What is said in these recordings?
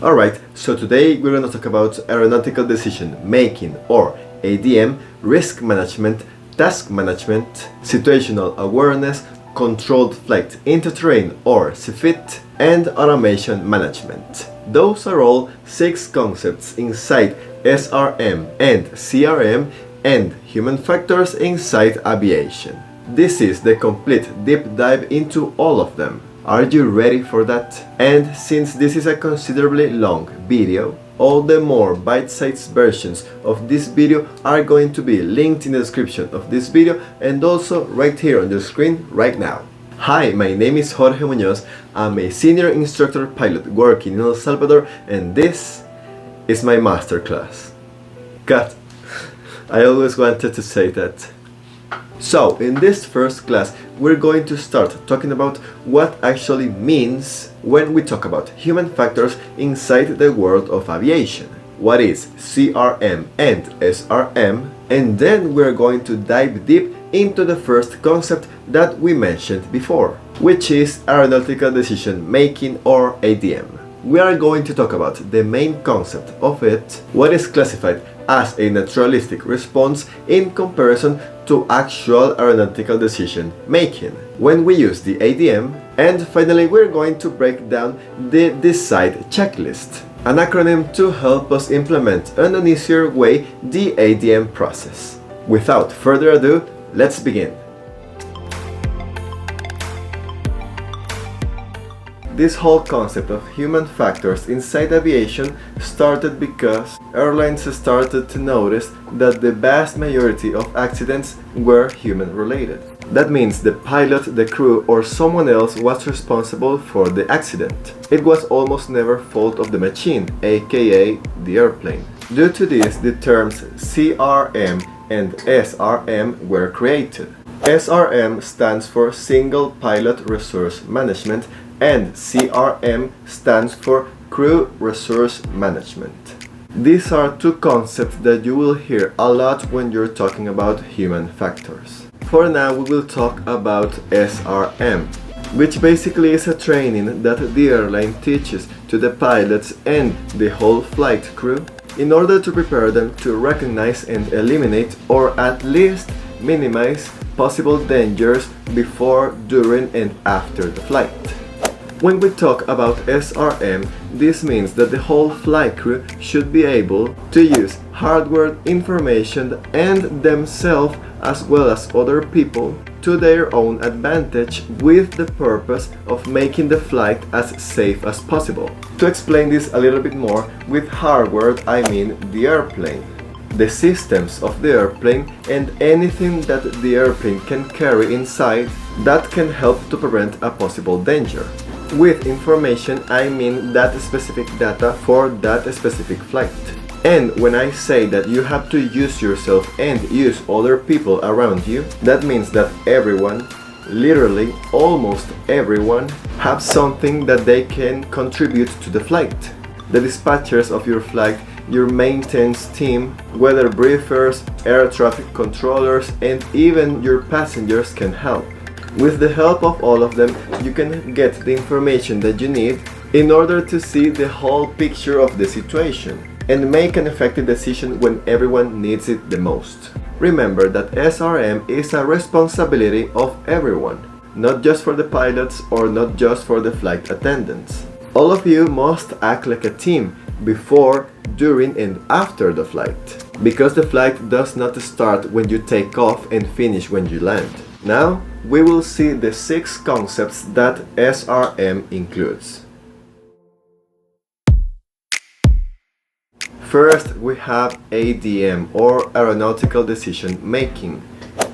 Alright, so today we're going to talk about aeronautical decision making, or ADM, risk management, task management, situational awareness, controlled flight into terrain, or CFIT, and automation management. Those are all 6 concepts inside SRM and CRM and human factors inside aviation. This is the complete deep dive into all of them. Are you ready for that? And since this is a considerably long video, all the more bite-sized versions of this video are going to be linked in the description of this video and also right here on your screen right now. Hi, my name is Jorge Muñoz. I'm a senior instructor pilot working in El Salvador, and this is my masterclass. God, I always wanted to say that. So, in this first class, we're going to start talking about what actually means when we talk about human factors inside the world of aviation. What is CRM and SRM? And then we're going to dive deep into the first concept that we mentioned before, which is Aeronautical Decision Making, or ADM. We are going to talk about the main concept of it, what is classified as a naturalistic response in comparison to actual aeronautical decision making when we use the ADM, and finally we're going to break down the Decide checklist, an acronym to help us implement in an easier way the ADM process. Without further ado, let's begin. This whole concept of human factors inside aviation started because airlines started to notice that the vast majority of accidents were human related. That means the pilot, the crew, or someone else was responsible for the accident. It was almost never fault of the machine, aka the airplane. Due to this, the terms CRM and SRM were created. SRM stands for Single Pilot Resource Management, and CRM stands for Crew Resource Management. These are 2 concepts that you will hear a lot when you're talking about human factors. For now, we will talk about SRM, which basically is a training that the airline teaches to the pilots and the whole flight crew in order to prepare them to recognize and eliminate, or at least minimize, possible dangers before, during, and after the flight. When we talk about SRM, this means that the whole flight crew should be able to use hardware information and themselves as well as other people to their own advantage, with the purpose of making the flight as safe as possible. To explain this a little bit more, with hardware I mean the airplane, the systems of the airplane, and anything that the airplane can carry inside that can help to prevent a possible danger. With information, I mean that specific data for that specific flight. And when I say that you have to use yourself and use other people around you, that means that everyone, literally almost everyone, have something that they can contribute to the flight. The dispatchers of your flight, your maintenance team, weather briefers, air traffic controllers, and even your passengers can help. With the help of all of them, you can get the information that you need in order to see the whole picture of the situation and make an effective decision when everyone needs it the most. Remember that SRM is a responsibility of everyone, not just for the pilots or not just for the flight attendants. All of you must act like a team before, during, and after the flight, because the flight does not start when you take off and finish when you land. Now, we will see the 6 concepts that SRM includes. First, we have ADM, or Aeronautical Decision Making.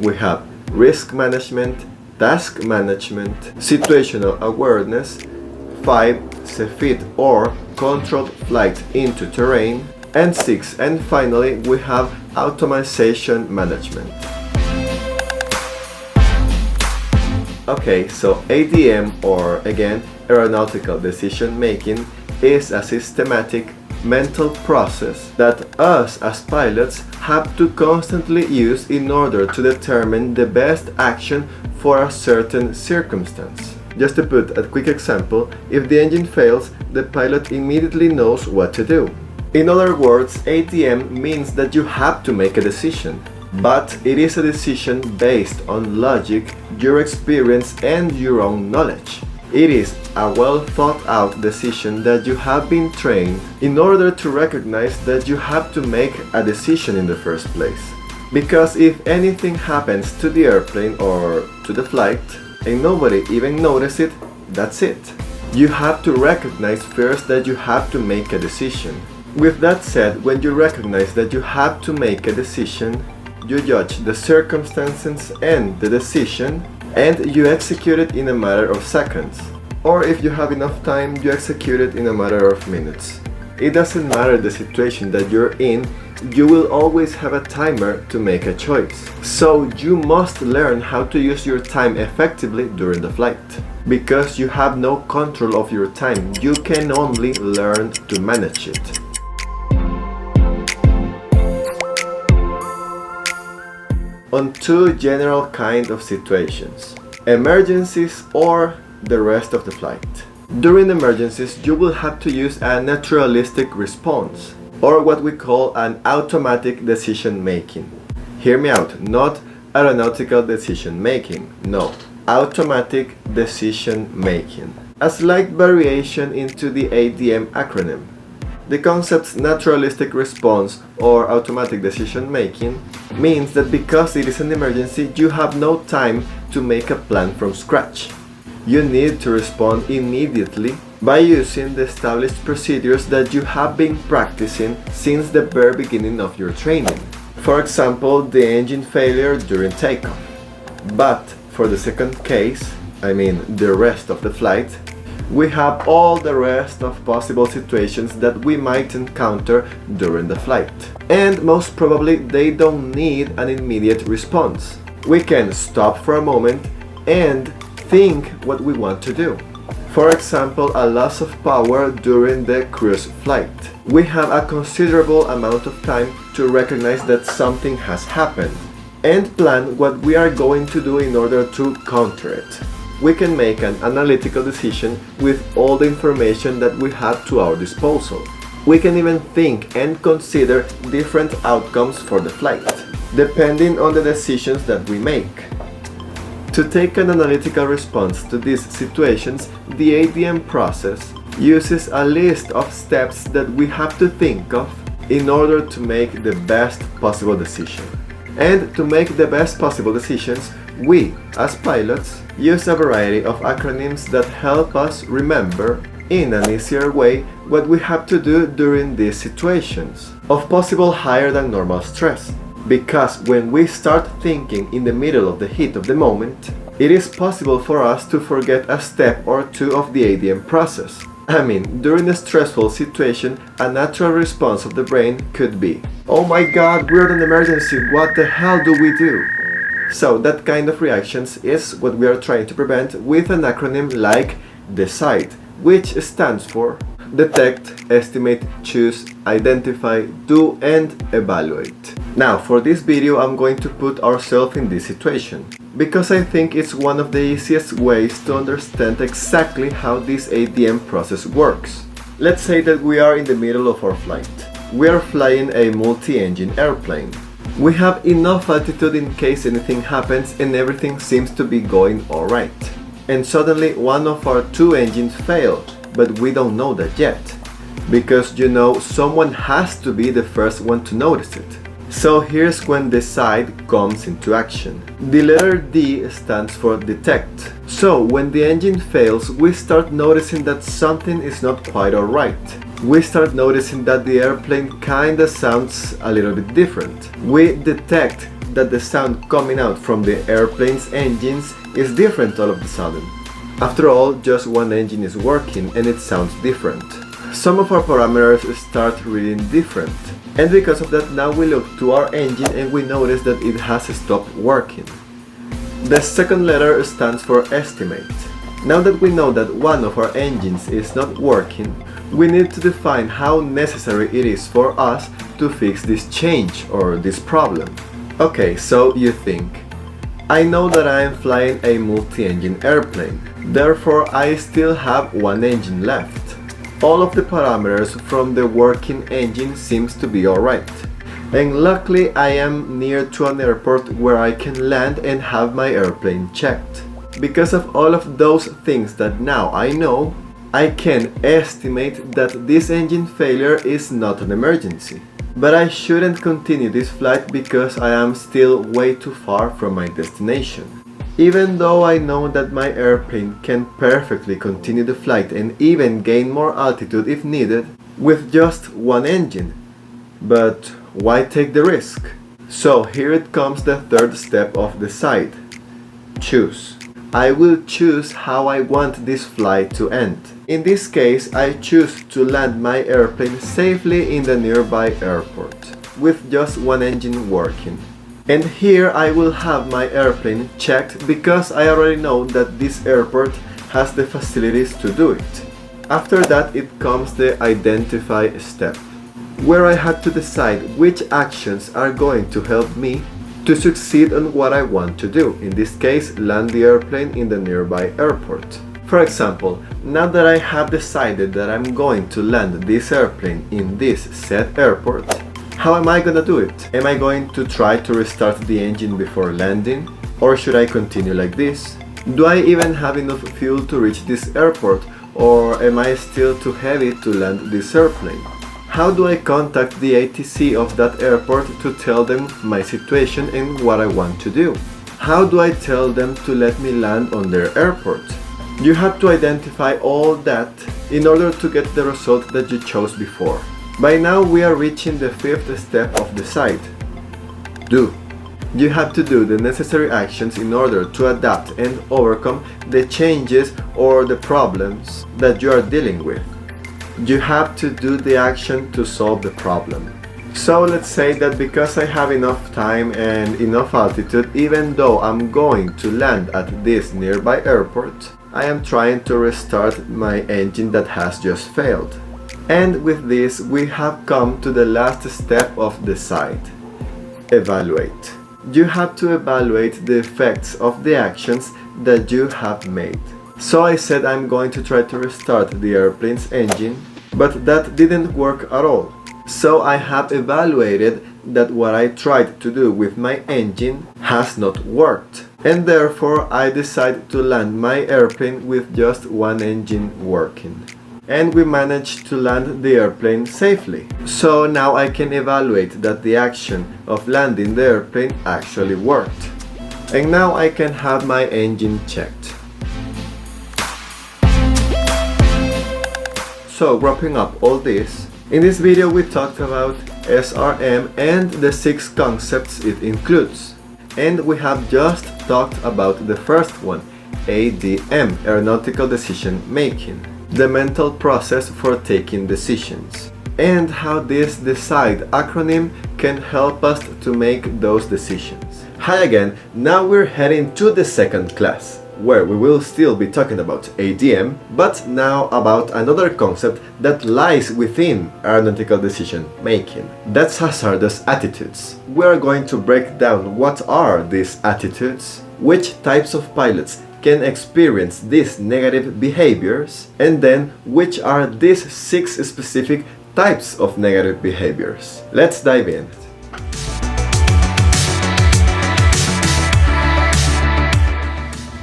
We have risk management, task management, situational awareness, 5, CFIT, or controlled flight into terrain, and 6, and finally we have automation management. Okay, so ADM, or again Aeronautical Decision Making, is a systematic mental process that us as pilots have to constantly use in order to determine the best action for a certain circumstance. Just to put a quick example, if the engine fails, the pilot immediately knows what to do. In other words, ADM means that you have to make a decision, but it is a decision based on logic, your experience, and your own knowledge. It is a well thought out decision that you have been trained in order to recognize that you have to make a decision in the first place. Because if anything happens to the airplane or to the flight and nobody even notices it, that's it. You have to recognize first that you have to make a decision. With that said, when you recognize that you have to make a decision, you judge the circumstances and the decision, and you execute it in a matter of seconds. Or if you have enough time, you execute it in a matter of minutes. It doesn't matter the situation that you're in, you will always have a timer to make a choice. So you must learn how to use your time effectively during the flight. Because you have no control of your time, you can only learn to manage it. On two general kind of situations, emergencies or the rest of the flight. During emergencies, you will have to use a naturalistic response, or what we call an automatic decision making. Hear me out, not aeronautical decision making, no, automatic decision making. A slight variation into the ADM acronym. The concept's naturalistic response or automatic decision making means that because it is an emergency, you have no time to make a plan from scratch. You need to respond immediately by using the established procedures that you have been practicing since the very beginning of your training. For example, the engine failure during takeoff. But for the second case, the rest of the flight, we have all the rest of possible situations that we might encounter during the flight. And most probably they don't need an immediate response. We can stop for a moment and think what we want to do. For example, a loss of power during the cruise flight. We have a considerable amount of time to recognize that something has happened and plan what we are going to do in order to counter it. We can make an analytical decision with all the information that we have to our disposal. We can even think and consider different outcomes for the flight, depending on the decisions that we make. To take an analytical response to these situations, the ADM process uses a list of steps that we have to think of in order to make the best possible decision. And to make the best possible decisions, we, as pilots, use a variety of acronyms that help us remember, in an easier way, what we have to do during these situations of possible higher than normal stress. Because when we start thinking in the middle of the heat of the moment, it is possible for us to forget a step or two of the ADM process. During a stressful situation, a natural response of the brain could be, "Oh my god, we're in an emergency, what the hell do we do?" So that kind of reactions is what we are trying to prevent with an acronym like DECIDE, which stands for Detect, Estimate, Choose, Identify, Do, and Evaluate. Now, for this video, I'm going to put ourselves in this situation, because I think it's one of the easiest ways to understand exactly how this ADM process works. Let's say that we are in the middle of our flight. We are flying a multi-engine airplane. We have enough altitude in case anything happens and everything seems to be going alright. And suddenly one of our two engines failed, but we don't know that yet. Because someone has to be the first one to notice it. So here's when DECIDE comes into action. The letter D stands for detect. So when the engine fails, we start noticing that something is not quite alright. We start noticing that the airplane kinda sounds a little bit different. We detect that the sound coming out from the airplane's engines is different all of a sudden. After all, just one engine is working and it sounds different. Some of our parameters start reading different. And because of that, now we look to our engine and we notice that it has stopped working. The second letter stands for estimate. Now that we know that one of our engines is not working, we need to define how necessary it is for us to fix this change or this problem. Okay, so you think, I know that I am flying a multi-engine airplane, therefore I still have one engine left. All of the parameters from the working engine seems to be alright. And luckily I am near to an airport where I can land and have my airplane checked. Because of all of those things that now I know, I can estimate that this engine failure is not an emergency. But I shouldn't continue this flight because I am still way too far from my destination. Even though I know that my airplane can perfectly continue the flight and even gain more altitude if needed with just one engine. But why take the risk? So here it comes the third step of decide. Choose. I will choose how I want this flight to end. In this case, I choose to land my airplane safely in the nearby airport, with just one engine working. And here I will have my airplane checked because I already know that this airport has the facilities to do it. After that it comes the identify step, where I had to decide which actions are going to help me to succeed on what I want to do, in this case land the airplane in the nearby airport. For example, now that I have decided that I'm going to land this airplane in this said airport, how am I gonna do it? Am I going to try to restart the engine before landing? Or should I continue like this? Do I even have enough fuel to reach this airport? Or am I still too heavy to land this airplane? How do I contact the ATC of that airport to tell them my situation and what I want to do? How do I tell them to let me land on their airport? You have to identify all that in order to get the result that you chose before. By now we are reaching the fifth step of decide. Do. You have to do the necessary actions in order to adapt and overcome the changes or the problems that you are dealing with. You have to do the action to solve the problem. So let's say that because I have enough time and enough altitude, even though I'm going to land at this nearby airport, I am trying to restart my engine that has just failed. And with this we have come to the last step of decide. Evaluate. You have to evaluate the effects of the actions that you have made. So I said I'm going to try to restart the airplane's engine, but that didn't work at all. So I have evaluated that what I tried to do with my engine has not worked. And therefore I decided to land my airplane with just one engine working. And we managed to land the airplane safely. So now I can evaluate that the action of landing the airplane actually worked. And now I can have my engine checked. So wrapping up all this, in this video we talked about SRM and the 6 concepts it includes. And we have just talked about the first one, ADM, Aeronautical Decision Making, the mental process for taking decisions, and how this DECIDE acronym can help us to make those decisions. Hi again, now we're heading to the second class, where we will still be talking about ADM, but now about another concept that lies within aeronautical decision making. That's hazardous attitudes. We're going to break down what are these attitudes, which types of pilots can experience these negative behaviors, and then which are these 6 specific types of negative behaviors. Let's dive in.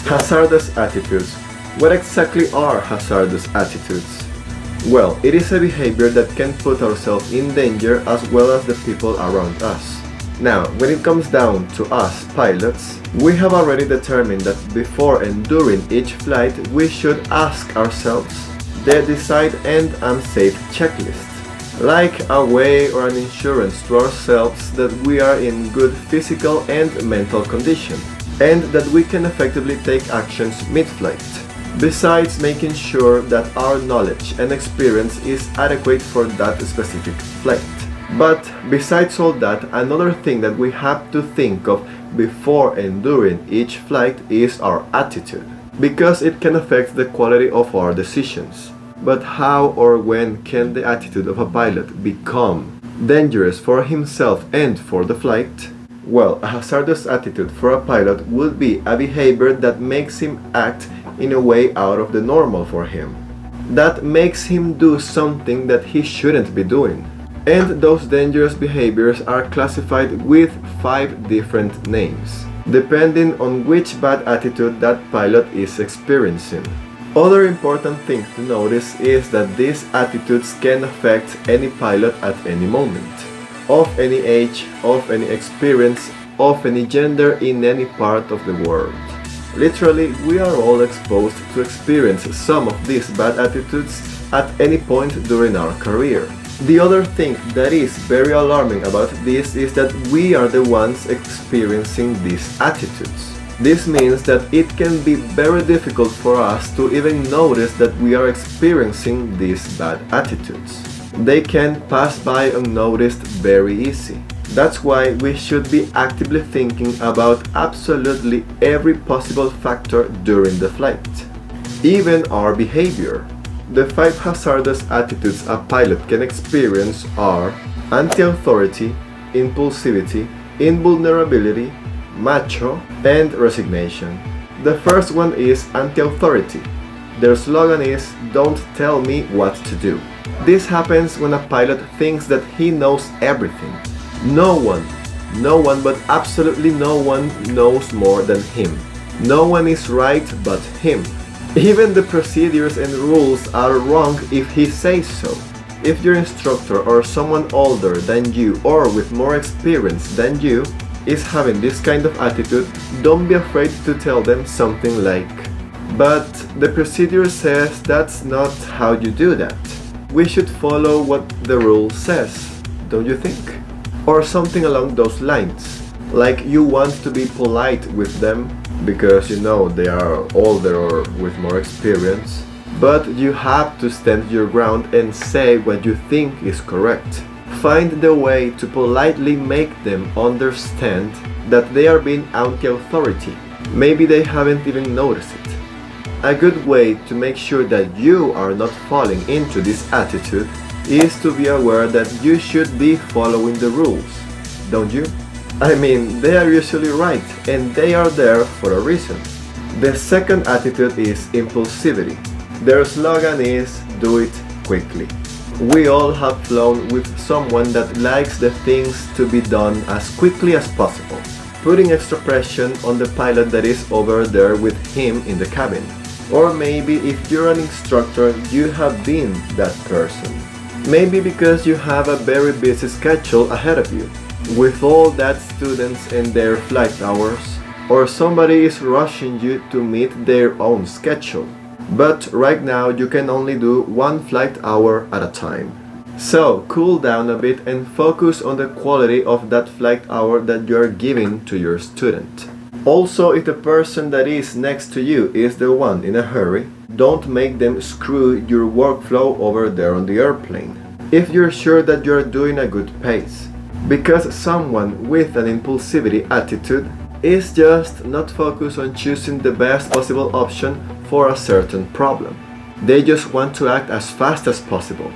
Hazardous attitudes. What exactly are hazardous attitudes? Well, it is a behavior that can put ourselves in danger as well as the people around us. Now, when it comes down to us pilots, we have already determined that before and during each flight we should ask ourselves the decide and unsafe checklist, like a way or an insurance to ourselves that we are in good physical and mental condition, and that we can effectively take actions mid-flight, besides making sure that our knowledge and experience is adequate for that specific flight. But besides all that, another thing that we have to think of before and during each flight is our attitude, because it can affect the quality of our decisions. But how or when can the attitude of a pilot become dangerous for himself and for the flight? Well, a hazardous attitude for a pilot would be a behavior that makes him act in a way out of the normal for him. that makes him do something that he shouldn't be doing. And those dangerous behaviors are classified with 5 different names, depending on which bad attitude that pilot is experiencing. Other important thing to notice is that these attitudes can affect any pilot at any moment, of any age, of any experience, of any gender in any part of the world. Literally, we are all exposed to experience some of these bad attitudes at any point during our career. The other thing that is very alarming about this is that we are the ones experiencing these attitudes. This means that it can be very difficult for us to even notice that we are experiencing these bad attitudes. They can pass by unnoticed very easy. That's why we should be actively thinking about absolutely every possible factor during the flight, even our behavior. The 5 hazardous attitudes a pilot can experience are anti-authority, impulsivity, invulnerability, macho, and resignation. The first one is anti-authority. Their slogan is, "Don't tell me what to do." This happens when a pilot thinks that he knows everything. No one, but absolutely no one knows more than him. No one is right but him. Even the procedures and rules are wrong if he says so. If your instructor or someone older than you or with more experience than you is having this kind of attitude, don't be afraid to tell them something like, "But the procedure says that's not how you do that. We should follow what the rule says, don't you think?" Or something along those lines. Like you want to be polite with them because you know they are older or with more experience, but you have to stand your ground and say what you think is correct. Find the way to politely make them understand that they are being anti-authority. Maybe they haven't even noticed it. A good way to make sure that you are not falling into this attitude is to be aware that you should be following the rules, don't you? I mean, they are usually right and they are there for a reason. The second attitude is impulsivity. Their slogan is, "Do it quickly." We all have flown with someone that likes the things to be done as quickly as possible, putting extra pressure on the pilot that is over there with him in the cabin. Or maybe if you're an instructor, you have been that person. Maybe because you have a very busy schedule ahead of you, with all that students and their flight hours, or somebody is rushing you to meet their own schedule. But right now you can only do 1 flight hour at a time. So cool down a bit and focus on the quality of that flight hour that you are giving to your student. Also, if the person that is next to you is the one in a hurry, don't make them screw your workflow over there on the airplane. If you're sure that you're doing a good pace, because someone with an impulsivity attitude is just not focused on choosing the best possible option for a certain problem. They just want to act as fast as possible.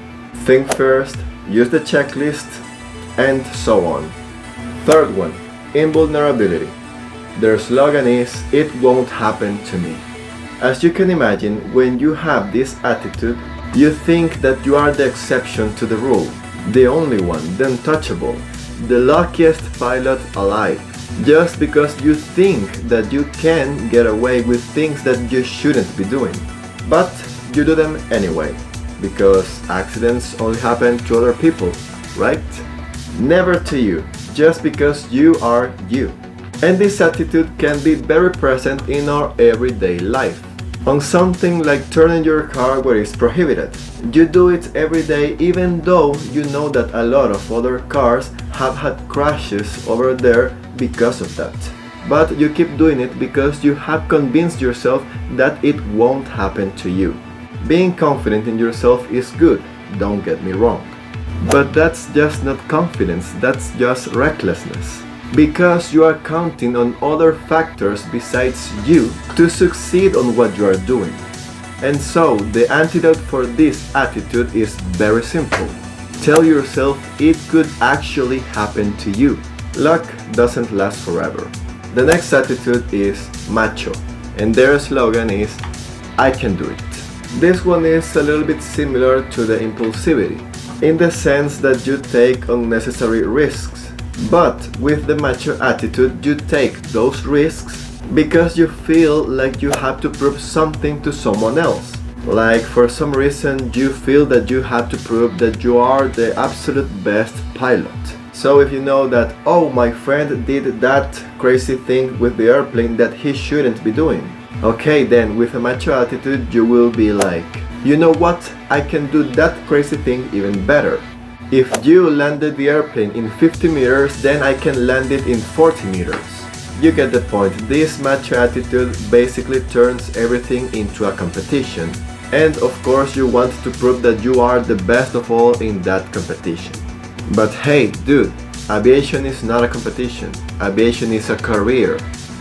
Think first, use the checklist, and so on. Third one, invulnerability. Their slogan is, "It won't happen to me." As you can imagine, when you have this attitude, you think that you are the exception to the rule, the only one, the untouchable, the luckiest pilot alive, just because you think that you can get away with things that you shouldn't be doing. But you do them anyway, because accidents only happen to other people, right? Never to you, just because you are you. And this attitude can be very present in our everyday life. On something like turning your car where it's prohibited. You do it every day even though you know that a lot of other cars have had crashes over there because of that. But you keep doing it because you have convinced yourself that it won't happen to you. Being confident in yourself is good, don't get me wrong. But that's just not confidence, that's just recklessness. Because you are counting on other factors besides you to succeed on what you are doing. And so, the antidote for this attitude is very simple. Tell yourself it could actually happen to you. Luck doesn't last forever. The next attitude is macho, and their slogan is, "I can do it." This one is a little bit similar to the impulsivity, in the sense that you take unnecessary risks. But with the mature attitude, you take those risks because you feel like you have to prove something to someone else. Like for some reason you feel that you have to prove that you are the absolute best pilot. So if you know that, oh, my friend did that crazy thing with the airplane that he shouldn't be doing. Okay, then with a mature attitude you will be like, you know what, I can do that crazy thing even better. If you landed the airplane in 50 meters, then I can land it in 40 meters. You get the point. This mature attitude basically turns everything into a competition. And of course you want to prove that you are the best of all in that competition. But hey, dude, aviation is not a competition. Aviation is a career.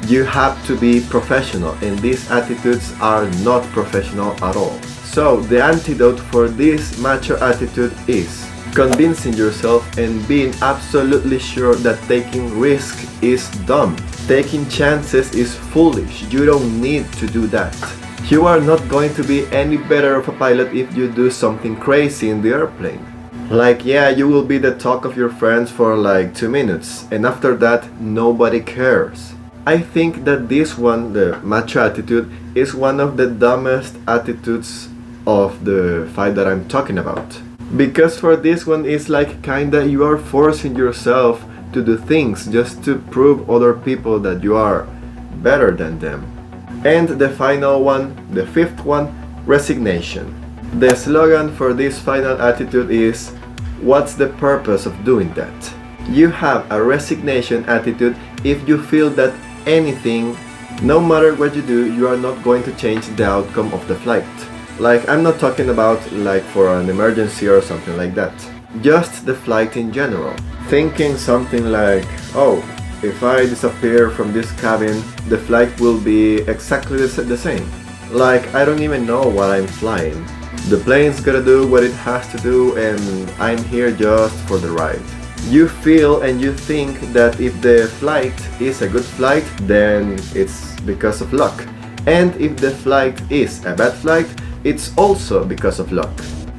You have to be professional, and these attitudes are not professional at all. So the antidote for this mature attitude is convincing yourself and being absolutely sure that taking risk is dumb. Taking chances is foolish. You don't need to do that. You are not going to be any better of a pilot if you do something crazy in the airplane. Like, yeah, you will be the talk of your friends for like 2 minutes, and after that nobody cares. I think that this one, the mature attitude, is one of the dumbest attitudes of the 5 that I'm talking about. Because for this one it's like kinda you are forcing yourself to do things just to prove other people that you are better than them. And the final one, the 5th one, resignation. The slogan for this final attitude is, what's the purpose of doing that? You have a resignation attitude if you feel that anything, no matter what you do, you are not going to change the outcome of the flight. Like, I'm not talking about like for an emergency or something like that. Just the flight in general. Thinking something like, oh, if I disappear from this cabin, the flight will be exactly the same. Like, I don't even know what I'm flying. The plane's gotta do what it has to do and I'm here just for the ride. You feel and you think that if the flight is a good flight, then it's because of luck. And if the flight is a bad flight, it's also because of luck.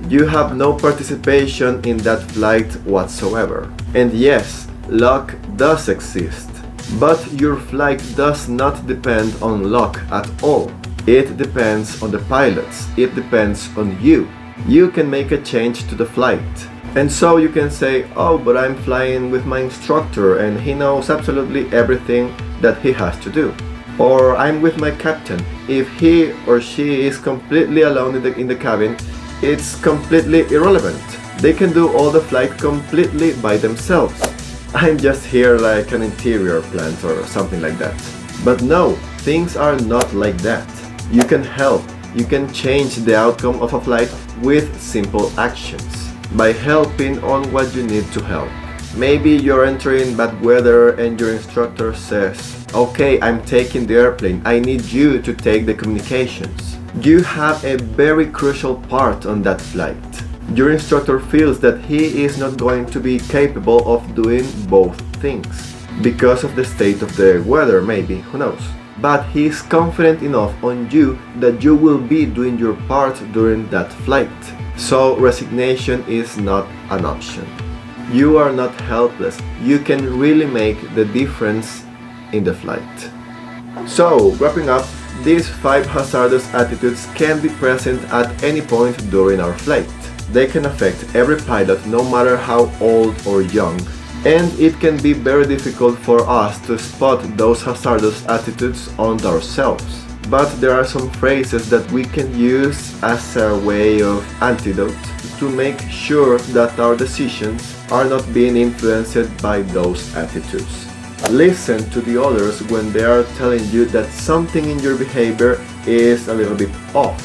You have no participation in that flight whatsoever. And yes, luck does exist. But your flight does not depend on luck at all. It depends on the pilots. It depends on you. You can make a change to the flight. And so you can say, oh, but I'm flying with my instructor and he knows absolutely everything that he has to do. Or I'm with my captain. If he or she is completely alone in the cabin, it's completely irrelevant. They can do all the flight completely by themselves. I'm just here like an interior plant or something like that. But no, things are not like that. You can help. You can change the outcome of a flight with simple actions. By helping on what you need to help. Maybe you're entering bad weather and your instructor says, okay, I'm taking the airplane, I need you to take the communications. You have a very crucial part on that flight. Your instructor feels that he is not going to be capable of doing both things. Because of the state of the weather, maybe, who knows. But he is confident enough on you that you will be doing your part during that flight. So resignation is not an option. You are not helpless. You can really make the difference in the flight. So, wrapping up, these 5 hazardous attitudes can be present at any point during our flight. They can affect every pilot, no matter how old or young. And it can be very difficult for us to spot those hazardous attitudes on ourselves. But there are some phrases that we can use as a way of antidote to make sure that our decisions are not being influenced by those attitudes. Listen to the others when they are telling you that something in your behavior is a little bit off.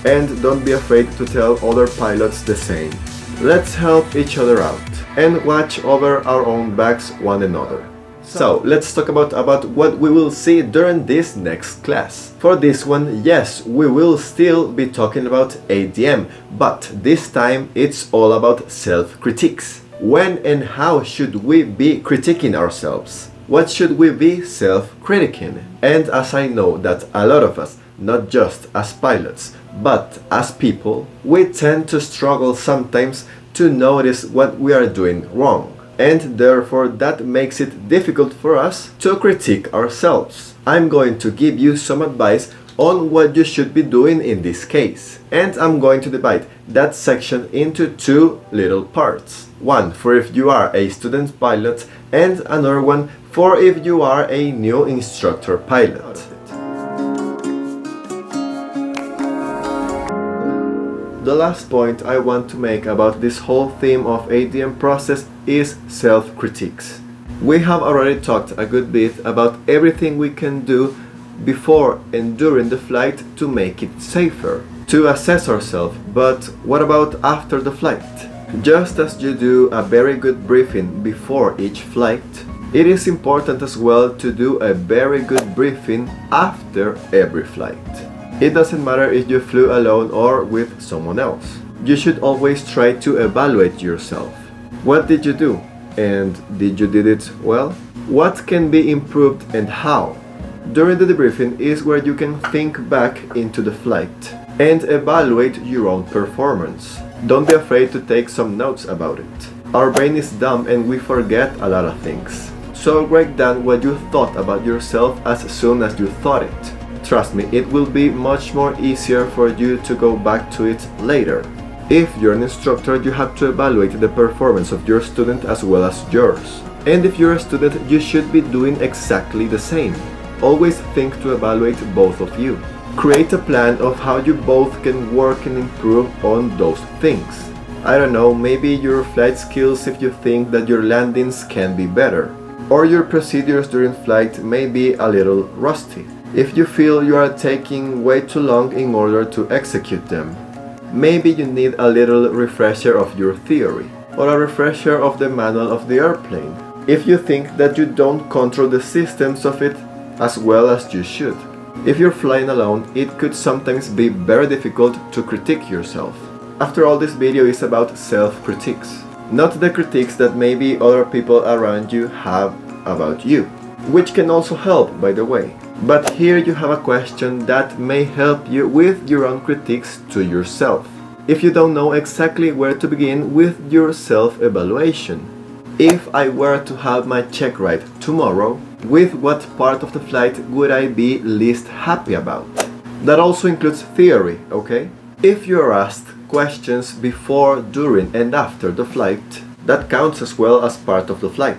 And don't be afraid to tell other pilots the same. Let's help each other out and watch over our own backs one another. So, let's talk about what we will see during this next class. For this one, yes, we will still be talking about ADM, but this time it's all about self-critiques. When and how should we be critiquing ourselves? What should we be self-critiquing? And as I know that a lot of us, not just as pilots, But as people, we tend to struggle sometimes to notice what we are doing wrong, and therefore that makes it difficult for us to critique ourselves. I'm going to give you some advice on what you should be doing in this case, and I'm going to divide that section into two little parts. One for if you are a student pilot, and another one for if you are a new instructor pilot. The last point I want to make about this whole theme of ADM process is self-critiques. We have already talked a good bit about everything we can do before and during the flight to make it safer, to assess ourselves, but what about after the flight? Just as you do a very good briefing before each flight, it is important as well to do a very good briefing after every flight. It doesn't matter if you flew alone or with someone else. You should always try to evaluate yourself. What did you do? And did you did it well? What can be improved and how? During the debriefing is where you can think back into the flight and evaluate your own performance. Don't be afraid to take some notes about it. Our brain is dumb and we forget a lot of things. So write down what you thought about yourself as soon as you thought it. Trust me, it will be much more easier for you to go back to it later. If you're an instructor, you have to evaluate the performance of your student as well as yours. And if you're a student, you should be doing exactly the same. Always think to evaluate both of you. Create a plan of how you both can work and improve on those things. I don't know, maybe your flight skills if you think that your landings can be better. Or your procedures during flight may be a little rusty. If you feel you are taking way too long in order to execute them. Maybe you need a little refresher of your theory, or a refresher of the manual of the airplane, if you think that you don't control the systems of it as well as you should. If you're flying alone, it could sometimes be very difficult to critique yourself. After all, this video is about self-critiques, not the critiques that maybe other people around you have about you, which can also help, by the way. But here you have a question that may help you with your own critiques to yourself. If you don't know exactly where to begin with your self-evaluation. If I were to have my check right tomorrow, with what part of the flight would I be least happy about? That also includes theory, okay? If you are asked questions before, during and after the flight, that counts as well as part of the flight.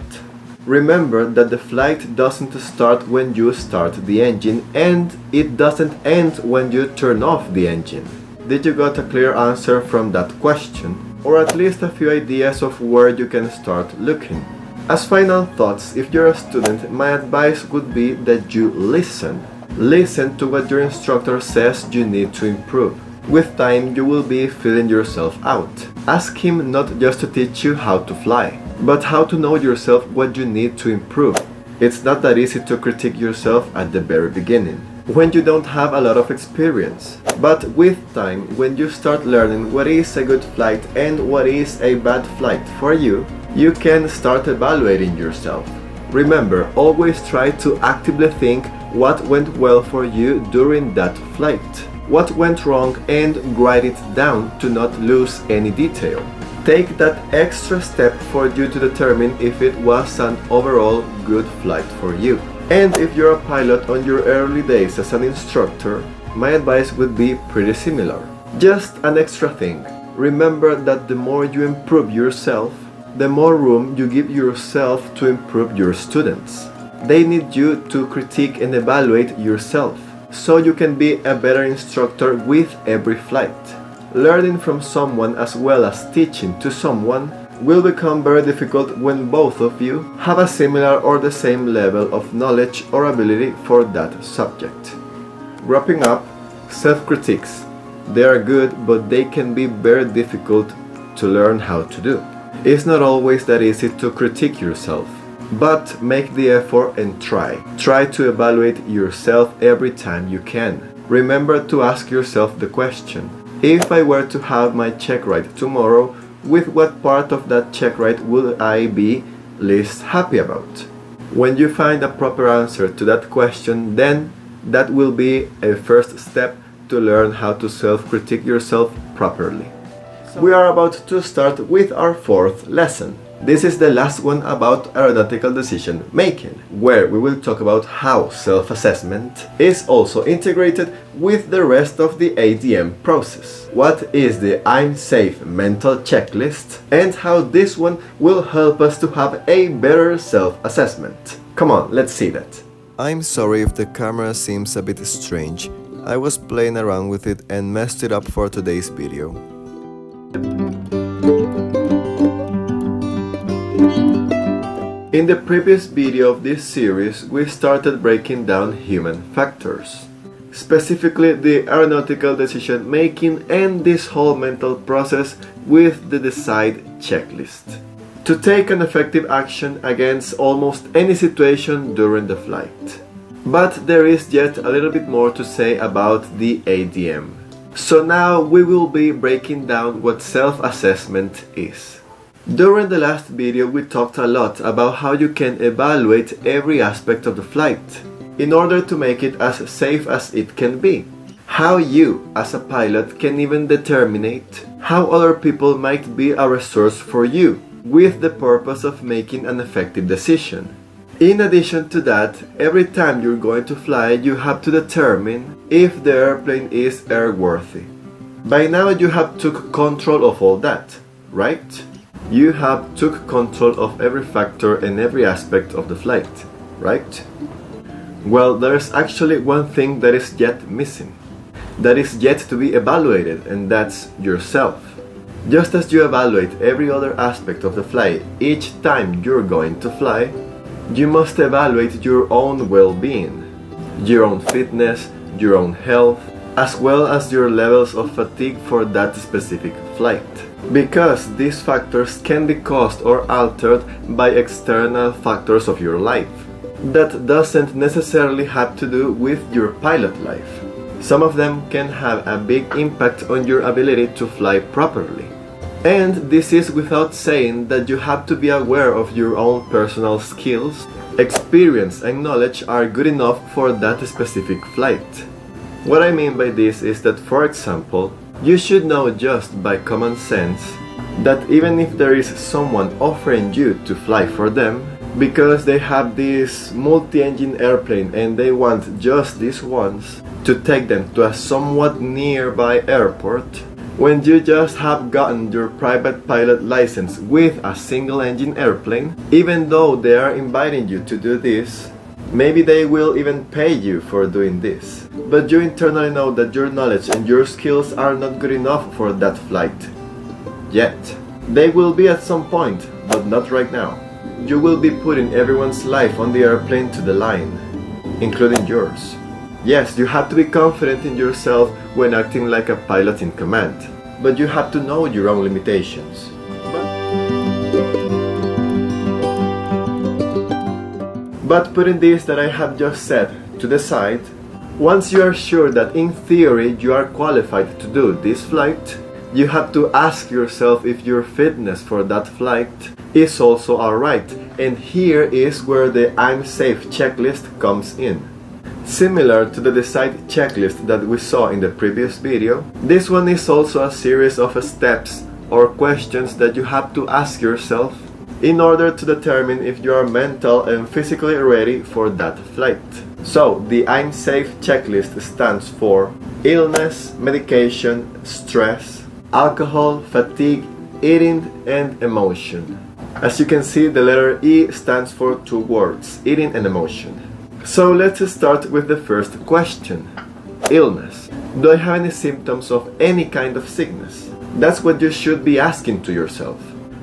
Remember that the flight doesn't start when you start the engine, and it doesn't end when you turn off the engine. Did you got a clear answer from that question? Or at least a few ideas of where you can start looking? As final thoughts, if you're a student, my advice would be that you listen. Listen to what your instructor says you need to improve. With time, you will be filling yourself out. Ask him not just to teach you how to fly, but how to know yourself what you need to improve. It's not that easy to critique yourself at the very beginning, when you don't have a lot of experience. But with time, when you start learning what is a good flight and what is a bad flight for you, you can start evaluating yourself. Remember, always try to actively think what went well for you during that flight, what went wrong, and write it down to not lose any detail. Take that extra step for you to determine if it was an overall good flight for you. And if you're a pilot on your early days as an instructor, my advice would be pretty similar. Just an extra thing. Remember that the more you improve yourself, the more room you give yourself to improve your students. They need you to critique and evaluate yourself, so you can be a better instructor with every flight. Learning from someone as well as teaching to someone will become very difficult when both of you have a similar or the same level of knowledge or ability for that subject. Wrapping up, self-critiques. They are good, but they can be very difficult to learn how to do. It's not always that easy to critique yourself, but make the effort and try. Try to evaluate yourself every time you can. Remember to ask yourself the question, if I were to have my check right tomorrow, with what part of that check right would I be least happy about? When you find a proper answer to that question, then that will be a first step to learn how to self-critique yourself properly. We are about to start with our fourth lesson. This is the last one about aeronautical decision making, where we will talk about how self-assessment is also integrated with the rest of the ADM process. What is the I'm safe mental checklist, and how this one will help us to have a better self-assessment. Come on, let's see that. I'm sorry if the camera seems a bit strange. I was playing around with it and messed it up for today's video. In the previous video of this series, we started breaking down human factors, specifically the aeronautical decision making and this whole mental process with the decide checklist, to take an effective action against almost any situation during the flight. But there is yet a little bit more to say about the ADM. So now we will be breaking down what self-assessment is. During the last video we talked a lot about how you can evaluate every aspect of the flight in order to make it as safe as it can be. How you, as a pilot, can even determine how other people might be a resource for you with the purpose of making an effective decision. In addition to that, every time you're going to fly, you have to determine if the airplane is airworthy. By now you have took control of all that, right? You have took control of every factor and every aspect of the flight, right? Well, there's actually one thing that is yet missing, that is yet to be evaluated, and that's yourself. Just as you evaluate every other aspect of the flight each time you're going to fly, you must evaluate your own well-being, your own fitness, your own health, as well as your levels of fatigue for that specific flight. Because these factors can be caused or altered by external factors of your life. That doesn't necessarily have to do with your pilot life. Some of them can have a big impact on your ability to fly properly. And this is without saying that you have to be aware of your own personal skills, experience and knowledge are good enough for that specific flight. What I mean by this is that, for example, you should know just by common sense that even if there is someone offering you to fly for them because they have this multi-engine airplane and they want just this once to take them to a somewhat nearby airport, when you just have gotten your private pilot license with a single-engine airplane, even though they are inviting you to do this, maybe they will even pay you for doing this. But you internally know that your knowledge and your skills are not good enough for that flight. Yet. They will be at some point, but not right now. You will be putting everyone's life on the airplane to the line, including yours. Yes, you have to be confident in yourself when acting like a pilot in command, but you have to know your own limitations. But putting this that I have just said to the side, once you are sure that in theory you are qualified to do this flight, you have to ask yourself if your fitness for that flight is also alright, and here is where the I'm safe checklist comes in. Similar to the decide checklist that we saw in the previous video, this one is also a series of steps or questions that you have to ask yourself in order to determine if you are mental and physically ready for that flight. So, the I'm safe checklist stands for illness, medication, stress, alcohol, fatigue, eating, and emotion. As you can see, the letter E stands for two words, eating and emotion. So let's start with the first question. Illness. Do I have any symptoms of any kind of sickness? That's what you should be asking to yourself.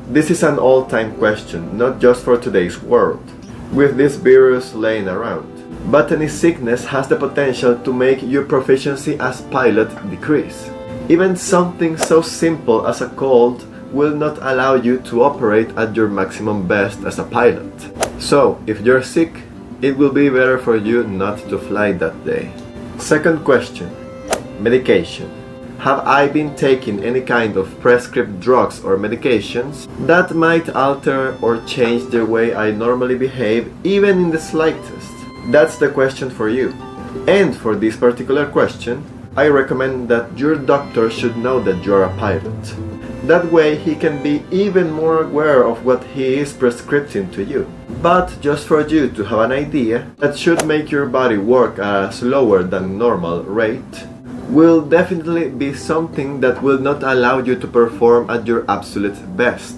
This is an all-time question, not just for today's world, with this virus laying around. But any sickness has the potential to make your proficiency as pilot decrease. Even something so simple as a cold will not allow you to operate at your maximum best as a pilot. So, if you're sick, it will be better for you not to fly that day. Second question. Medication. Have I been taking any kind of prescribed drugs or medications that might alter or change the way I normally behave, even in the slightest? That's the question for you. And for this particular question, I recommend that your doctor should know that you are a pilot. That way he can be even more aware of what he is prescribing to you. But just for you to have an idea, that should make your body work at a slower than normal rate, will definitely be something that will not allow you to perform at your absolute best.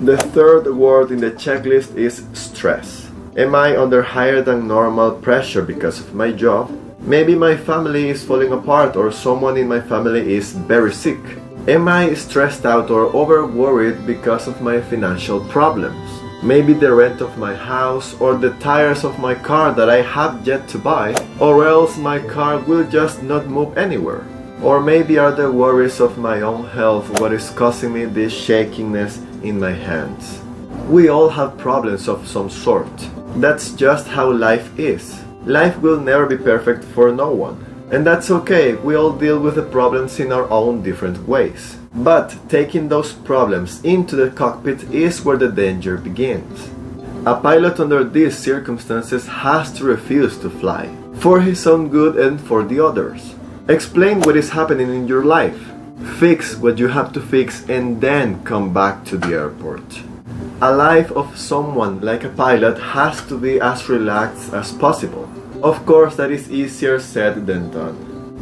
The third word in the checklist is stress. Am I under higher than normal pressure because of my job? Maybe my family is falling apart or someone in my family is very sick. Am I stressed out or over-worried because of my financial problems? Maybe the rent of my house or the tires of my car that I have yet to buy, or else my car will just not move anywhere. Or maybe are the worries of my own health what is causing me this shakiness in my hands. We all have problems of some sort. That's just how life is. Life will never be perfect for no one. And that's okay, we all deal with the problems in our own different ways. But taking those problems into the cockpit is where the danger begins. A pilot under these circumstances has to refuse to fly, for his own good and for the others. Explain what is happening in your life. Fix what you have to fix and then come back to the airport. A life of someone like a pilot has to be as relaxed as possible. Of course, that is easier said than done.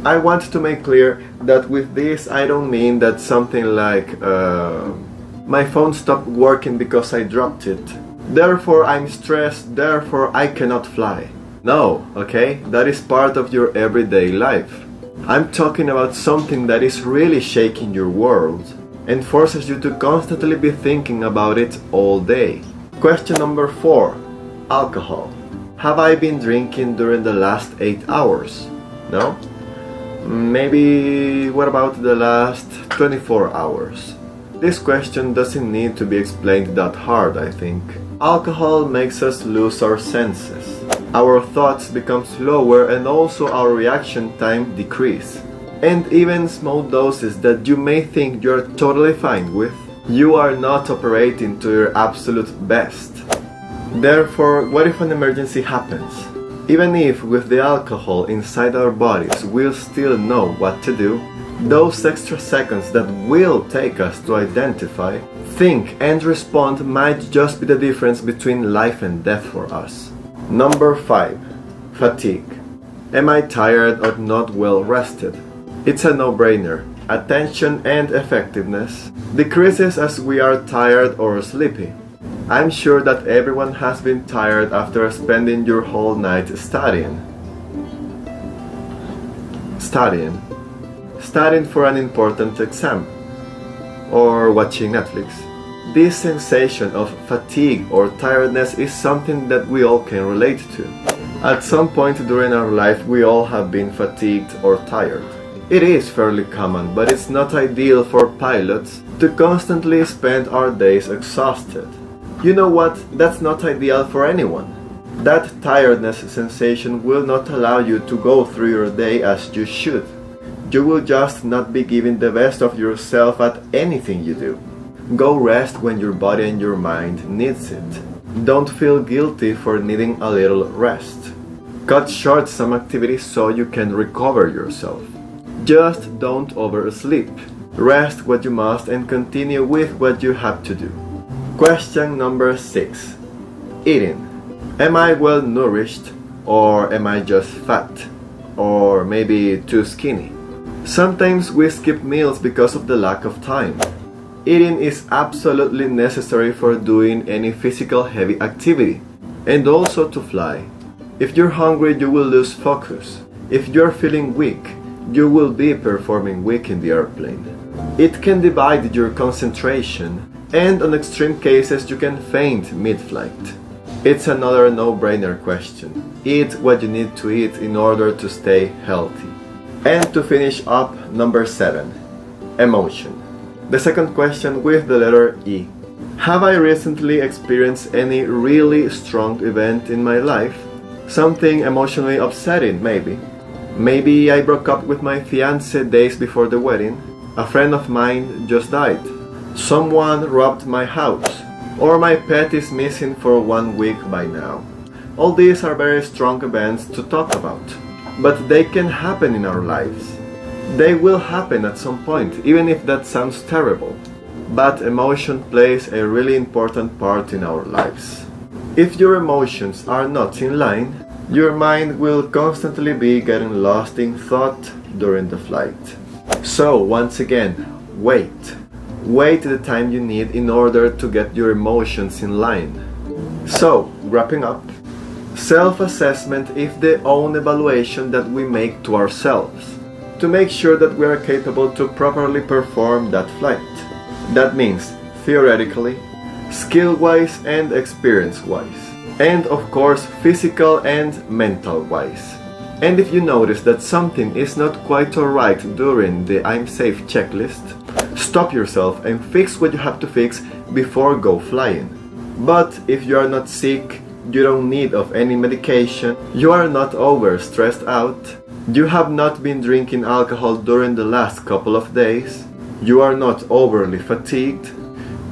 I want to make clear that with this I don't mean that something like my phone stopped working because I dropped it. Therefore I'm stressed, therefore I cannot fly. No, okay? That is part of your everyday life. I'm talking about something that is really shaking your world and forces you to constantly be thinking about it all day. Question number 4. Alcohol. Have I been drinking during the last 8 hours? No? Maybe what about the last 24 hours? This question doesn't need to be explained that hard, I think. Alcohol makes us lose our senses. Our thoughts become slower and also our reaction time decrease. And even small doses that you may think you're totally fine with, you are not operating to your absolute best. Therefore, what if an emergency happens? Even if with the alcohol inside our bodies we'll still know what to do, those extra seconds that will take us to identify, think and respond might just be the difference between life and death for us. Number 5. Fatigue. Am I tired or not well rested? It's a no-brainer. Attention and effectiveness decreases as we are tired or sleepy. I'm sure that everyone has been tired after spending your whole night studying for an important exam, or watching Netflix. This sensation of fatigue or tiredness is something that we all can relate to. At some point during our life we all have been fatigued or tired. It is fairly common, but it's not ideal for pilots to constantly spend our days exhausted. You know what? That's not ideal for anyone. That tiredness sensation will not allow you to go through your day as you should. You will just not be giving the best of yourself at anything you do. Go rest when your body and your mind needs it. Don't feel guilty for needing a little rest. Cut short some activities so you can recover yourself. Just don't oversleep. Rest what you must and continue with what you have to do. Question number 6. Eating. Am I well nourished or am I just fat? Or maybe too skinny? Sometimes we skip meals because of the lack of time. Eating is absolutely necessary for doing any physical heavy activity and also to fly. If you're hungry, you will lose focus. If you're feeling weak, you will be performing weak in the airplane. It can divide your concentration, and on extreme cases you can faint mid-flight. It's another no-brainer question. Eat what you need to eat in order to stay healthy. And to finish up, number 7. Emotion. The second question with the letter E. Have I recently experienced any really strong event in my life? Something emotionally upsetting, maybe. Maybe I broke up with my fiancé days before the wedding. A friend of mine just died. Someone robbed my house. Or my pet is missing for 1 week by now. All these are very strong events to talk about. But they can happen in our lives. They will happen at some point, even if that sounds terrible. But emotion plays a really important part in our lives. If your emotions are not in line, your mind will constantly be getting lost in thought during the flight. So once again, wait. Wait the time you need in order to get your emotions in line. So, wrapping up, self-assessment is the own evaluation that we make to ourselves, to make sure that we are capable to properly perform that flight. That means theoretically, skill-wise and experience-wise, and of course physical and mental-wise. And if you notice that something is not quite alright during the I'm safe checklist, stop yourself and fix what you have to fix before go flying. But if you are not sick, you don't need of any medication, you are not over stressed out, you have not been drinking alcohol during the last couple of days, you are not overly fatigued,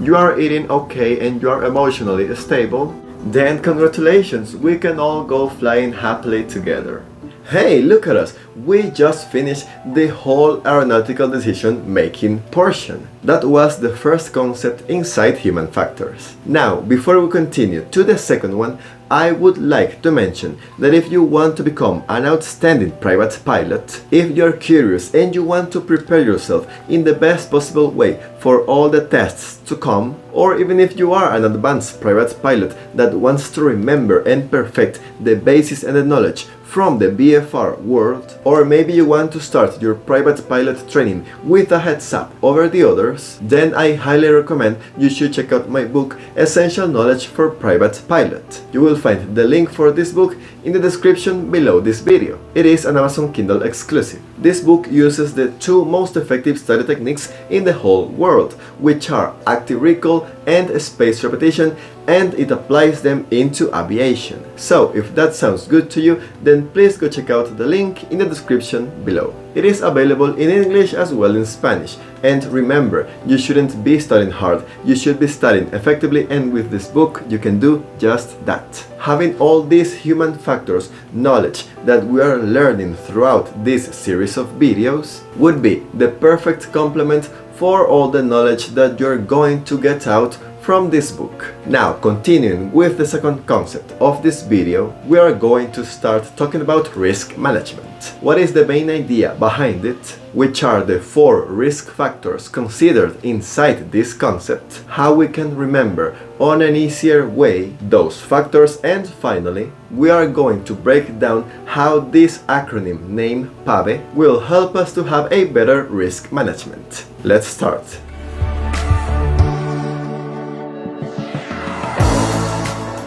you are eating okay and you are emotionally stable, then congratulations, we can all go flying happily together. Hey, look at us! We just finished the whole aeronautical decision making portion. That was the first concept inside human factors. Now, before we continue to the second one, I would like to mention that if you want to become an outstanding private pilot, if you're curious and you want to prepare yourself in the best possible way for all the tests to come, or even if you are an advanced private pilot that wants to remember and perfect the basis and the knowledge from the BFR world, or maybe you want to start your private pilot training with a heads up over the others, then I highly recommend you should check out my book Essential Knowledge for Private Pilot. You will find the link for this book in the description below this video. It is an Amazon Kindle exclusive. This book uses the two most effective study techniques in the whole world, which are active recall and spaced repetition, and it applies them into aviation. So if that sounds good to you, then please go check out the link in the description below. It is available in English as well in Spanish. And remember, you shouldn't be studying hard, you should be studying effectively, and with this book you can do just that. Having all these human factors knowledge that we are learning throughout this series of videos would be the perfect complement for all the knowledge that you're going to get out from this book. Now, continuing with the second concept of this video, we are going to start talking about risk management. What is the main idea behind it? Which are the 4 risk factors considered inside this concept? How we can remember on an easier way those factors, and finally, we are going to break down how this acronym named PAVE will help us to have a better risk management. Let's start.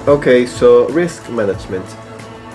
Okay, so risk management.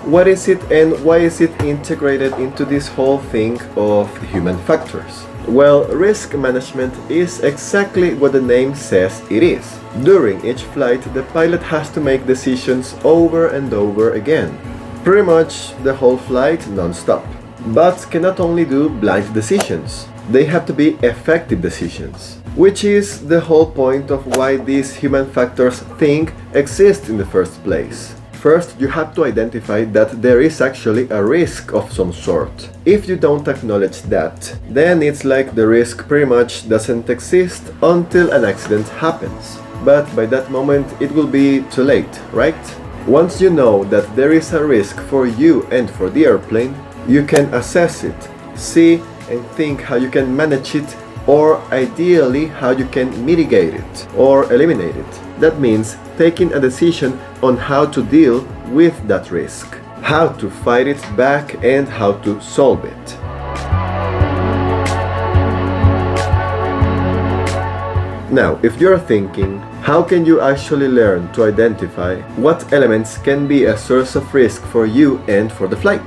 What is it and why is it integrated into this whole thing of human factors? Well, risk management is exactly what the name says it is. During each flight, the pilot has to make decisions over and over again. Pretty much the whole flight non-stop. But cannot only do blind decisions. They have to be effective decisions. Which is the whole point of why this human factors thing exists in the first place. First, you have to identify that there is actually a risk of some sort. If you don't acknowledge that, then it's like the risk pretty much doesn't exist until an accident happens. But by that moment it will be too late, right? Once you know that there is a risk for you and for the airplane, you can assess it, see and think how you can manage it, or ideally how you can mitigate it or eliminate it. That means taking a decision on how to deal with that risk, how to fight it back and how to solve it. Now, if you're thinking, how can you actually learn to identify what elements can be a source of risk for you and for the flight?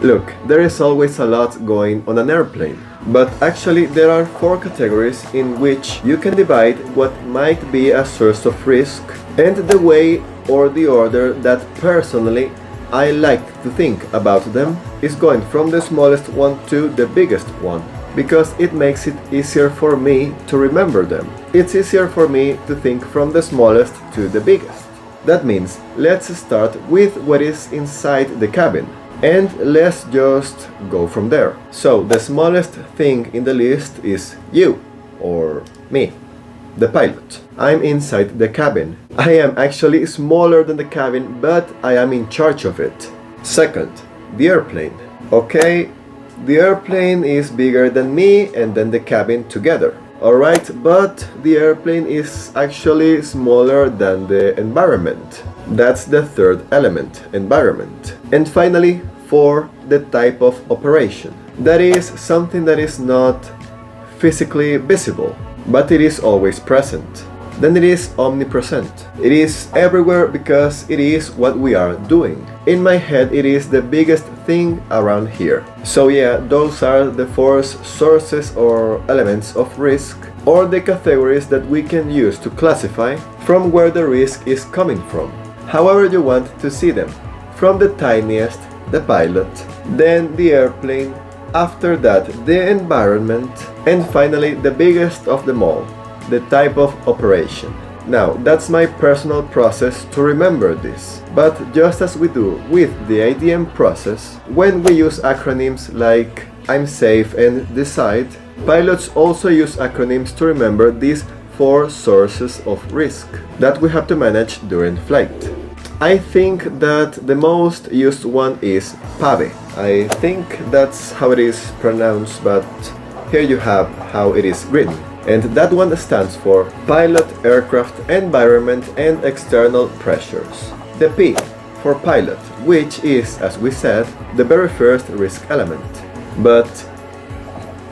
Look, there is always a lot going on an airplane. But actually there are 4 categories in which you can divide what might be a source of risk, and the way or the order that personally I like to think about them is going from the smallest one to the biggest one, because it makes it easier for me to remember them. It's easier for me to think from the smallest to the biggest. That means let's start with what is inside the cabin. And let's just go from there. So the smallest thing in the list is you, or me, the pilot. I'm inside the cabin. I am actually smaller than the cabin, but I am in charge of it. Second, the airplane. Okay, the airplane is bigger than me and then the cabin together. Alright, but the airplane is actually smaller than the environment. That's the third element, environment. And finally, 4, the type of operation. That is something that is not physically visible, but it is always present. Then it is omnipresent. It is everywhere because it is what we are doing. In my head, it is the biggest thing around here. So yeah, those are the 4 sources or elements of risk, or the categories that we can use to classify from where the risk is coming from. However you want to see them. From the tiniest, the pilot, then the airplane, after that the environment, and finally the biggest of them all, the type of operation. Now, that's my personal process to remember this. But just as we do with the IDM process, when we use acronyms like I'm safe and decide, pilots also use acronyms to remember these 4 sources of risk that we have to manage during flight. I think that the most used one is PAVE. I think that's how it is pronounced, but here you have how it is written. And that one stands for Pilot, Aircraft, Environment and External Pressures. The P for pilot, which is, as we said, the very first risk element. But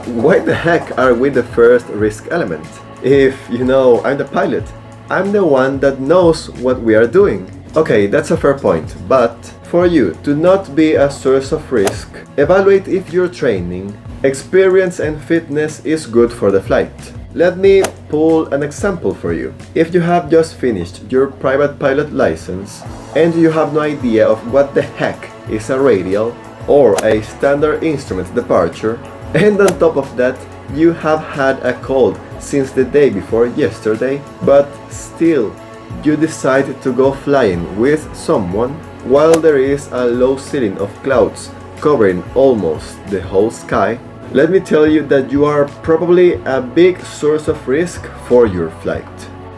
why the heck are we the first risk element? If, I'm the pilot, I'm the one that knows what we are doing. Okay, that's a fair point, but for you to not be a source of risk, evaluate if your training, experience and fitness is good for the flight. Let me pull an example for you. If you have just finished your private pilot license and you have no idea of what the heck is a radial or a standard instrument departure, and on top of that you have had a cold since the day before yesterday, but still you decide to go flying with someone while there is a low ceiling of clouds covering almost the whole sky, let me tell you that you are probably a big source of risk for your flight.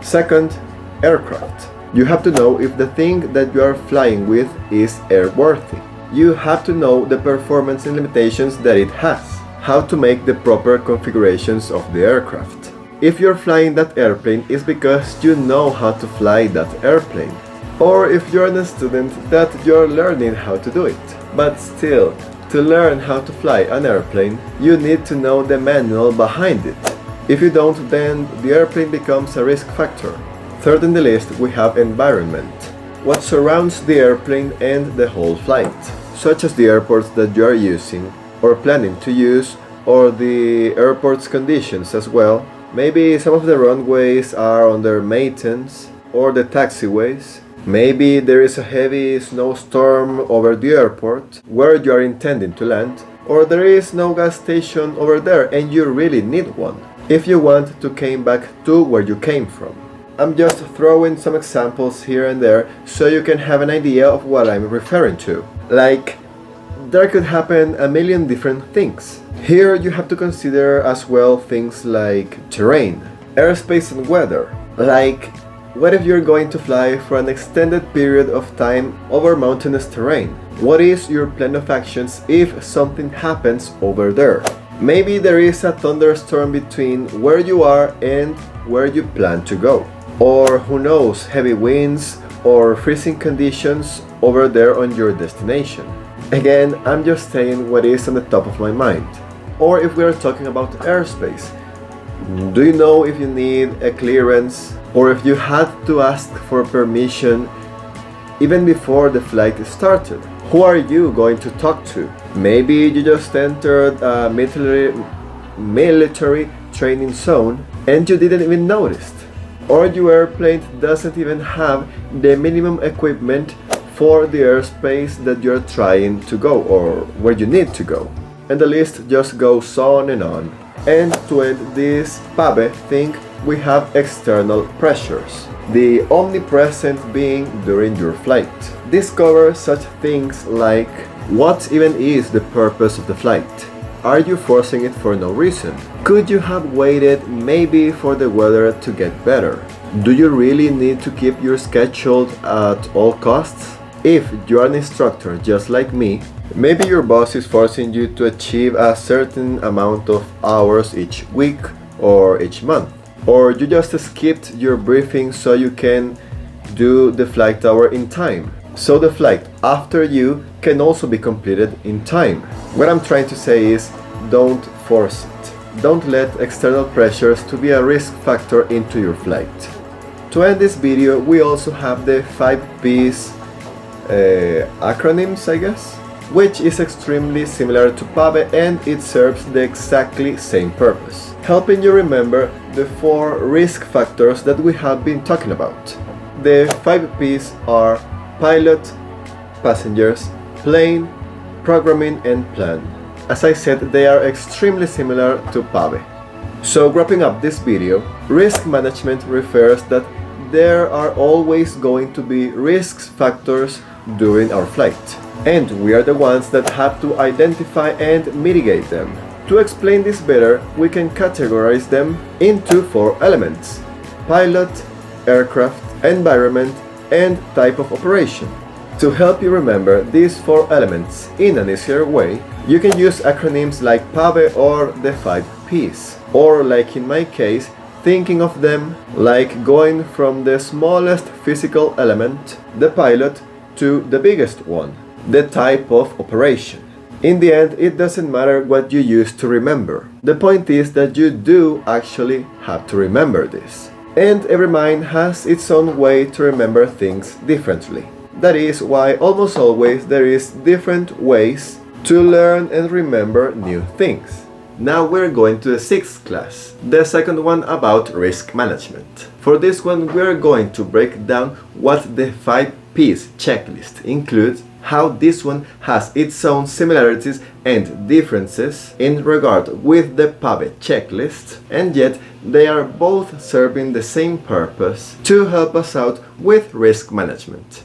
Second, aircraft. You have to know if the thing that you are flying with is airworthy. You have to know the performance and limitations that it has, how to make the proper configurations of the aircraft. If you're flying that airplane, it's because you know how to fly that airplane. Or if you're a student, that you're learning how to do it. But still, to learn how to fly an airplane, you need to know the manual behind it. If you don't, then the airplane becomes a risk factor. Third in the list, we have environment. What surrounds the airplane and the whole flight, such as the airports that you are using or planning to use, or the airport's conditions as well. Maybe some of the runways are under maintenance, or the taxiways. Maybe there is a heavy snowstorm over the airport where you are intending to land, or there is no gas station over there and you really need one if you want to come back to where you came from. I'm just throwing some examples here and there so you can have an idea of what I'm referring to. Like, there could happen a million different things. Here you have to consider as well things like terrain, airspace and weather. Like, what if you're going to fly for an extended period of time over mountainous terrain? What is your plan of actions if something happens over there? Maybe there is a thunderstorm between where you are and where you plan to go. Or who knows, heavy winds or freezing conditions over there on your destination. Again, I'm just saying what is on the top of my mind. Or if we are talking about airspace, do you know if you need a clearance or if you had to ask for permission even before the flight started? Who are you going to talk to? Maybe you just entered a military training zone and you didn't even notice. Or your airplane doesn't even have the minimum equipment for the airspace that you're trying to go or where you need to go. And the list just goes on and on. And to end this PAVE thing, we have external pressures, the omnipresent being during your flight. This covers such things like What even is the purpose of the flight? Are you forcing it for no reason? Could you have waited maybe for the weather to get better? Do you really need to keep your schedule at all costs? If you're an instructor just like me, maybe your boss is forcing you to achieve a certain amount of hours each week or each month. Or you just skipped your briefing so you can do the flight hour in time. So the flight after you can also be completed in time. What I'm trying to say is, don't force it. Don't let external pressures to be a risk factor into your flight. To end this video, we also have the 5 P's acronyms, I guess, which is extremely similar to PAVE, and it serves the exactly same purpose, helping you remember the 4 risk factors that we have been talking about. The 5 P's are pilot, passengers, plane, programming, and plan. As I said, they are extremely similar to PAVE. So wrapping up this video, risk management refers that there are always going to be risk factors during our flight, and we are the ones that have to identify and mitigate them. To explain this better, we can categorize them into 4 elements: pilot, aircraft, environment, and type of operation. To help you remember these 4 elements in an easier way, you can use acronyms like PAVE or the 5 P's, or like in my case, thinking of them like going from the smallest physical element, the pilot, to the biggest one, the type of operation. In the end, it doesn't matter what you use to remember. The point is that you do actually have to remember this. And every mind has its own way to remember things differently. That is why almost always there is different ways to learn and remember new things. Now we're going to the 6th class, the second one about risk management. For this one, we're going to break down what the 5 P's checklist includes, how this one has its own similarities and differences in regard with the PAVE checklist, and yet they are both serving the same purpose to help us out with risk management.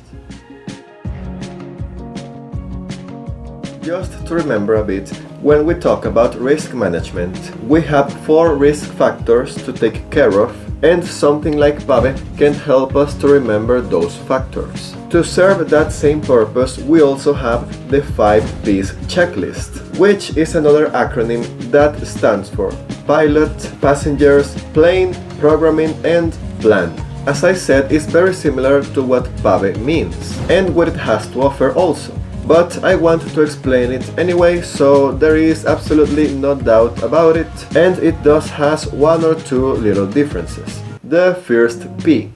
Just to remember a bit, when we talk about risk management, we have 4 risk factors to take care of, and something like PAVE can help us to remember those factors. To serve that same purpose, we also have the 5 P's checklist, which is another acronym that stands for pilot, passengers, plane, programming, and plan. As I said, it's very similar to what PAVE means, and what it has to offer also. But I want to explain it anyway, so there is absolutely no doubt about it, and it does has 1 or 2 little differences. The first P,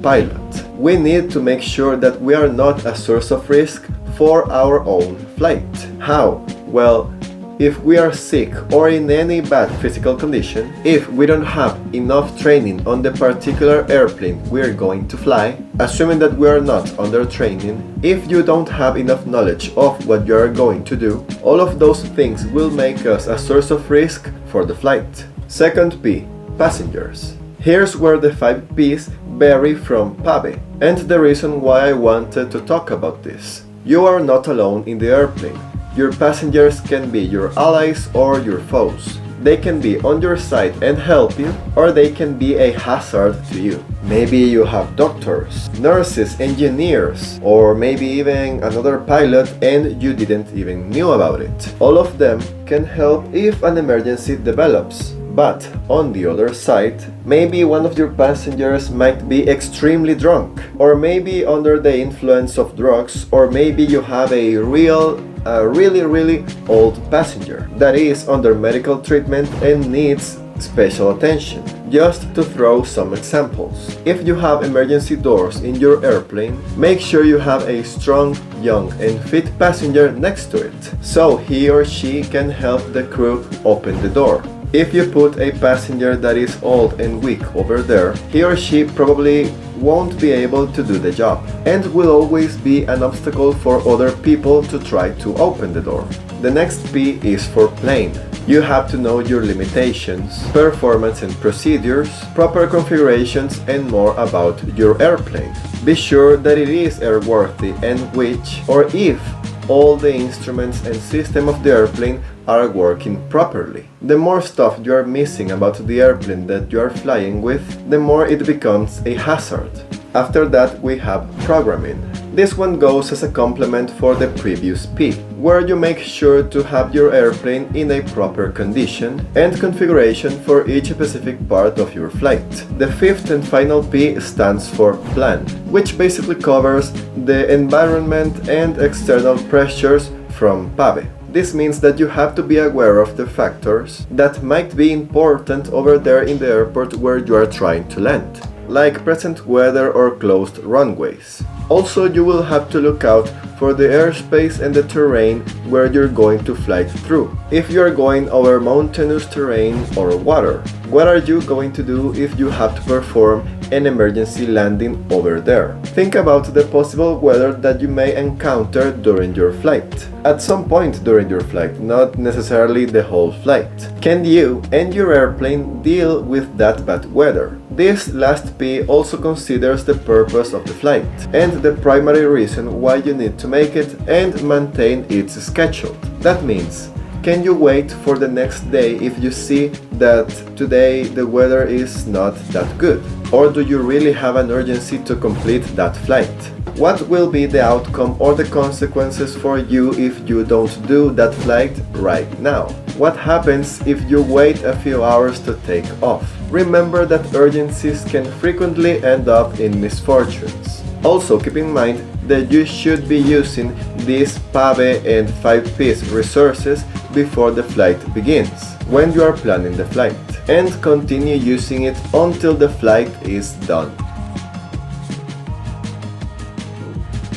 pilot. We need to make sure that we are not a source of risk for our own flight. How? Well, if we are sick or in any bad physical condition, if we don't have enough training on the particular airplane we're going to fly, assuming that we are not under training, if you don't have enough knowledge of what you are going to do, all of those things will make us a source of risk for the flight. Second P, passengers. Here's where the 5 P's vary from PAVE, and the reason why I wanted to talk about this. You are not alone in the airplane. Your passengers can be your allies or your foes. They can be on your side and help you, or they can be a hazard to you. Maybe you have doctors, nurses, engineers, or maybe even another pilot and you didn't even knew about it. All of them can help if an emergency develops. But on the other side, maybe one of your passengers might be extremely drunk, or maybe under the influence of drugs, or maybe you have a really old passenger that is under medical treatment and needs special attention. Just to throw some examples. If you have emergency doors in your airplane, make sure you have a strong, young and fit passenger next to it, so he or she can help the crew open the door. If you put a passenger that is old and weak over there, he or she probably won't be able to do the job, and will always be an obstacle for other people to try to open the door. The next P is for plane. You have to know your limitations, performance and procedures, proper configurations, and more about your airplane. Be sure that it is airworthy and which, or if, all the instruments and system of the airplane are working properly. The more stuff you are missing about the airplane that you are flying with, the more it becomes a hazard. After that, we have programming. This one goes as a complement for the previous P, where you make sure to have your airplane in a proper condition and configuration for each specific part of your flight. The fifth and final P stands for plan, which basically covers the environment and external pressures from PAVE. This means that you have to be aware of the factors that might be important over there in the airport where you are trying to land, like present weather or closed runways. Also, you will have to look out for the airspace and the terrain where you're going to fly through. If you're going over mountainous terrain or water, what are you going to do if you have to perform an emergency landing over there? Think about the possible weather that you may encounter during your flight. At some point during your flight, not necessarily the whole flight. Can you and your airplane deal with that bad weather? This last P also considers the purpose of the flight and the primary reason why you need to make it and maintain its schedule. That means, can you wait for the next day if you see that today the weather is not that good? Or do you really have an urgency to complete that flight? What will be the outcome or the consequences for you if you don't do that flight right now? What happens if you wait a few hours to take off? Remember that urgencies can frequently end up in misfortunes. Also keep in mind that you should be using these PAVE and 5Ps resources before the flight begins, when you are planning the flight, and continue using it until the flight is done.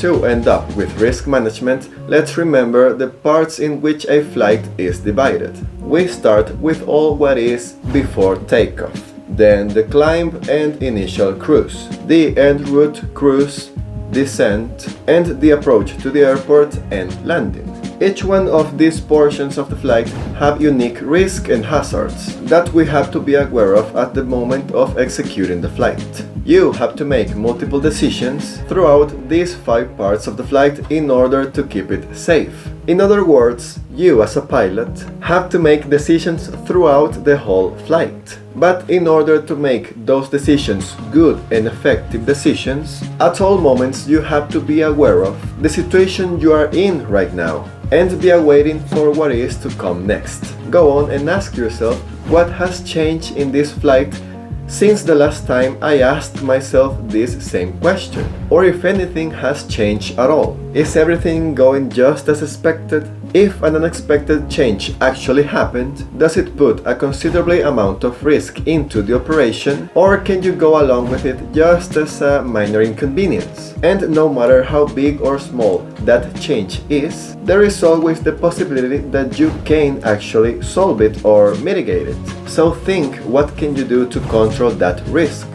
To end up with risk management, let's remember the parts in which a flight is divided. We start with all what is before takeoff, then the climb and initial cruise, the en route cruise, descent, and the approach to the airport and landing. Each one of these portions of the flight have unique risks and hazards that we have to be aware of at the moment of executing the flight. You have to make multiple decisions throughout these 5 parts of the flight in order to keep it safe. In other words, you as a pilot have to make decisions throughout the whole flight. But in order to make those decisions good and effective decisions, at all moments you have to be aware of the situation you are in right now and be awaiting for what is to come next. Go on and ask yourself what has changed in this flight since the last time I asked myself this same question, or if anything has changed at all. Is everything going just as expected? If an unexpected change actually happened, does it put a considerable amount of risk into the operation, or can you go along with it just as a minor inconvenience? And no matter how big or small that change is, there is always the possibility that you can actually solve it or mitigate it. So think, what can you do to control that risk?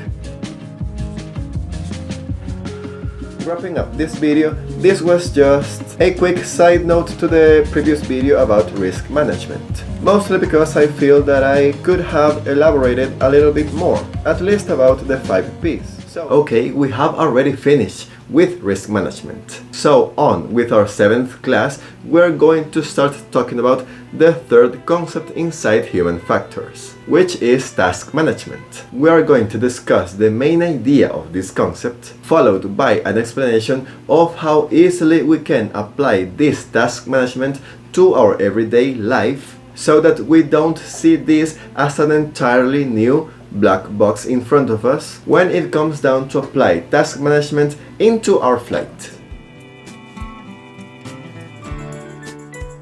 Wrapping up this video, this was just a quick side note to the previous video about risk management. Mostly because I feel that I could have elaborated a little bit more, at least about the 5 Ps. Okay, we have already finished with risk management. So on with our 7th class, we're going to start talking about the 3rd concept inside human factors, which is task management. We are going to discuss the main idea of this concept, followed by an explanation of how easily we can apply this task management to our everyday life, so that we don't see this as an entirely new black box in front of us when it comes down to apply task management into our flight.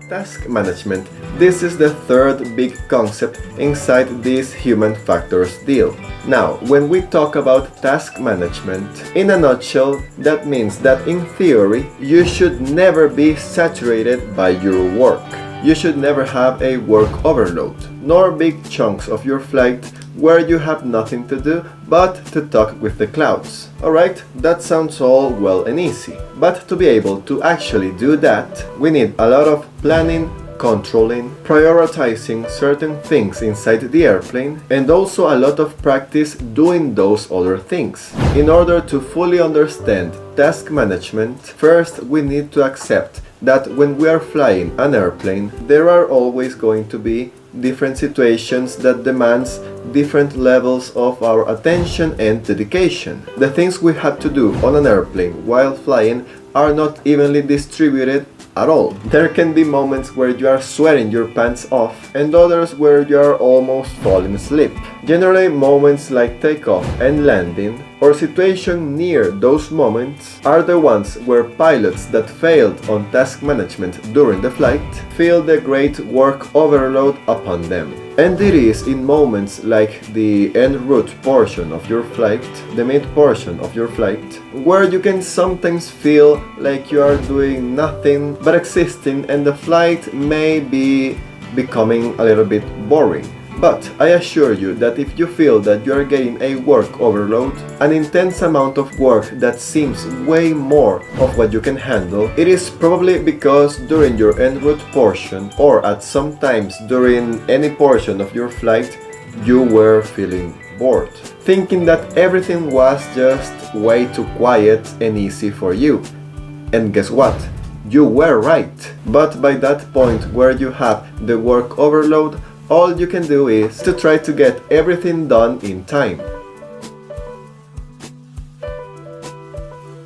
Task management. This is the 3rd big concept inside this human factors deal. Now, when we talk about task management, in a nutshell, that means that in theory, you should never be saturated by your work. You should never have a work overload, nor big chunks of your flight where you have nothing to do but to talk with the clouds. Alright, that sounds all well and easy, but to be able to actually do that, we need a lot of planning, controlling, prioritizing certain things inside the airplane, and also a lot of practice doing those other things. In order to fully understand task management, first we need to accept that when we are flying an airplane, there are always going to be different situations that demands different levels of our attention and dedication. The things we have to do on an airplane while flying are not evenly distributed at all. There can be moments where you are sweating your pants off and others where you are almost falling asleep. Generally, moments like takeoff and landing or situation near those moments are the ones where pilots that failed on task management during the flight feel the great work overload upon them. And it is in moments like the en route portion of your flight, the mid portion of your flight, where you can sometimes feel like you are doing nothing but existing and the flight may be becoming a little bit boring. But I assure you that if you feel that you are getting a work overload, an intense amount of work that seems way more of what you can handle, it is probably because during your en route portion or at some times during any portion of your flight, you were feeling bored, thinking that everything was just way too quiet and easy for you. And guess what? You were right. But by that point where you have the work overload, all you can do is to try to get everything done in time.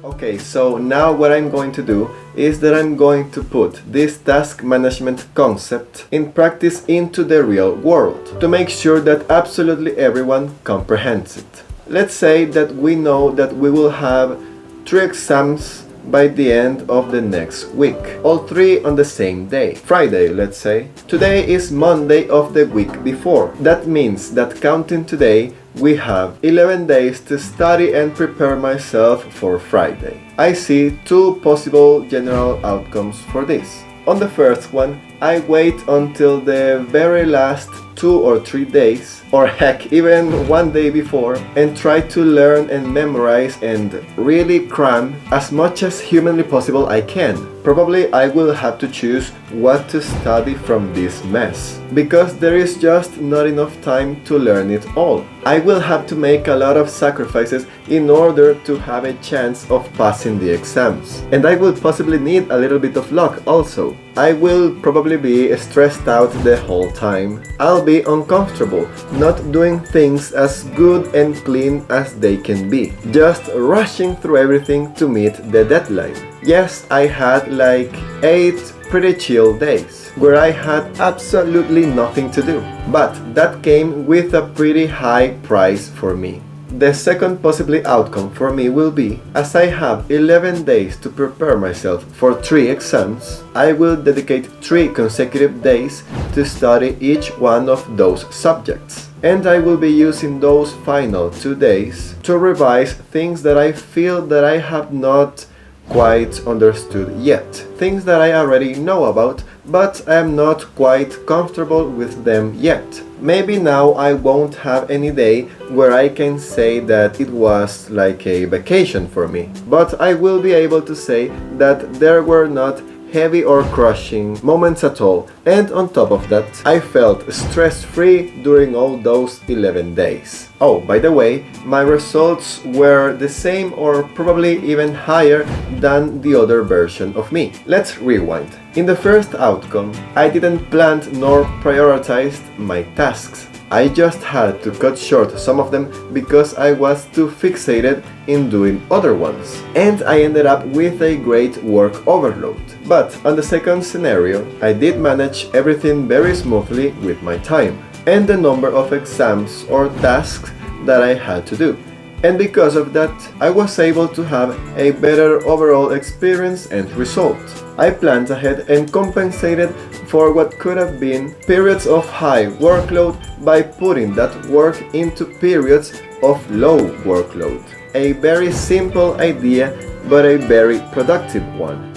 Okay, so now what I'm going to do is that I'm going to put this task management concept in practice into the real world to make sure that absolutely everyone comprehends it. Let's say that we know that we will have 3 exams by the end of the next week, all 3 on the same day, Friday, let's say. Today is Monday of the week before. That means that counting today, we have 11 days to study and prepare myself for Friday. I see 2 possible general outcomes for this. On the first one, I wait until the very last 2 or 3 days, or heck, even 1 day before, and try to learn and memorize and really cram as much as humanly possible I can. Probably I will have to choose what to study from this mess, because there is just not enough time to learn it all. I will have to make a lot of sacrifices in order to have a chance of passing the exams. And I will possibly need a little bit of luck also. I will probably be stressed out the whole time. I'll be uncomfortable, not doing things as good and clean as they can be, just rushing through everything to meet the deadline. Yes, I had like 8 pretty chill days where I had absolutely nothing to do, but that came with a pretty high price for me. The second possibly outcome for me will be, as I have 11 days to prepare myself for 3 exams, I will dedicate 3 consecutive days to study each one of those subjects. And I will be using those final 2 days to revise things that I feel that I have not quite understood yet. Things that I already know about, but I am not quite comfortable with them yet. Maybe now I won't have any day where I can say that it was like a vacation for me, but I will be able to say that there were not heavy or crushing moments at all, and on top of that, I felt stress-free during all those 11 days. Oh, by the way, my results were the same or probably even higher than the other version of me. Let's rewind. In the first outcome, I didn't plan nor prioritized my tasks. I just had to cut short some of them because I was too fixated in doing other ones. And I ended up with a great work overload. But on the second scenario, I did manage everything very smoothly with my time and the number of exams or tasks that I had to do. And because of that, I was able to have a better overall experience and result. I planned ahead and compensated for what could have been periods of high workload by putting that work into periods of low workload. A very simple idea, but a very productive one.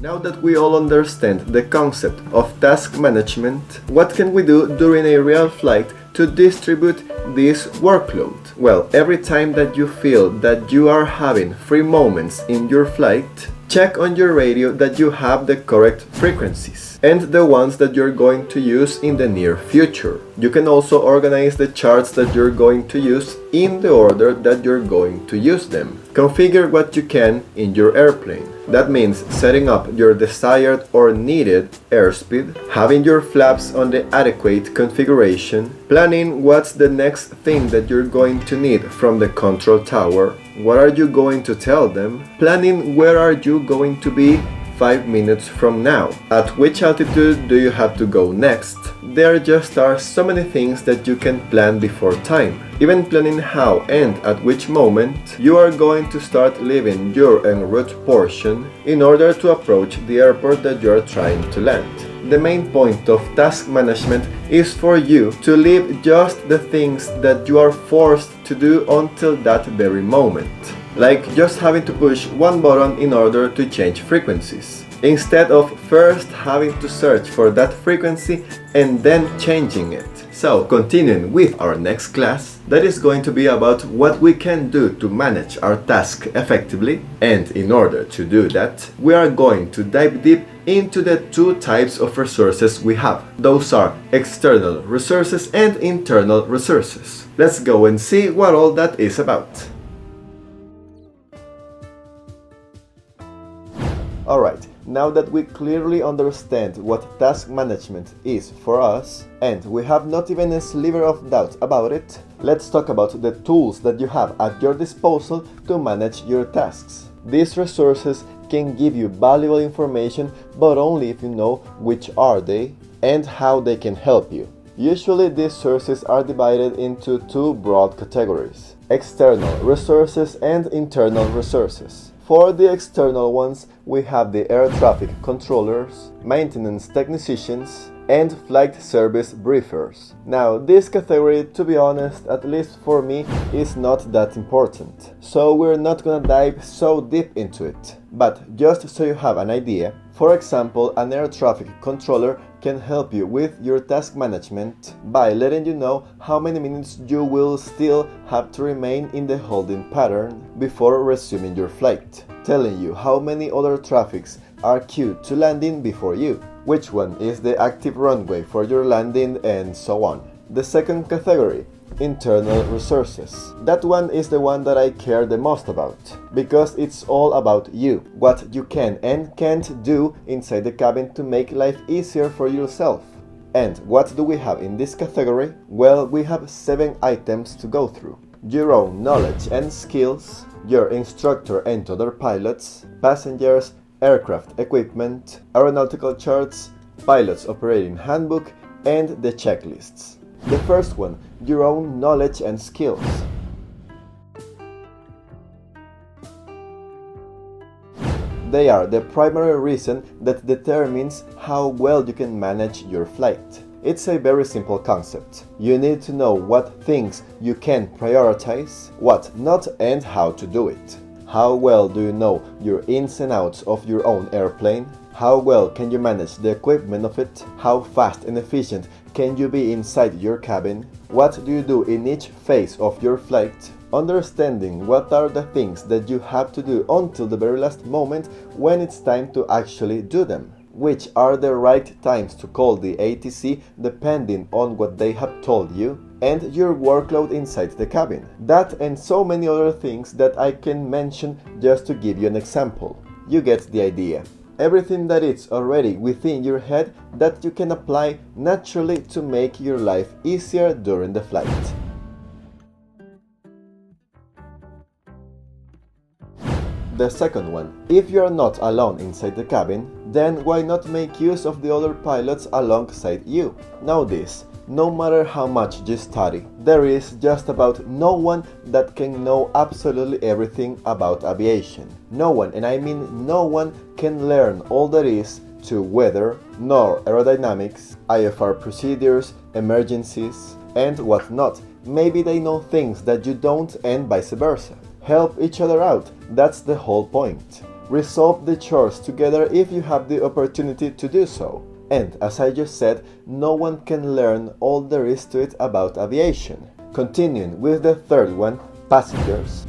Now that we all understand the concept of task management, what can we do during a real flight to distribute this workload? Well, every time that you feel that you are having free moments in your flight, Check on your radio that you have the correct frequencies and the ones that you're going to use in the near future. You can also organize the charts that you're going to use in the order that you're going to use them. Configure what you can in your airplane. That means setting up your desired or needed airspeed, having your flaps on the adequate configuration, planning what's the next thing that you're going to need from the control tower, what are you going to tell them, planning where are you going to be 5 minutes from now, at which altitude do you have to go next. There just are so many things that you can plan before time, even planning how and at which moment you are going to start leaving your en route portion in order to approach the airport that you are trying to land. The main point of task management is for you to leave just the things that you are forced to do until that very moment. Like just having to push one button in order to change frequencies, instead of first having to search for that frequency and then changing it. So, continuing with our next class, that is going to be about what we can do to manage our task effectively, and in order to do that, we are going to dive deep into the two types of resources we have. Those are external resources and internal resources. Let's go and see what all that is about. Alright, now that we clearly understand what task management is for us, and we have not even a sliver of doubt about it, let's talk about the tools that you have at your disposal to manage your tasks. These resources can give you valuable information, but only if you know which are they and how they can help you. Usually these sources are divided into two broad categories: external resources and internal resources. For the external ones, we have the air traffic controllers, maintenance technicians, and flight service briefers. Now, this category, to be honest, at least for me, is not that important, so we're not gonna dive so deep into it. But just so you have an idea, for example, an air traffic controller can help you with your task management by letting you know how many minutes you will still have to remain in the holding pattern before resuming your flight, telling you how many other traffics are queued to landing before you, which one is the active runway for your landing, and so on. The second category, internal resources. That one is the one that I care the most about, because it's all about you, what you can and can't do inside the cabin to make life easier for yourself. And what do we have in this category? Well, we have 7 items to go through: your own knowledge and skills, your instructor and other pilots, passengers, aircraft equipment, aeronautical charts, pilot's operating handbook, and the checklists. The first one, your own knowledge and skills. They are the primary reason that determines how well you can manage your flight. It's a very simple concept. You need to know what things you can prioritize, what not, and how to do it. How well do you know your ins and outs of your own airplane? How well can you manage the equipment of it? How fast and efficient can you be inside your cabin? What do you do in each phase of your flight? Understanding what are the things that you have to do until the very last moment when it's time to actually do them. Which are the right times to call the ATC depending on what they have told you, and your workload inside the cabin. That and so many other things that I can mention just to give you an example. You get the idea. Everything that is already within your head that you can apply naturally to make your life easier during the flight. The second one, if you are not alone inside the cabin, then why not make use of the other pilots alongside you? Know this, no matter how much you study, there is just about no one that can know absolutely everything about aviation. No one, and I mean no one, can learn all there is to weather, nor aerodynamics, IFR procedures, emergencies, and whatnot. Maybe they know things that you don't, and vice versa. Help each other out, that's the whole point. Resolve the chores together if you have the opportunity to do so. And as I just said, no one can learn all there is to it about aviation. Continuing with the third one, passengers.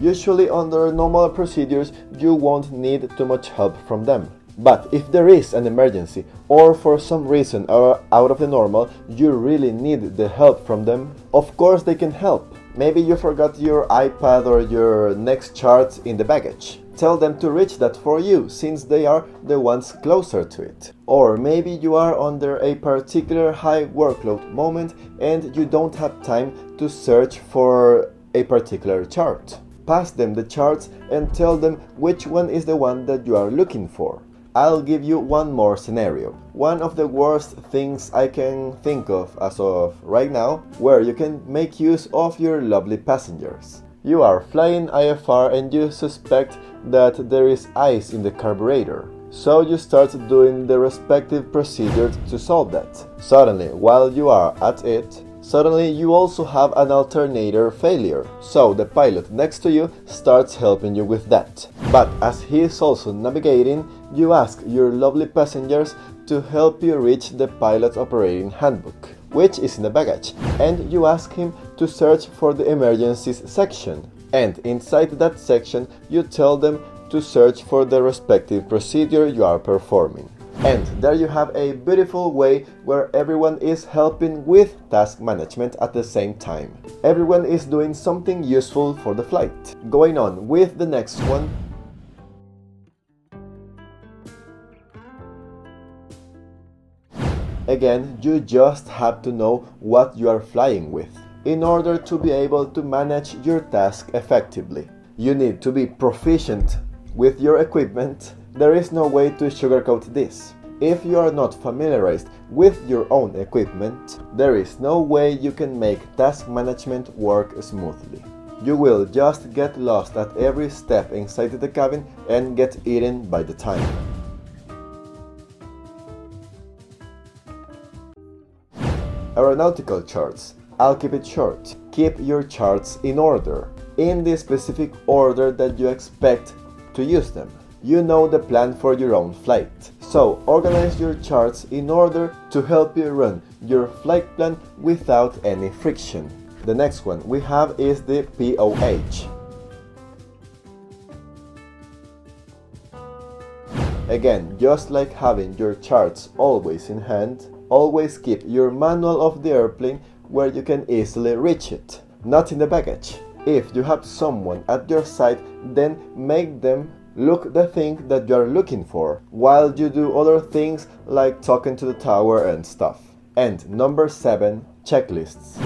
Usually under normal procedures you won't need too much help from them. But if there is an emergency or for some reason out of the normal, you really need the help from them, of course they can help. Maybe you forgot your iPad or your next chart in the baggage. Tell them to reach that for you, since they are the ones closer to it. Or maybe you are under a particular high workload moment and you don't have time to search for a particular chart. Pass them the charts and tell them which one is the one that you are looking for. I'll give you one more scenario. One of the worst things I can think of as of right now, where you can make use of your lovely passengers. You are flying IFR and you suspect that there is ice in the carburetor. So you start doing the respective procedures to solve that. Suddenly, while you are at it, you also have an alternator failure, so the pilot next to you starts helping you with that. But as he is also navigating, you ask your lovely passengers to help you reach the pilot's operating handbook, which is in the baggage, and you ask him to search for the emergencies section. And inside that section, you tell them to search for the respective procedure you are performing. And there you have a beautiful way where everyone is helping with task management at the same time. Everyone is doing something useful for the flight. Going on with the next one. Again, you just have to know what you are flying with in order to be able to manage your task effectively. You need to be proficient with your equipment. There is no way to sugarcoat this. If you are not familiarized with your own equipment, there is no way you can make task management work smoothly. You will just get lost at every step inside the cabin and get eaten by the time. Aeronautical charts. I'll keep it short. Keep your charts in order, in the specific order that you expect to use them. You know the plan for your own flight. So organize your charts in order to help you run your flight plan without any friction. The next one we have is the POH. Again, just like having your charts always in hand, always keep your manual of the airplane where you can easily reach it, not in the baggage. If you have someone at your side, then make them look the thing that you are looking for, while you do other things like talking to the tower and stuff. And number 7, checklists.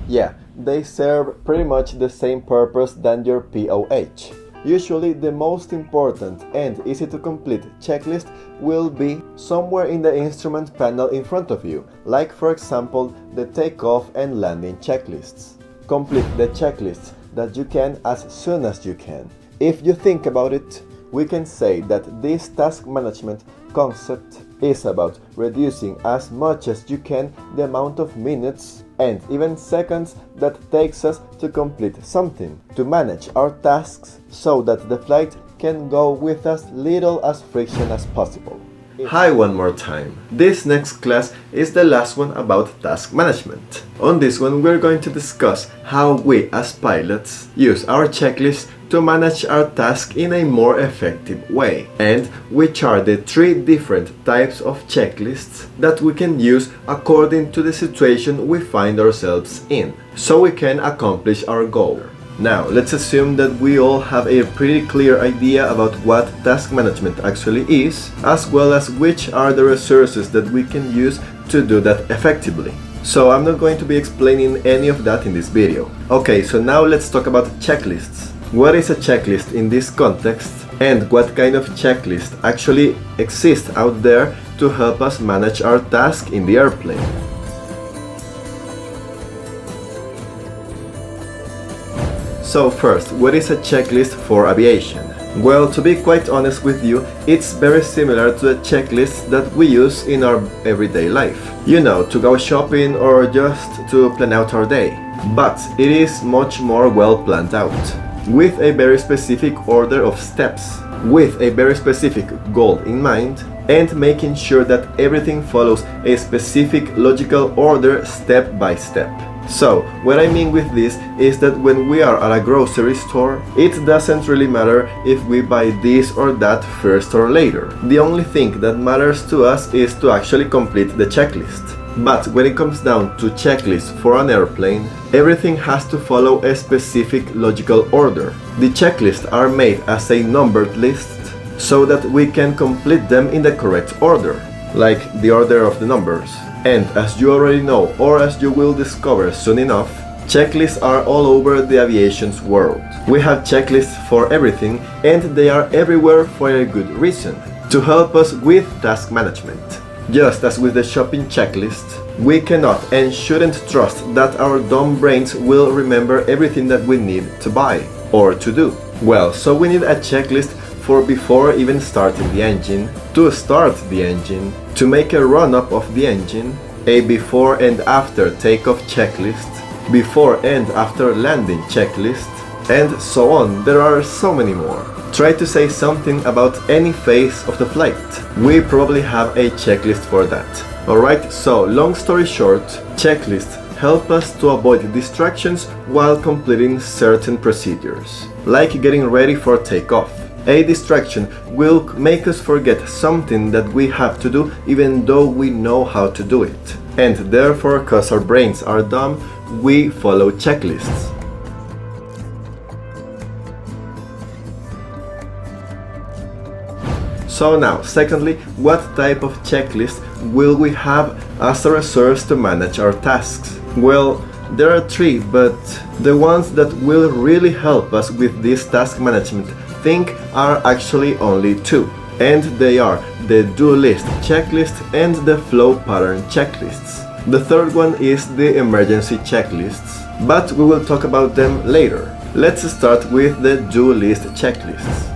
Yeah, they serve pretty much the same purpose than your POH. Usually the most important and easy to complete checklist will be somewhere in the instrument panel in front of you, like for example the takeoff and landing checklists. Complete the checklists that you can as soon as you can. If you think about it, we can say that this task management concept is about reducing as much as you can the amount of minutes and even seconds that takes us to complete something, to manage our tasks so that the flight can go with as little as friction as possible. Hi one more time. This next class is the last one about task management. On this one we're going to discuss how we as pilots use our checklist to manage our task in a more effective way, and which are the 3 different types of checklists that we can use according to the situation we find ourselves in, so we can accomplish our goal. Now, let's assume that we all have a pretty clear idea about what task management actually is, as well as which are the resources that we can use to do that effectively. So I'm not going to be explaining any of that in this video. Okay, so now let's talk about checklists. What is a checklist in this context, and what kind of checklist actually exists out there to help us manage our task in the airplane? So first, what is a checklist for aviation? Well, to be quite honest with you, it's very similar to the checklists that we use in our everyday life. You know, to go shopping or just to plan out our day. But it is much more well planned out, with a very specific order of steps, with a very specific goal in mind, and making sure that everything follows a specific logical order step by step. So, what I mean with this is that when we are at a grocery store, it doesn't really matter if we buy this or that first or later. The only thing that matters to us is to actually complete the checklist. But when it comes down to checklists for an airplane, everything has to follow a specific logical order. The checklists are made as a numbered list so that we can complete them in the correct order, like the order of the numbers. And as you already know, or as you will discover soon enough, checklists are all over the aviation's world. We have checklists for everything, and they are everywhere for a good reason, to help us with task management. Just as with the shopping checklist, we cannot and shouldn't trust that our dumb brains will remember everything that we need to buy or to do. Well, so we need a checklist for before even starting the engine, to start the engine, to make a run-up of the engine, a before and after takeoff checklist, before and after landing checklist, and so on. There are so many more. Try to say something about any phase of the flight. We probably have a checklist for that. Alright, so long story short, checklists help us to avoid distractions while completing certain procedures, like getting ready for takeoff. A distraction will make us forget something that we have to do even though we know how to do it. And therefore, because our brains are dumb, we follow checklists. So now, secondly, what type of checklist will we have as a resource to manage our tasks? Well, there are three, but the ones that will really help us with this task management are actually only two. And they are the do list checklist and the flow pattern checklists. The third one is the emergency checklists, but we will talk about them later. Let's start with the do list checklists.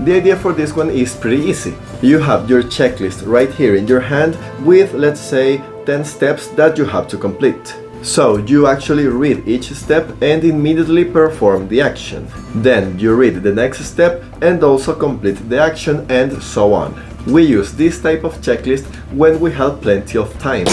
The idea for this one is pretty easy. You have your checklist right here in your hand with, let's say, 10 steps that you have to complete. So you actually read each step and immediately perform the action. Then you read the next step and also complete the action, and so on. We use this type of checklist when we have plenty of time.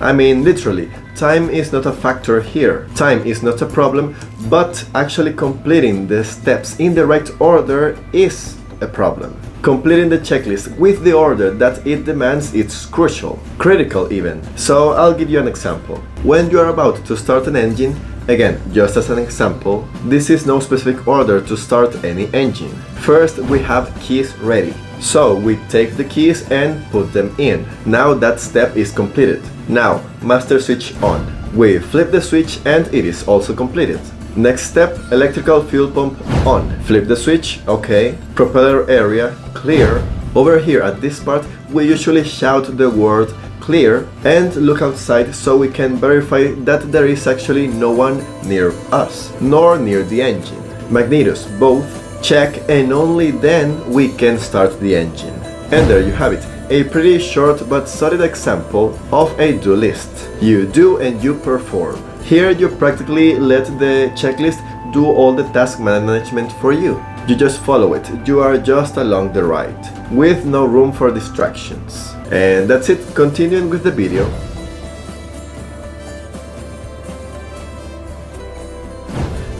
I mean, literally, time is not a factor here. Time is not a problem, but actually completing the steps in the right order is a problem. Completing the checklist with the order that it demands is crucial, critical even. So I'll give you an example. When you are about to start an engine, again, just as an example, this is no specific order to start any engine. First, we have keys ready. So we take the keys and put them in. Now that step is completed. Now, master switch on. We flip the switch and it is also completed. Next step, electrical fuel pump on. Flip the switch, okay. Propeller area, clear. Over here at this part, we usually shout the word clear and look outside so we can verify that there is actually no one near us, nor near the engine. Magnetos, both, check, and only then we can start the engine. And there you have it, a pretty short but solid example of a do list. You do and you perform. Here you practically let the checklist do all the task management for you. You just follow it, you are just along the ride, with no room for distractions. And that's it, continuing with the video.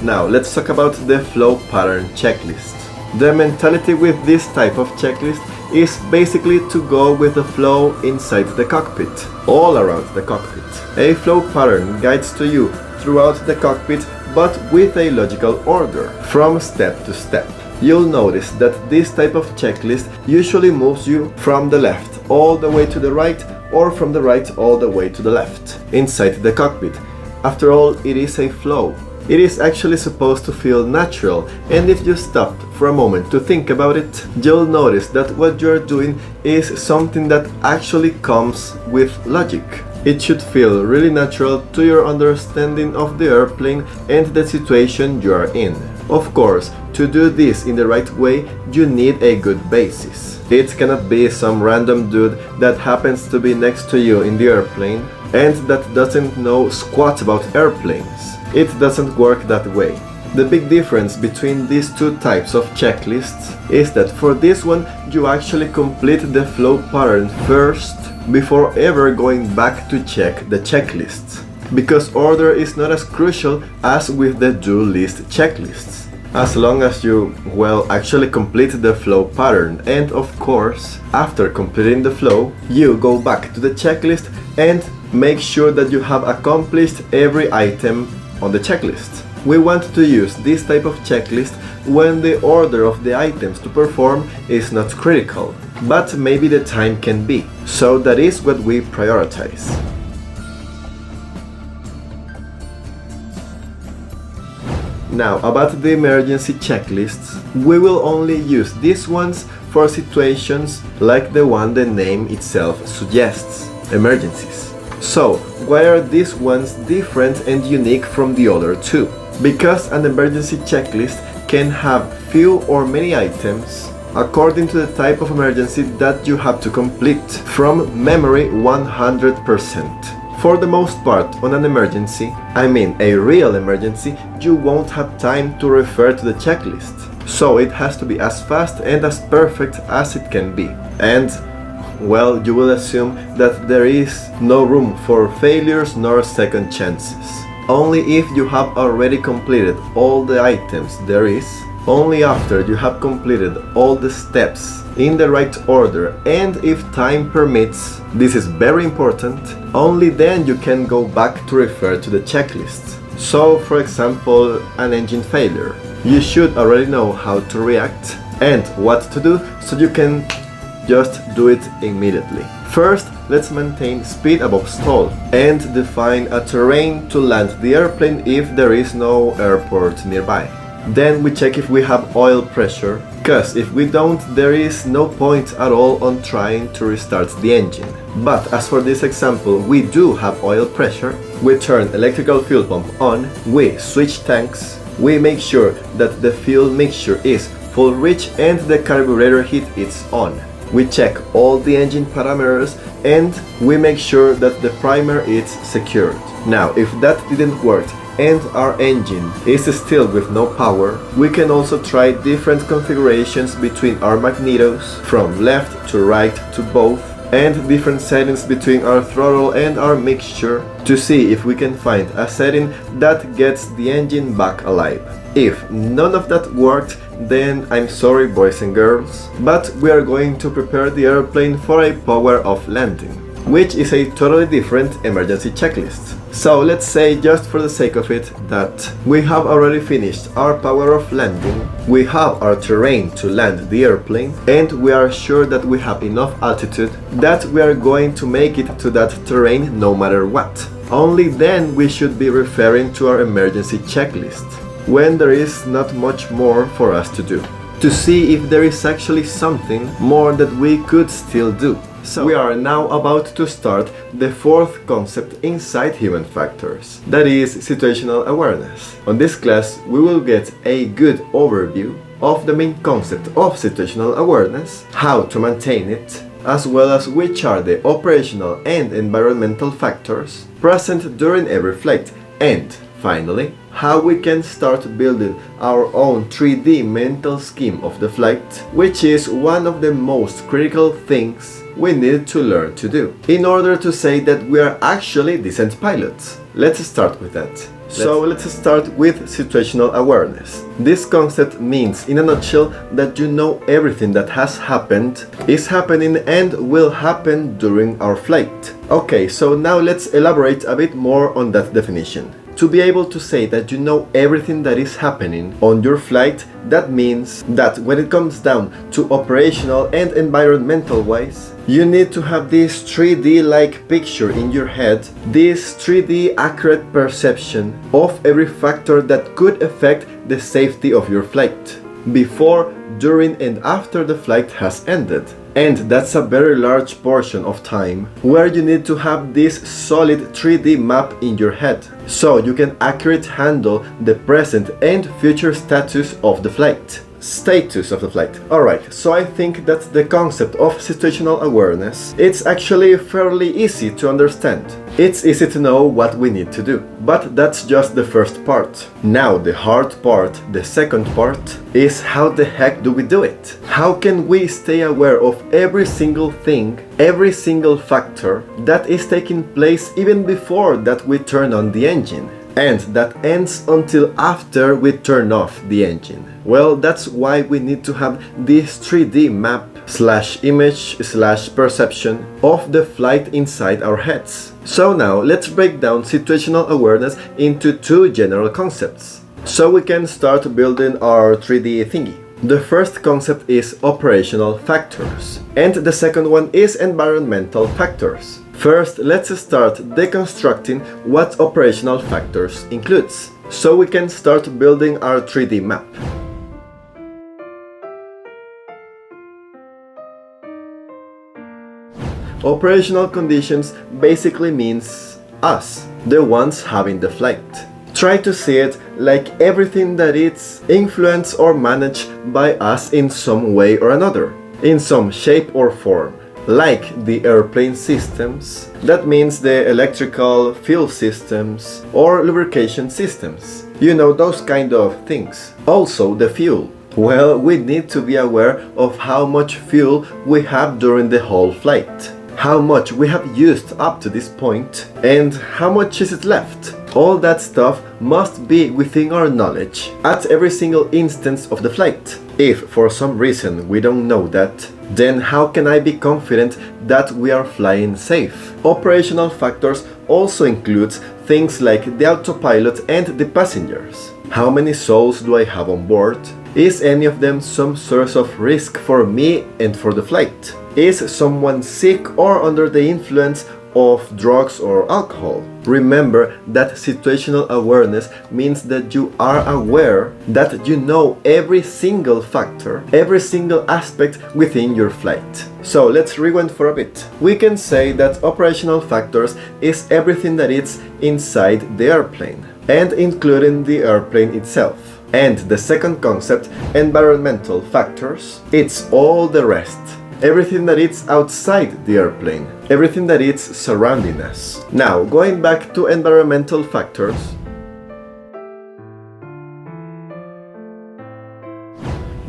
Now let's talk about the flow pattern checklist. The mentality with this type of checklist is basically to go with the flow inside the cockpit, all around the cockpit. A flow pattern guides to you throughout the cockpit, but with a logical order, from step to step. You'll notice that this type of checklist usually moves you from the left all the way to the right, or from the right all the way to the left, inside the cockpit. After all, it is a flow. It is actually supposed to feel natural, and if you stopped for a moment to think about it, you'll notice that what you're doing is something that actually comes with logic. It should feel really natural to your understanding of the airplane and the situation you are in. Of course, to do this in the right way, you need a good basis. It cannot be some random dude that happens to be next to you in the airplane and that doesn't know squat about airplanes. It doesn't work that way. The big difference between these two types of checklists is that for this one you actually complete the flow pattern first before ever going back to check the checklists, because order is not as crucial as with the do list checklists. As long as you, well, actually complete the flow pattern, and of course, after completing the flow, you go back to the checklist and make sure that you have accomplished every item on the checklist. We want to use this type of checklist when the order of the items to perform is not critical, but maybe the time can be. So that is what we prioritize. Now, about the emergency checklists, we will only use these ones for situations like the one the name itself suggests, emergencies. So, why are these ones different and unique from the other two? Because an emergency checklist can have few or many items according to the type of emergency that you have to complete from memory 100%. For the most part, on an emergency, I mean a real emergency, you won't have time to refer to the checklist. So it has to be as fast and as perfect as it can be. And, well, you will assume that there is no room for failures nor second chances. Only if you have already completed all the items there is, only after you have completed all the steps in the right order, and if time permits, this is very important, only then you can go back to refer to the checklist. So, for example, an engine failure. You should already know how to react and what to do, so you can just do it immediately. First, let's maintain speed above stall and define a terrain to land the airplane if there is no airport nearby. Then we check if we have oil pressure, cause if we don't, there is no point at all on trying to restart the engine. But as for this example, we do have oil pressure. We turn electrical fuel pump on, we switch tanks, we make sure that the fuel mixture is full reach and the carburetor heat is on. We check all the engine parameters and we make sure that the primer is secured. Now, if that didn't work and our engine is still with no power, we can also try different configurations between our magnetos, from left to right to both, and different settings between our throttle and our mixture to see if we can find a setting that gets the engine back alive. If none of that worked, then I'm sorry, boys and girls, but we are going to prepare the airplane for a power-off landing, which is a totally different emergency checklist. So let's say, just for the sake of it, that we have already finished our power-off landing, we have our terrain to land the airplane, and we are sure that we have enough altitude that we are going to make it to that terrain no matter what. Only then we should be referring to our emergency checklist, when there is not much more for us to do, to see if there is actually something more that we could still do. So we are now about to start the fourth concept inside human factors, that is situational awareness. On this class we will get a good overview of the main concept of situational awareness, how to maintain it, as well as which are the operational and environmental factors present during every flight, and finally, how we can start building our own 3D mental scheme of the flight, which is one of the most critical things we need to learn to do in order to say that we are actually decent pilots. Let's start with that. Let's start with situational awareness. This concept means, in a nutshell, that you know everything that has happened, is happening, and will happen during our flight. Okay, so now let's elaborate a bit more on that definition. To be able to say that you know everything that is happening on your flight, that means that when it comes down to operational and environmental wise, you need to have this 3D-like picture in your head, this 3D accurate perception of every factor that could affect the safety of your flight, before, during and after the flight has ended. And that's a very large portion of time where you need to have this solid 3D map in your head, so you can accurately handle the present and future status of the flight. status of the flight. Alright, so I think that the concept of situational awareness, it's actually fairly easy to understand. It's easy to know what we need to do. But that's just the first part. Now the hard part, the second part, is how the heck do we do it? How can we stay aware of every single thing, every single factor that is taking place even before that we turn on the engine? And that ends until after we turn off the engine. Well, that's why we need to have this 3D map / image / perception of the flight inside our heads. So now let's break down situational awareness into two general concepts, so we can start building our 3D thingy. The first concept is operational factors, and the second one is environmental factors. First, let's start deconstructing what operational factors includes, so we can start building our 3D map. Operational conditions basically means us, the ones having the flight. Try to see it like everything that is influenced or managed by us in some way or another, in some shape or form. Like the airplane systems, that means the electrical fuel systems or lubrication systems. You know, those kind of things. Also the fuel. Well, we need to be aware of how much fuel we have during the whole flight. How much we have used up to this point and how much is it left. All that stuff must be within our knowledge at every single instance of the flight. If for some reason we don't know that, then how can I be confident that we are flying safe? Operational factors also includes things like the autopilot and the passengers. How many souls do I have on board? Is any of them some source of risk for me and for the flight? Is someone sick or under the influence of drugs or alcohol? Remember that situational awareness means that you are aware, that you know every single factor, every single aspect within your flight. So let's rewind for a bit. We can say that operational factors is everything that is inside the airplane, and including the airplane itself. And the second concept, environmental factors, it's all the rest. Everything that is outside the airplane, everything that is surrounding us. Now, going back to environmental factors,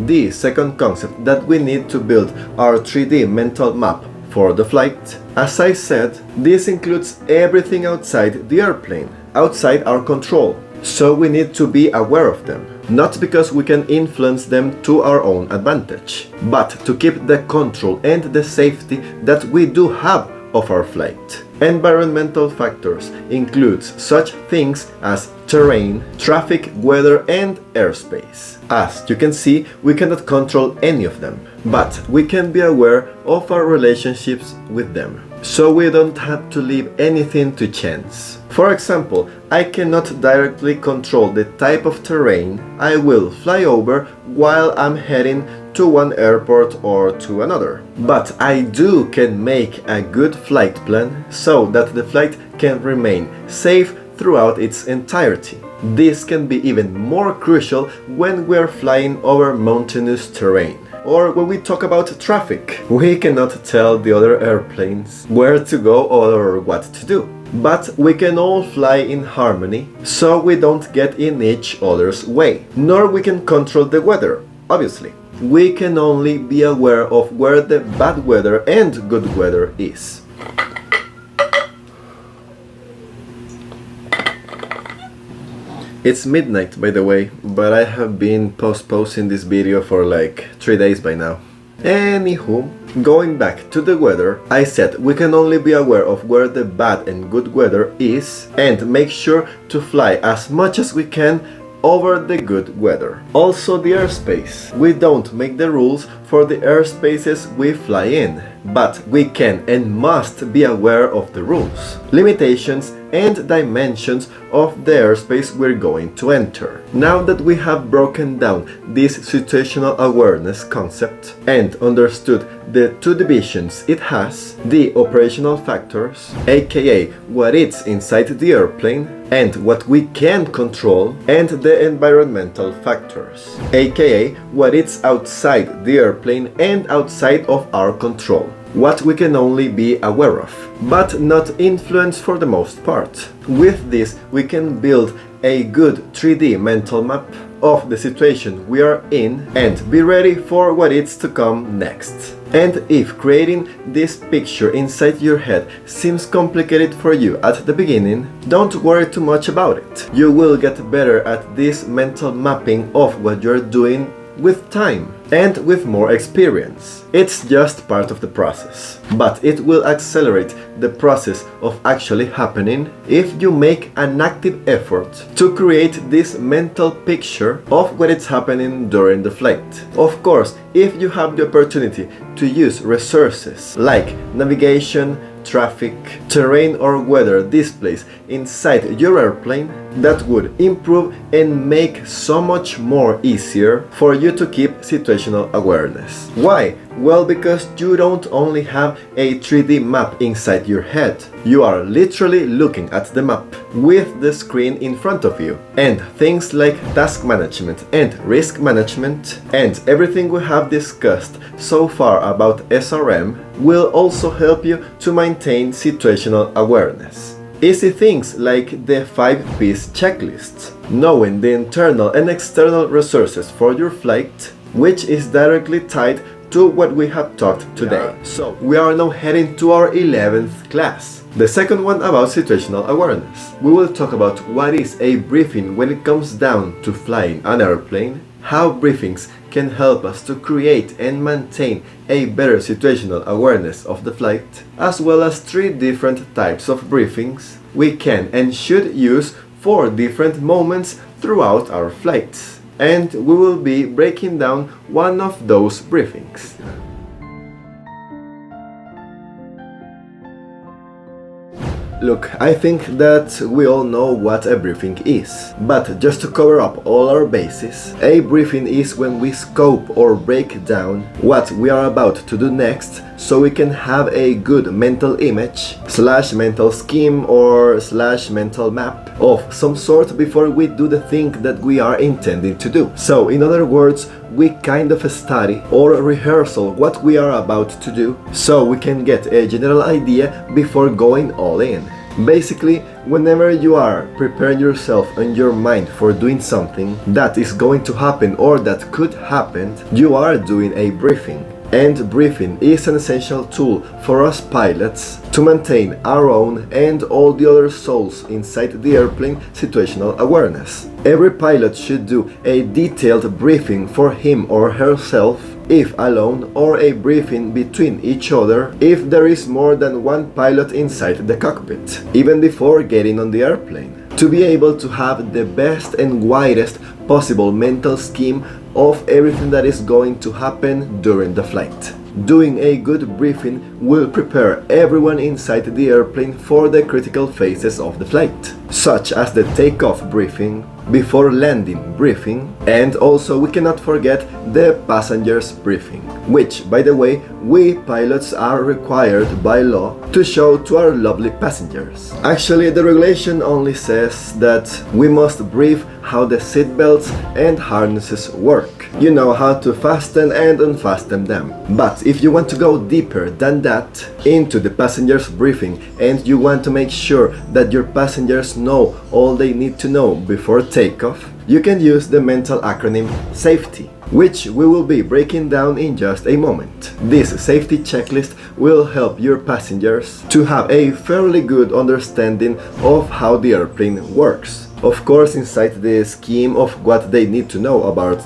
the second concept that we need to build our 3D mental map for the flight. As I said, this includes everything outside the airplane, outside our control. So we need to be aware of them. Not because we can influence them to our own advantage, but to keep the control and the safety that we do have of our flight. Environmental factors includes such things as terrain, traffic, weather, and airspace. As you can see, we cannot control any of them, but we can be aware of our relationships with them, so we don't have to leave anything to chance. For example, I cannot directly control the type of terrain I will fly over while I'm heading to one airport or to another. But I can make a good flight plan so that the flight can remain safe throughout its entirety. This can be even more crucial when we're flying over mountainous terrain. Or when we talk about traffic, we cannot tell the other airplanes where to go or what to do. But we can all fly in harmony, so we don't get in each other's way. Nor we can control the weather, obviously. We can only be aware of where the bad weather and good weather is. It's midnight, by the way, but I have been posting this video for like 3 days by now. Anywho, going back to the weather, I said we can only be aware of where the bad and good weather is and make sure to fly as much as we can over the good weather. Also the airspace. We don't make the rules for the airspaces we fly in, but we can and must be aware of the rules, limitations and dimensions of the airspace we're going to enter. Now that we have broken down this situational awareness concept and understood the two divisions it has, the operational factors, aka what is inside the airplane, and what we can control, and the environmental factors, aka what is outside the airplane and outside of our control, what we can only be aware of, but not influence for the most part. With this, we can build a good 3D mental map of the situation we are in and be ready for what is to come next. And if creating this picture inside your head seems complicated for you at the beginning, don't worry too much about it. You will get better at this mental mapping of what you're doing with time and with more experience. It's just part of the process, but it will accelerate the process of actually happening if you make an active effort to create this mental picture of what is happening during the flight. Of course, if you have the opportunity to use resources like navigation, traffic, terrain or weather displays inside your airplane, that would improve and make so much more easier for you to keep situational awareness. Why? Well, because you don't only have a 3D map inside your head. You are literally looking at the map with the screen in front of you, and things like task management and risk management and everything we have discussed so far about SRM will also help you to maintain situational awareness. Easy things like the 5-piece checklist, knowing the internal and external resources for your flight, which is directly tied to what we have talked today. So we are now heading to our 11th class, the second one about situational awareness. We will talk about what is a briefing when it comes down to flying an airplane, how briefings can help us to create and maintain a better situational awareness of the flight, as well as 3 different types of briefings we can and should use for different moments throughout our flights. And we will be breaking down one of those briefings. Look, I think that we all know what a briefing is, but just to cover up all our bases, a briefing is when we scope or break down what we are about to do next so we can have a good mental image, / mental scheme or / mental map of some sort before we do the thing that we are intending to do. So in other words, we kind of study or rehearsal what we are about to do so we can get a general idea before going all in. Basically, whenever you are preparing yourself and your mind for doing something that is going to happen or that could happen, you are doing a briefing. And briefing is an essential tool for us pilots to maintain our own and all the other souls inside the airplane situational awareness. Every pilot should do a detailed briefing for him or herself, if alone, or a briefing between each other if there is more than one pilot inside the cockpit, even before getting on the airplane, to be able to have the best and widest possible mental scheme of everything that is going to happen during the flight. Doing a good briefing will prepare everyone inside the airplane for the critical phases of the flight, such as the takeoff briefing, before landing briefing, and also we cannot forget the passengers briefing, which, by the way, we pilots are required by law to show to our lovely passengers. Actually, the regulation only says that we must brief how the seatbelts and harnesses work. You know how to fasten and unfasten them. But if you want to go deeper than that into the passengers briefing and you want to make sure that your passengers know all they need to know before takeoff, you can use the mental acronym SAFETY, which we will be breaking down in just a moment. This safety checklist will help your passengers to have a fairly good understanding of how the airplane works. Of course, inside the scheme of what they need to know about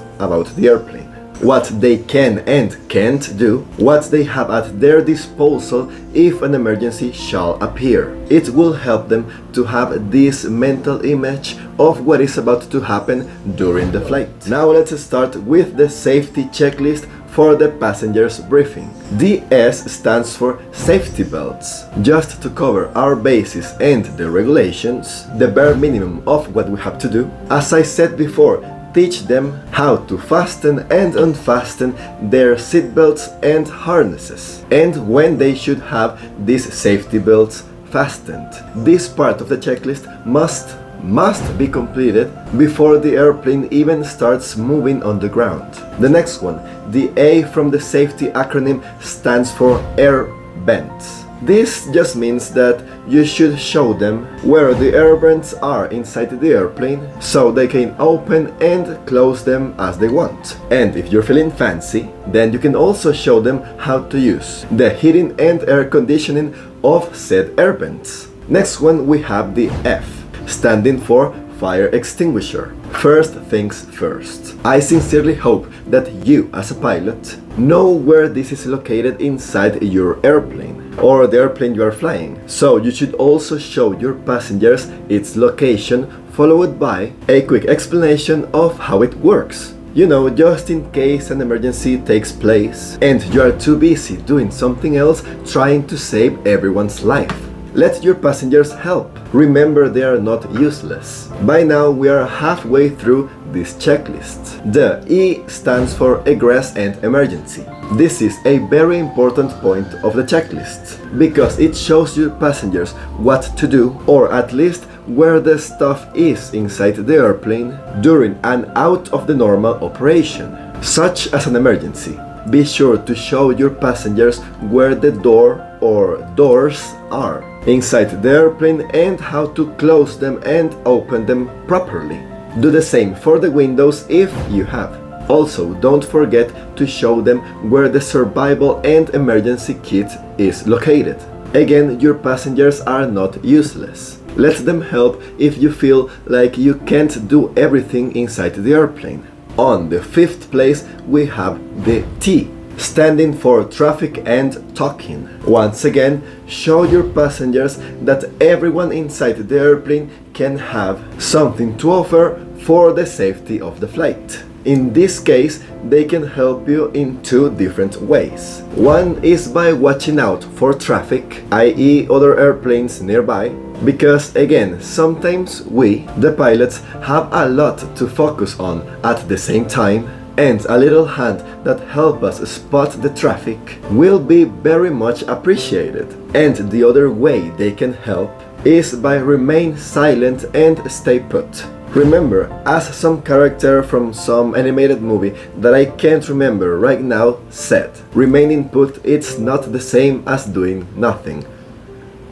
the airplane, what they can and can't do, what they have at their disposal if an emergency shall appear. It will help them to have this mental image of what is about to happen during the flight. Now let's start with the safety checklist for the passengers briefing. The S stands for safety belts. Just to cover our bases and the regulations, the bare minimum of what we have to do. As I said before, teach them how to fasten and unfasten their seat belts and harnesses, and when they should have these safety belts fastened. This part of the checklist must must be completed before the airplane even starts moving on the ground. The next one, the A from the safety acronym stands for air vents. This just means that you should show them where the air vents are inside the airplane so they can open and close them as they want. And if you're feeling fancy, then you can also show them how to use the heating and air conditioning of said air vents. Next one, we have the F, standing for fire extinguisher. First things first. I sincerely hope that you, as a pilot, know where this is located inside your airplane or the airplane you are flying. So you should also show your passengers its location, followed by a quick explanation of how it works. You know, just in case an emergency takes place and you are too busy doing something else trying to save everyone's life. Let your passengers help. Remember, they are not useless. By now we are halfway through this checklist. The E stands for egress and emergency. This is a very important point of the checklist because it shows your passengers what to do, or at least where the stuff is inside the airplane during an out of the normal operation, such as an emergency. Be sure to show your passengers where the door or doors are inside the airplane and how to close them and open them properly. Do the same for the windows if you have. Also, don't forget to show them where the survival and emergency kit is located. Again, your passengers are not useless. Let them help if you feel like you can't do everything inside the airplane. On the fifth place, we have the T, standing for traffic and talking. Once again, show your passengers that everyone inside the airplane can have something to offer for the safety of the flight. In this case, they can help you in two different ways. One is by watching out for traffic, i.e. other airplanes nearby, because again, sometimes we, the pilots, have a lot to focus on at the same time, and a little hand that helps us spot the traffic will be very much appreciated. And the other way they can help is by remain silent and stay put. Remember, as some character from some animated movie that I can't remember right now said, remaining put it's not the same as doing nothing,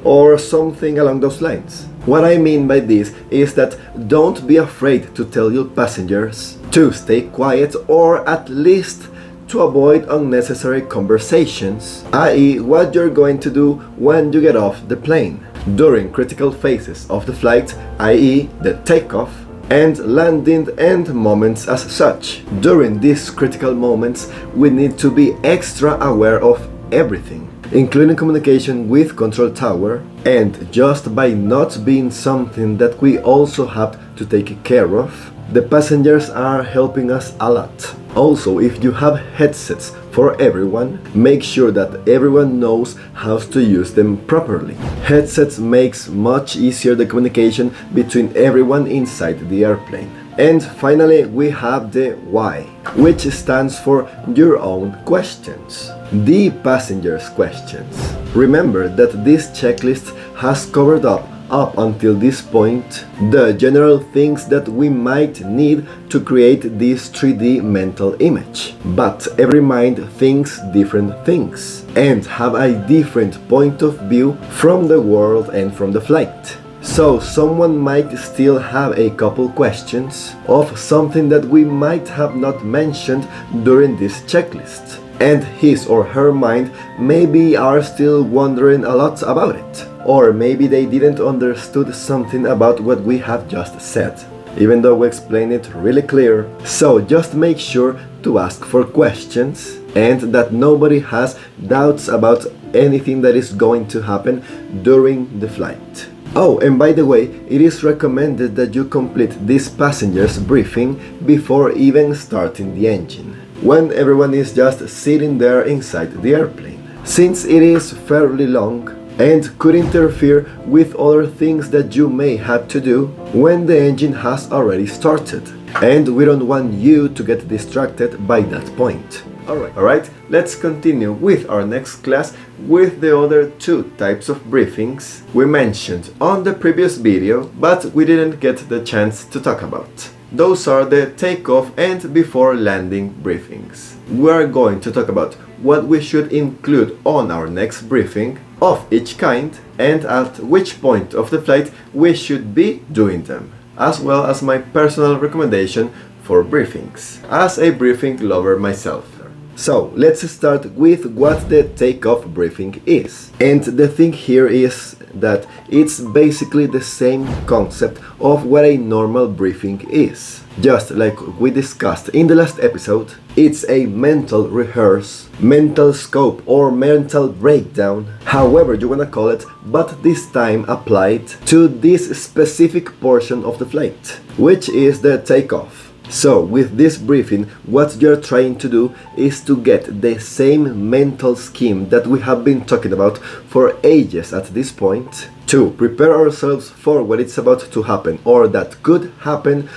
or something along those lines. What I mean by this is that don't be afraid to tell your passengers to stay quiet, or at least to avoid unnecessary conversations, i.e. what you're going to do when you get off the plane, during critical phases of the flight, i.e. the takeoff and landing and moments as such. During these critical moments, we need to be extra aware of everything, including communication with control tower, and just by not being something that we also have to take care of, the passengers are helping us a lot. Also, if you have headsets for everyone, make sure that everyone knows how to use them properly. Headsets makes much easier the communication between everyone inside the airplane. And finally, we have the Y, which stands for your own questions. The passengers' questions. Remember that this checklist has covered up until this point the general things that we might need to create this 3D mental image. But every mind thinks different things and have a different point of view from the world and from the flight. So someone might still have a couple questions of something that we might have not mentioned during this checklist, and his or her mind maybe are still wondering a lot about it. Or maybe they didn't understood something about what we have just said, even though we explained it really clear. So just make sure to ask for questions and that nobody has doubts about anything that is going to happen during the flight. Oh, and by the way, it is recommended that you complete this passenger's briefing before even starting the engine, when everyone is just sitting there inside the airplane, since it is fairly long and could interfere with other things that you may have to do when the engine has already started, and we don't want you to get distracted by that point. Alright, let's continue with our next class with the other two types of briefings we mentioned on the previous video, but we didn't get the chance to talk about. Those are the takeoff and before landing briefings. We are going to talk about what we should include on our next briefing of each kind and at which point of the flight we should be doing them, as well as my personal recommendation for briefings, as a briefing lover myself. So let's start with what the takeoff briefing is. And the thing here is that it's basically the same concept of what a normal briefing is. Just like we discussed in the last episode, it's a mental rehearse, mental scope or mental breakdown, however you wanna call it, but this time applied to this specific portion of the flight, which is the takeoff. So with this briefing, what you're trying to do is to get the same mental scheme that we have been talking about for ages at this point, to prepare ourselves for what it's about to happen or that could happen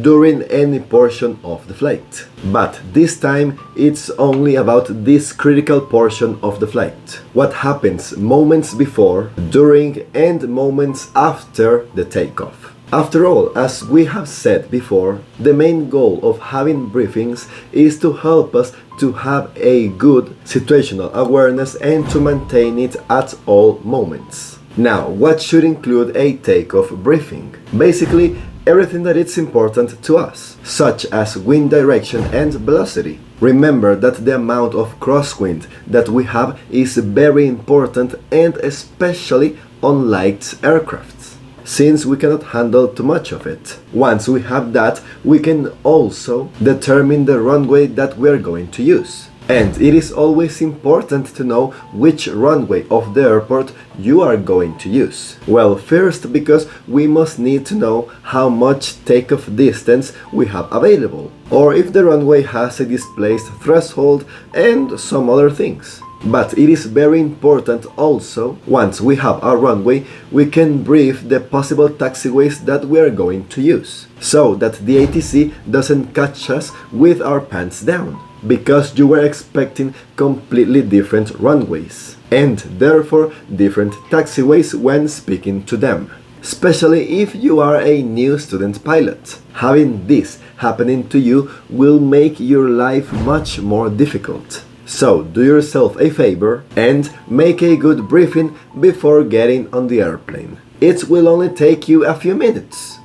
during any portion of the flight. But this time it's only about this critical portion of the flight. What happens moments before, during and moments after the takeoff. After all, as we have said before, the main goal of having briefings is to help us to have a good situational awareness and to maintain it at all moments. Now, what should include a takeoff briefing? Basically, everything that is important to us, such as wind direction and velocity. Remember that the amount of crosswind that we have is very important, and especially on light aircraft, since we cannot handle too much of it. Once we have that, we can also determine the runway that we are going to use. And it is always important to know which runway of the airport you are going to use. Well, first because we must need to know how much takeoff distance we have available, or if the runway has a displaced threshold and some other things. But it is very important also, once we have our runway, we can brief the possible taxiways that we are going to use, so that the ATC doesn't catch us with our pants down, because you were expecting completely different runways, and therefore different taxiways when speaking to them. Especially if you are a new student pilot. Having this happening to you will make your life much more difficult. So do yourself a favor and make a good briefing before getting on the airplane. It will only take you a few minutes.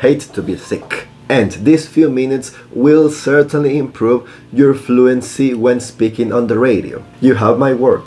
Hate to be sick. And these few minutes will certainly improve your fluency when speaking on the radio. You have my word.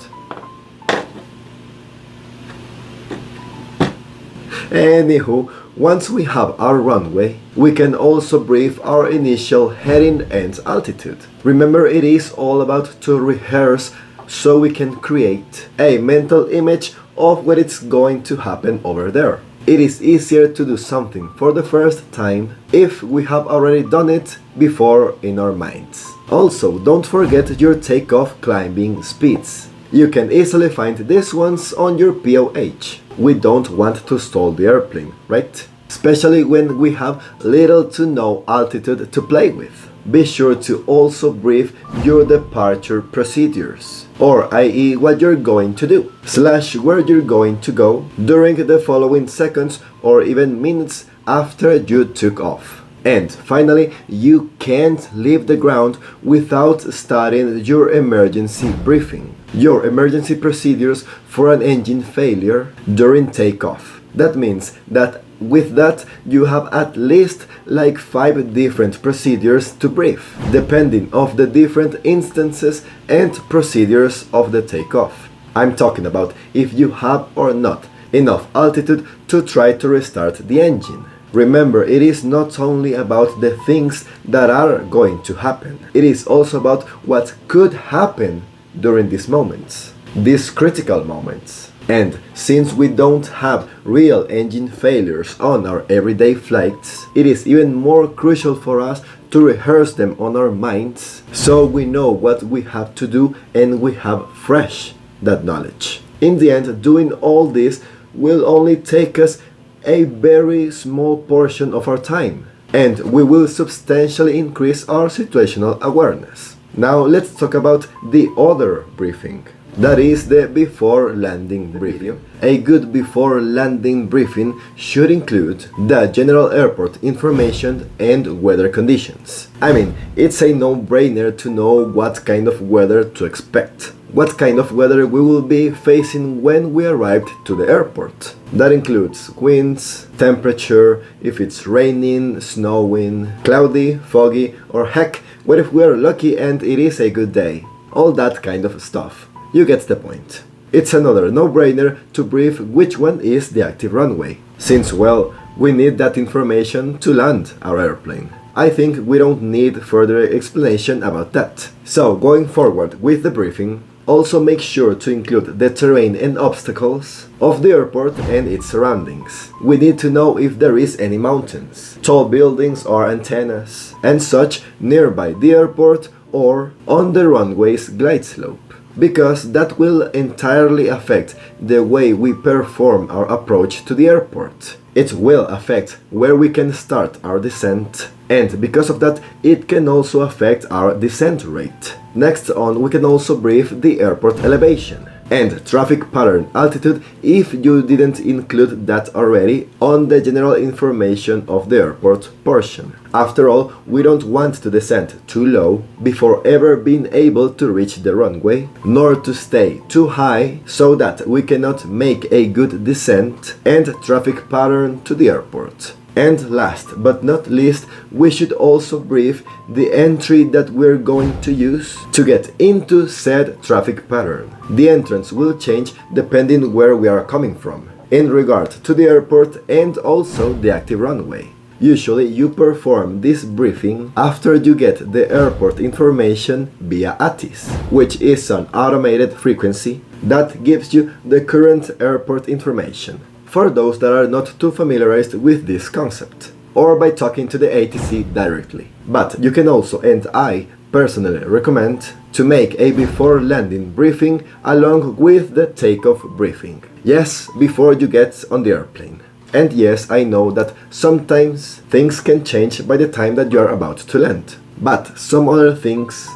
Anywho, once we have our runway, we can also brief our initial heading and altitude. Remember, it is all about to rehearse so we can create a mental image of what it's going to happen over there. It is easier to do something for the first time if we have already done it before in our minds. Also, don't forget your takeoff climbing speeds. You can easily find these ones on your POH. We don't want to stall the airplane, right? Especially when we have little to no altitude to play with. Be sure to also brief your departure procedures, or i.e. what you're going to do, / where you're going to go during the following seconds or even minutes after you took off. And finally, you can't leave the ground without starting your emergency briefing, your emergency procedures for an engine failure during takeoff. That means that with that you have at least like 5 different procedures to brief, depending on the different instances and procedures of the takeoff. I'm talking about if you have or not enough altitude to try to restart the engine. Remember, it is not only about the things that are going to happen. It is also about what could happen during these moments, these critical moments. And since we don't have real engine failures on our everyday flights, it is even more crucial for us to rehearse them on our minds so we know what we have to do and we have fresh that knowledge. In the end, doing all this will only take us a very small portion of our time, and we will substantially increase our situational awareness. Now let's talk about the other briefing. That is the before landing briefing. A good before landing briefing should include the general airport information and weather conditions. I mean, it's a no-brainer to know what kind of weather to expect. What kind of weather we will be facing when we arrived to the airport. That includes winds, temperature, if it's raining, snowing, cloudy, foggy, or heck, what if we are lucky and it is a good day. All that kind of stuff. You get the point. It's another no-brainer to brief which one is the active runway, since, well, we need that information to land our airplane. I think we don't need further explanation about that. So, going forward with the briefing, also make sure to include the terrain and obstacles of the airport and its surroundings. We need to know if there is any mountains, tall buildings or antennas, and such nearby the airport or on the runway's glide slope, because that will entirely affect the way we perform our approach to the airport. It will affect where we can start our descent, and because of that, it can also affect our descent rate. Next on, we can also brief the airport elevation and traffic pattern altitude if you didn't include that already on the general information of the airport portion. After all, we don't want to descend too low before ever being able to reach the runway, nor to stay too high so that we cannot make a good descent and traffic pattern to the airport. And last but not least, we should also brief the entry that we're going to use to get into said traffic pattern. The entrance will change depending where we are coming from, in regard to the airport and also the active runway. Usually you perform this briefing after you get the airport information via ATIS, which is an automated frequency that gives you the current airport information, for those that are not too familiarized with this concept, or by talking to the ATC directly. But you can also, and I personally recommend, to make a before landing briefing along with the takeoff briefing. Yes, before you get on the airplane. And yes, I know that sometimes things can change by the time that you are about to land, but some other things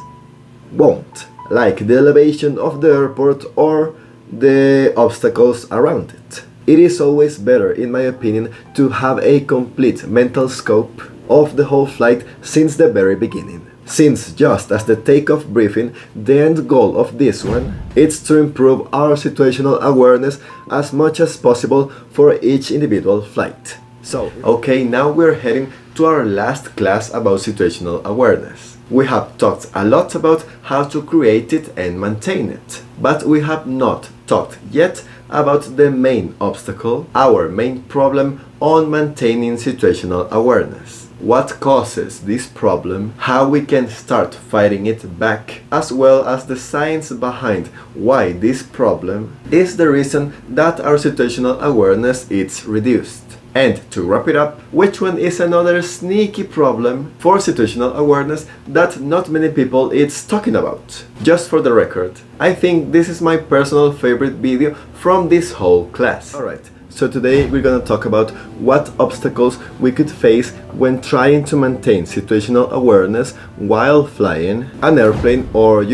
won't, like the elevation of the airport or the obstacles around it. It is always better, in my opinion, to have a complete mental scope of the whole flight since the very beginning. Since, just as the takeoff briefing, the end goal of this one is to improve our situational awareness as much as possible for each individual flight. So, okay, now we're heading to our last class about situational awareness. We have talked a lot about how to create it and maintain it, but we have not talked yet about the main obstacle, our main problem on maintaining situational awareness. What causes this problem, how we can start fighting it back, as well as the science behind why this problem is the reason that our situational awareness is reduced. And to wrap it up, which one is another sneaky problem for situational awareness that not many people is talking about. Just for the record, I think this is my personal favorite video from this whole class. Alright, so today we're gonna talk about what obstacles we could face when trying to maintain situational awareness while flying an airplane, or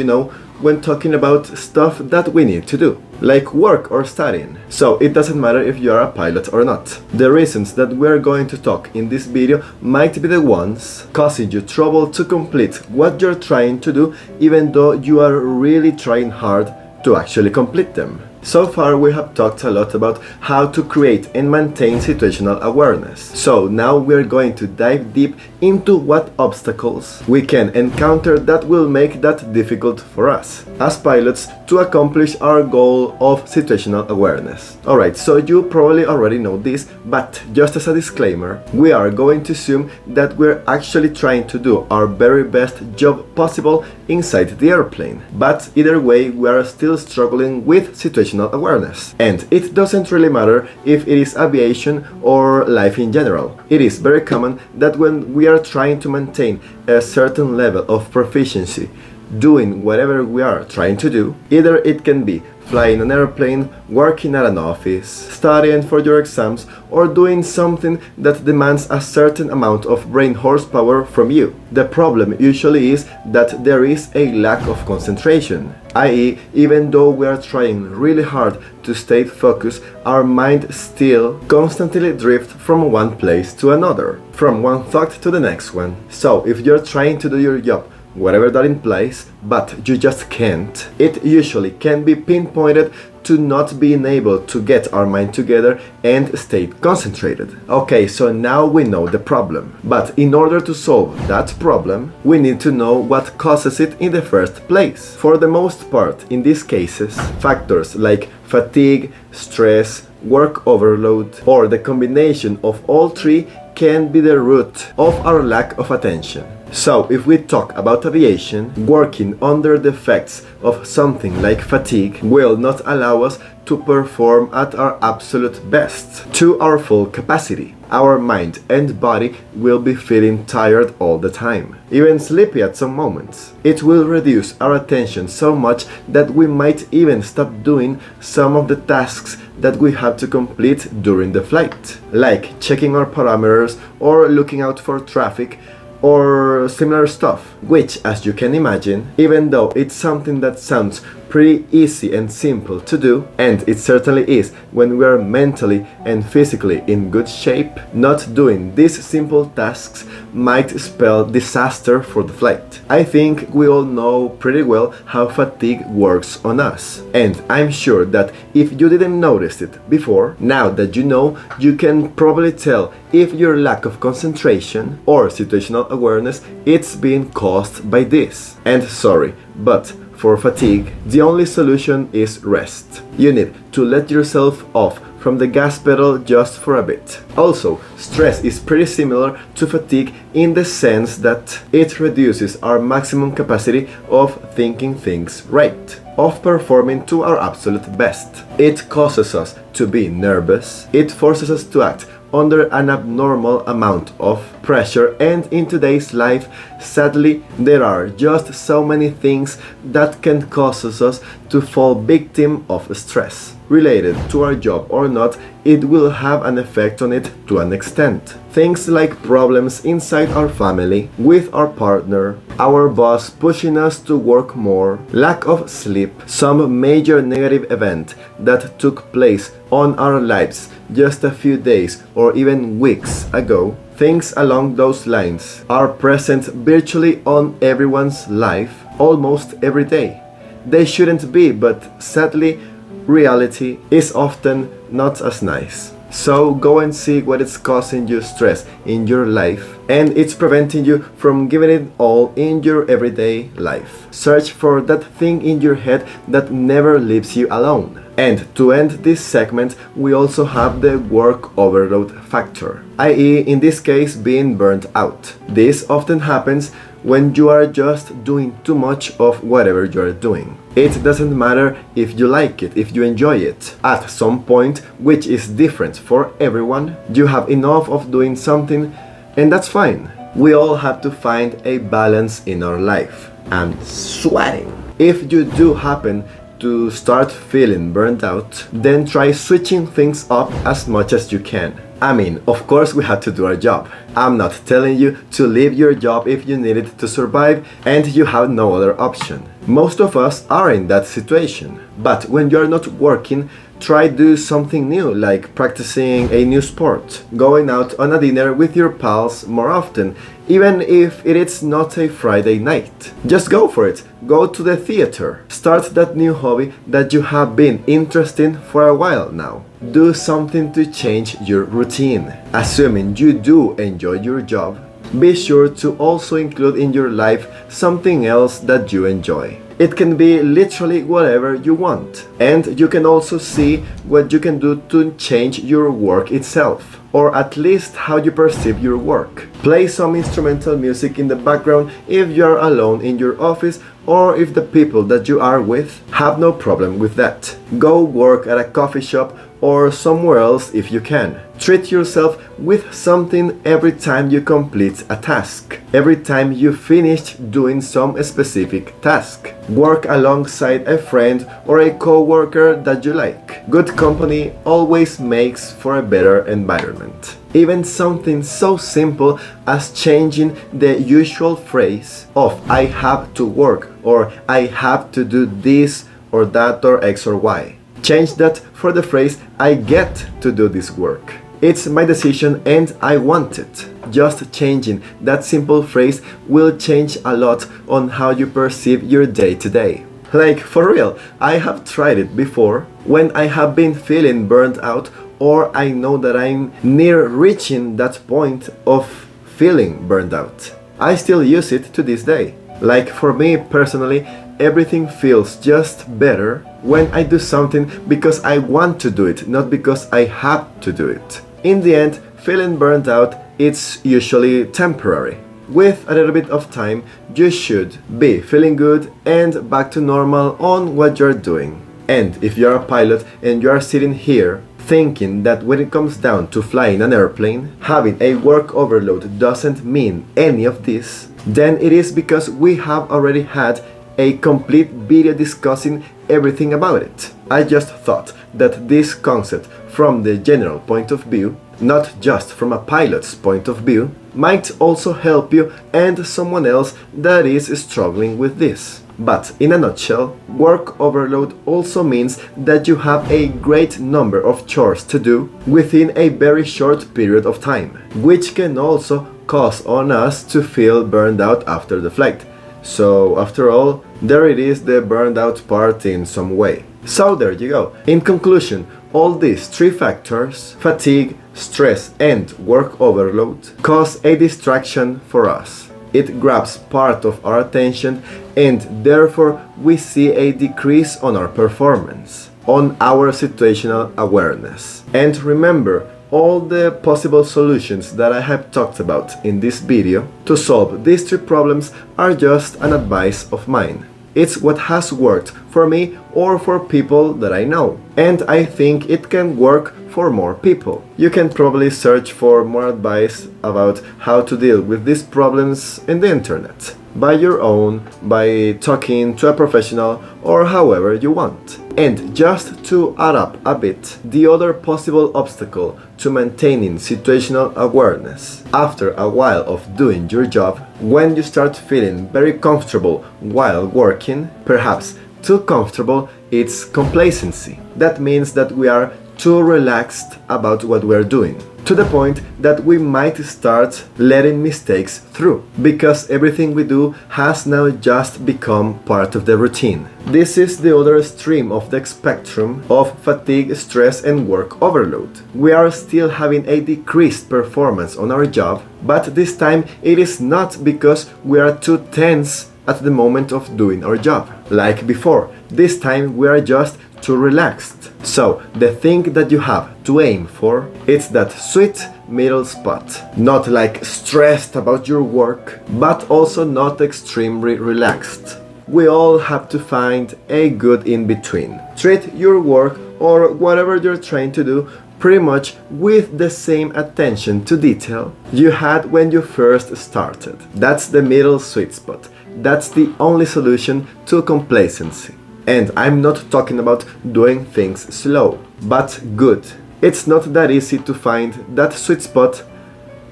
when talking about stuff that we need to do, like work or studying. So it doesn't matter if you are a pilot or not. The reasons that we're going to talk in this video might be the ones causing you trouble to complete what you're trying to do, even though you are really trying hard to actually complete them. So far we have talked a lot about how to create and maintain situational awareness. So now we're going to dive deep into what obstacles we can encounter that will make that difficult for us as pilots to accomplish our goal of situational awareness. Alright, so you probably already know this, but just as a disclaimer, we are going to assume that we're actually trying to do our very best job possible inside the airplane. But either way, we are still struggling with situational awareness. And it doesn't really matter if it is aviation or life in general. It is very common that when we are trying to maintain a certain level of proficiency doing whatever we are trying to do. Either it can be flying an airplane, working at an office, studying for your exams, or doing something that demands a certain amount of brain horsepower from you. The problem usually is that there is a lack of concentration, i.e., even though we are trying really hard to stay focused, our mind still constantly drifts from one place to another, from one thought to the next one. So if you're trying to do your job, whatever that implies, but you just can't, it usually can be pinpointed to not being able to get our mind together and stay concentrated. Okay, so now we know the problem. But in order to solve that problem, we need to know what causes it in the first place. For the most part, in these cases, factors like fatigue, stress, work overload, or the combination of all three can be the root of our lack of attention. So, if we talk about aviation, working under the effects of something like fatigue will not allow us to perform at our absolute best, to our full capacity. Our mind and body will be feeling tired all the time, even sleepy at some moments. It will reduce our attention so much that we might even stop doing some of the tasks that we have to complete during the flight, like checking our parameters or looking out for traffic, or similar stuff, which, as you can imagine, even though it's something that sounds pretty easy and simple to do, and it certainly is when we are mentally and physically in good shape, not doing these simple tasks might spell disaster for the flight. I think we all know pretty well how fatigue works on us, and I'm sure that if you didn't notice it before, now that you know, you can probably tell if your lack of concentration or situational awareness it's being caused by this. And sorry, but for fatigue, the only solution is rest. You need to let yourself off from the gas pedal just for a bit. Also, stress is pretty similar to fatigue in the sense that it reduces our maximum capacity of thinking things right, of performing to our absolute best. It causes us to be nervous, it forces us to act under an abnormal amount of pressure, and in today's life, sadly, there are just so many things that can cause us to fall victim of stress. Related to our job or not, it will have an effect on it to an extent. Things like problems inside our family, with our partner, our boss pushing us to work more, lack of sleep, some major negative event that took place on our lives just a few days or even weeks ago. Things along those lines are present virtually on everyone's life almost every day. They shouldn't be, but sadly, reality is often not as nice. So go and see what is causing you stress in your life and it's preventing you from giving it all in your everyday life. Search for that thing in your head that never leaves you alone. And to end this segment, we also have the work overload factor, i.e. in this case being burnt out. This often happens when you are just doing too much of whatever you are doing. It doesn't matter if you like it, if you enjoy it. At some point, which is different for everyone, you have enough of doing something, and that's fine. We all have to find a balance in our life. I'm sweating. If you do happen to start feeling burnt out, then try switching things up as much as you can. I mean, of course we have to do our job. I'm not telling you to leave your job if you need it to survive and you have no other option. Most of us are in that situation. But when you're not working, try do something new, like practicing a new sport, going out on a dinner with your pals more often, even if it is not a Friday night. Just go for it. Go to the theater. Start that new hobby that you have been interested in for a while now. Do something to change your routine. Assuming you do enjoy your job, be sure to also include in your life something else that you enjoy. It can be literally whatever you want. And you can also see what you can do to change your work itself, or at least how you perceive your work. Play some instrumental music in the background if you're alone in your office, or if the people that you are with have no problem with that. Go work at a coffee shop or somewhere else if you can. Treat yourself with something every time you complete a task, every time you finished doing some specific task. Work alongside a friend or a co-worker that you like. Good company always makes for a better environment. Even something so simple as changing the usual phrase of I have to work or I have to do this or that or X or Y. Change that for the phrase I get to do this work. It's my decision and I want it. Just changing that simple phrase will change a lot on how you perceive your day to day. Like for real, I have tried it before when I have been feeling burnt out or I know that I'm near reaching that point of feeling burned out. I still use it to this day. Like for me personally, everything feels just better when I do something because I want to do it, not because I have to do it. In the end, feeling burnt out, it's usually temporary. With a little bit of time, you should be feeling good and back to normal on what you're doing. And if you're a pilot and you are sitting here thinking that when it comes down to flying an airplane, having a work overload doesn't mean any of this, then it is because we have already had a complete video discussing everything about it. I just thought that this concept from the general point of view, not just from a pilot's point of view, might also help you and someone else that is struggling with this. But in a nutshell, work overload also means that you have a great number of chores to do within a very short period of time, which can also cause on us to feel burned out after the flight. So after all, there it is, the burned out part in some way. So there you go. In conclusion, all these three factors, fatigue, stress and work overload, cause a distraction for us. It grabs part of our attention and therefore we see a decrease on our performance, on our situational awareness. And remember, all the possible solutions that I have talked about in this video to solve these three problems are just an advice of mine. It's what has worked for me or for people that I know. And I think it can work for more people. You can probably search for more advice about how to deal with these problems in the internet, by your own, by talking to a professional, or however you want. And just to add up a bit, the other possible obstacle to maintaining situational awareness after a while of doing your job, when you start feeling very comfortable while working, perhaps too comfortable, it's complacency. That means that we are too relaxed about what we're doing, to the point that we might start letting mistakes through, because everything we do has now just become part of the routine. This is the other extreme of the spectrum of fatigue, stress and work overload. We are still having a decreased performance on our job, but this time it is not because we are too tense at the moment of doing our job. Like before, this time we are just too relaxed. So the thing that you have to aim for, it's that sweet middle spot. Not like stressed about your work, but also not extremely relaxed. We all have to find a good in-between. Treat your work or whatever you're trying to do pretty much with the same attention to detail you had when you first started. That's the middle sweet spot. That's the only solution to complacency. And I'm not talking about doing things slow, but good. It's not that easy to find that sweet spot,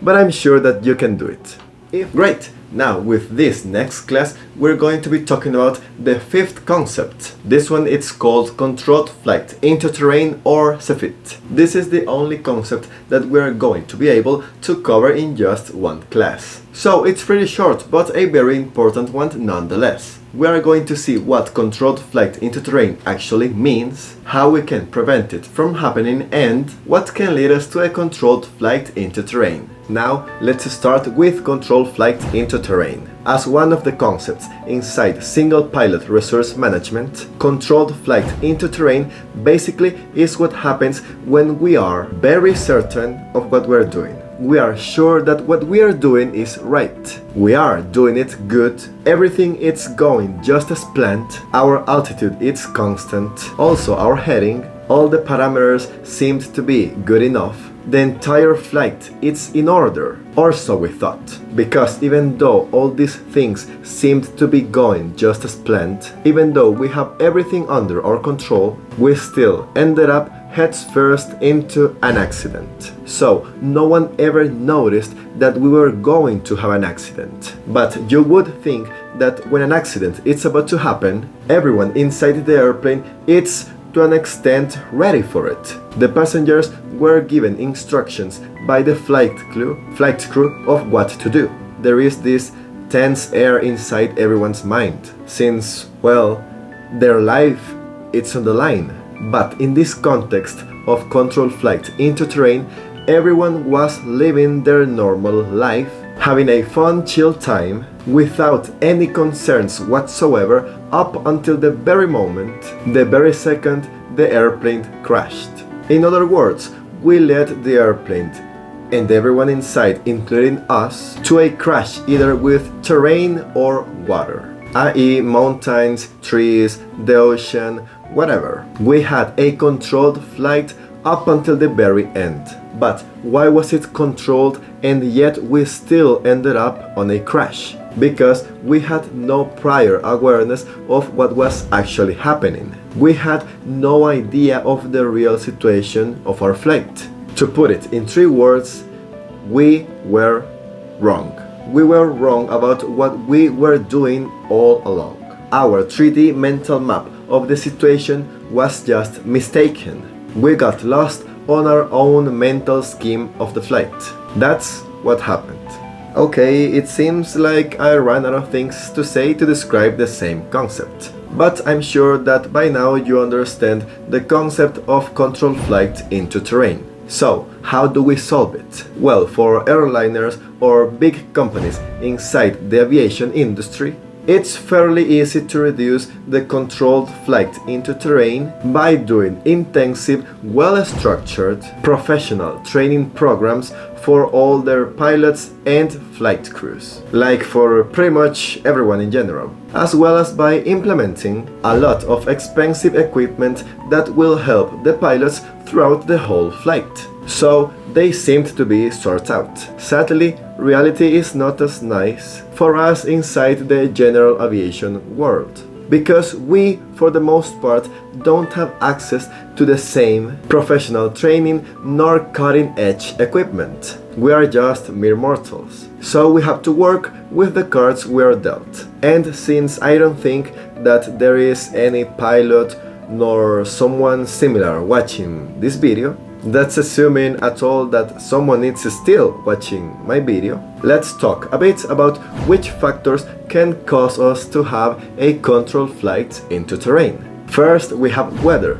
but I'm sure that you can do it. Great! Now with this next class we're going to be talking about the fifth concept. This one it's called controlled flight into terrain, or CFIT. This is the only concept that we're going to be able to cover in just one class. So it's pretty short, but a very important one nonetheless. We are going to see what controlled flight into terrain actually means, how we can prevent it from happening, and what can lead us to a controlled flight into terrain. Now, let's start with controlled flight into terrain. As one of the concepts inside single pilot resource management, controlled flight into terrain basically is what happens when we are very certain of what we're doing. We are sure that what we are doing is right. We are doing it good. Everything is going just as planned. Our altitude is constant. Also our heading. all the parameters seemed to be good enough. The entire flight is in order, or so we thought. Because even though all these things seemed to be going just as planned, even though we have everything under our control, we still ended up heads first into an accident. So no one ever noticed that we were going to have an accident. But you would think that when an accident is about to happen, everyone inside the airplane is to an extent ready for it. The passengers were given instructions by the flight crew of what to do. There is this tense air inside everyone's mind, since, well, their life is on the line. But in this context of controlled flight into terrain, everyone was living their normal life, having a fun, chill time, without any concerns whatsoever, up until the very moment, the very second the airplane crashed. In other words, we led the airplane and everyone inside, including us, to a crash either with terrain or water, i.e. mountains, trees, the ocean, whatever. We had a controlled flight up until the very end. But why was it controlled and yet we still ended up on a crash? Because we had no prior awareness of what was actually happening. We had no idea of the real situation of our flight. To put it in 3 words, we were wrong. We were wrong about what we were doing all along. Our 3D mental map of the situation was just mistaken. We got lost on our own mental scheme of the flight. That's what happened. Okay, it seems like I ran out of things to say to describe the same concept. But I'm sure that by now you understand the concept of controlled flight into terrain. So, how do we solve it? Well, for airliners or big companies inside the aviation industry, it's fairly easy to reduce the controlled flight into terrain by doing intensive, well-structured, professional training programs for all their pilots and flight crews, like for pretty much everyone in general, as well as by implementing a lot of expensive equipment that will help the pilots throughout the whole flight. So they seemed to be sorted out. Sadly, reality is not as nice for us inside the general aviation world, because we, for the most part, don't have access to the same professional training nor cutting-edge equipment. We are just mere mortals, so we have to work with the cards we are dealt. And since I don't think that there is any pilot nor someone similar watching this video, that's assuming at all that someone is still watching my video, let's talk a bit about which factors can cause us to have a controlled flight into terrain. First, we have weather.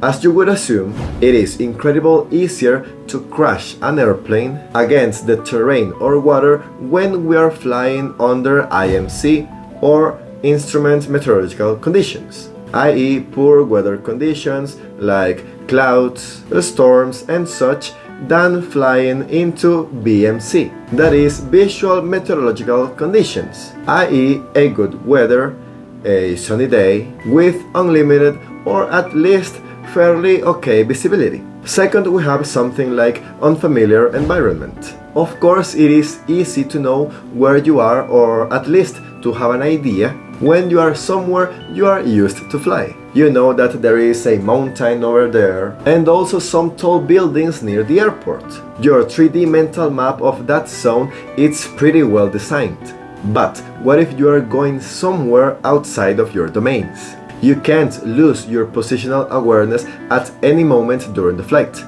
As you would assume, it is incredibly easier to crash an airplane against the terrain or water when we are flying under IMC or instrument meteorological conditions, i.e. poor weather conditions like clouds, storms and such, than flying into VMC, that is visual meteorological conditions, i.e. a good weather, a sunny day with unlimited or at least fairly okay visibility. Second, we have something like unfamiliar environment. Of course, it is easy to know where you are, or at least to have an idea when you are somewhere you are used to fly. You know that there is a mountain over there and also some tall buildings near the airport. Your 3D mental map of that zone is pretty well designed. But what if you are going somewhere outside of your domains? You can't lose your positional awareness at any moment during the flight.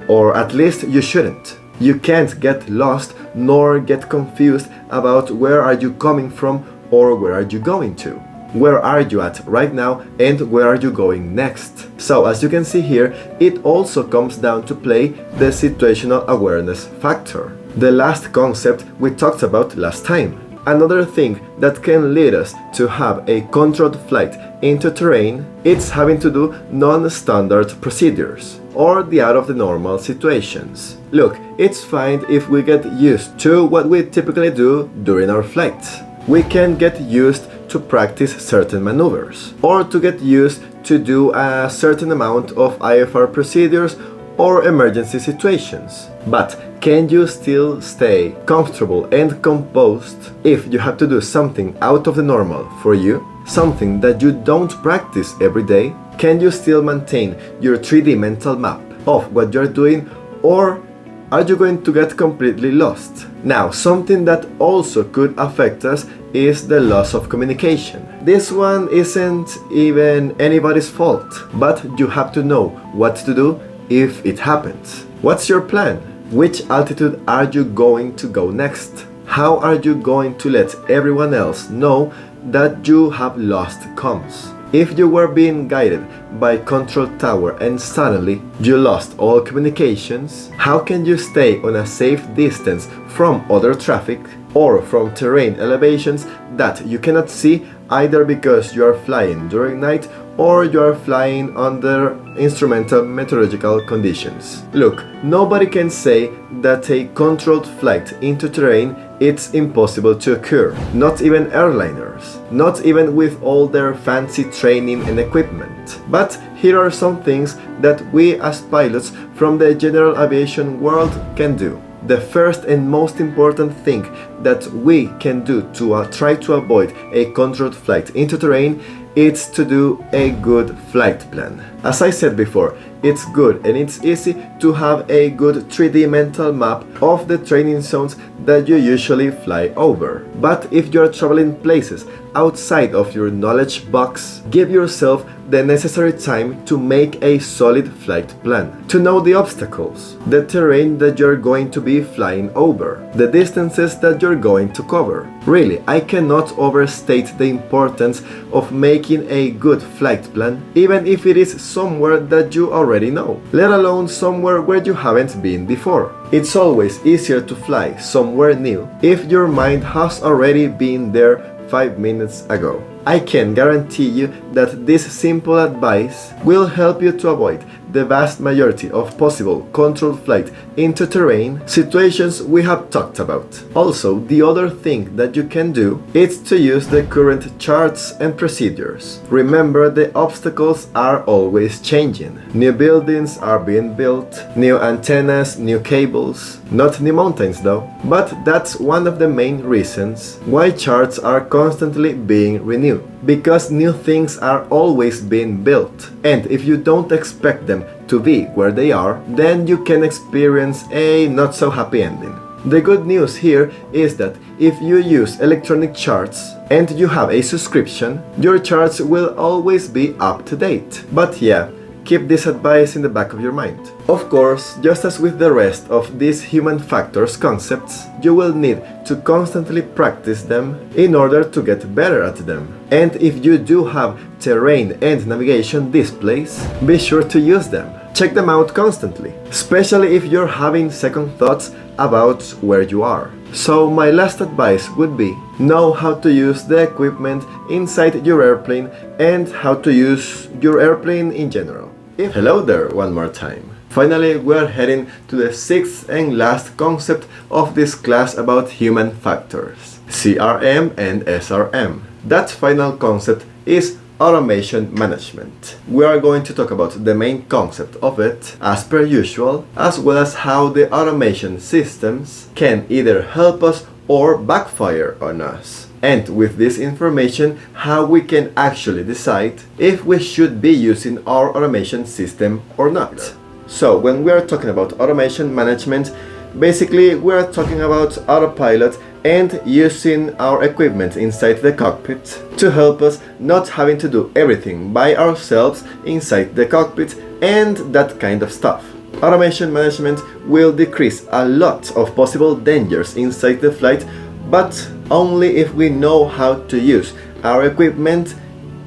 Or at least you shouldn't. You can't get lost nor get confused about where are you coming from or where are you going to. Where are you at right now and where are you going next? So as you can see here, it also comes down to play the situational awareness factor, the last concept we talked about last time. Another thing that can lead us to have a controlled flight into terrain, it's having to do non-standard procedures or the out of the normal situations. Look, it's fine if we get used to what we typically do during our flight. We can get used to practice certain maneuvers, or to get used to do a certain amount of IFR procedures or emergency situations. But can you still stay comfortable and composed if you have to do something out of the normal for you? Something that you don't practice every day? Can you still maintain your 3D mental map of what you're doing, or are you going to get completely lost? Now, something that also could affect us is the loss of communication. This one isn't even anybody's fault, but you have to know what to do if it happens. What's your plan? Which altitude are you going to go next? How are you going to let everyone else know that you have lost comms? If you were being guided by control tower and suddenly you lost all communications, how can you stay on a safe distance from other traffic or from terrain elevations that you cannot see, either because you are flying during night or you are flying under instrumental meteorological conditions? Look, nobody can say that a controlled flight into terrain it's impossible to occur. Not even airliners. Not even with all their fancy training and equipment. But here are some things that we as pilots from the general aviation world can do. The first and most important thing that we can do to try to avoid a controlled flight into terrain is to do a good flight plan. As I said before, it's good and it's easy to have a good 3D mental map of the training zones that you usually fly over. But if you're traveling places outside of your knowledge box, give yourself the necessary time to make a solid flight plan, to know the obstacles, the terrain that you're going to be flying over, the distances that you're going to cover. Really, I cannot overstate the importance of making a good flight plan, even if it is somewhere that you already know, let alone somewhere where you haven't been before. It's always easier to fly somewhere new if your mind has already been there 5 minutes ago. I can guarantee you that this simple advice will help you to avoid the vast majority of possible controlled flight into terrain situations we have talked about. Also, the other thing that you can do is to use the current charts and procedures. Remember, the obstacles are always changing. New buildings are being built, new antennas, new cables, not new mountains though. But that's one of the main reasons why charts are constantly being renewed. Because new things are always being built, and if you don't expect them to be where they are, then you can experience a not so happy ending. The good news here is that if you use electronic charts and you have a subscription, your charts will always be up to date. But yeah, keep this advice in the back of your mind. Of course, just as with the rest of these human factors concepts, you will need to constantly practice them in order to get better at them. And if you do have terrain and navigation displays, be sure to use them. Check them out constantly, especially if you're having second thoughts about where you are. So my last advice would be, know how to use the equipment inside your airplane and how to use your airplane in general. Hello there one more time. Finally, we are heading to the sixth and last concept of this class about human factors, CRM and SRM. That final concept is automation management. We are going to talk about the main concept of it, as per usual, as well as how the automation systems can either help us or backfire on us. And with this information, how we can actually decide if we should be using our automation system or not. So when we are talking about automation management, basically we are talking about autopilot and using our equipment inside the cockpit to help us not having to do everything by ourselves inside the cockpit and that kind of stuff. Automation management will decrease a lot of possible dangers inside the flight, but only if we know how to use our equipment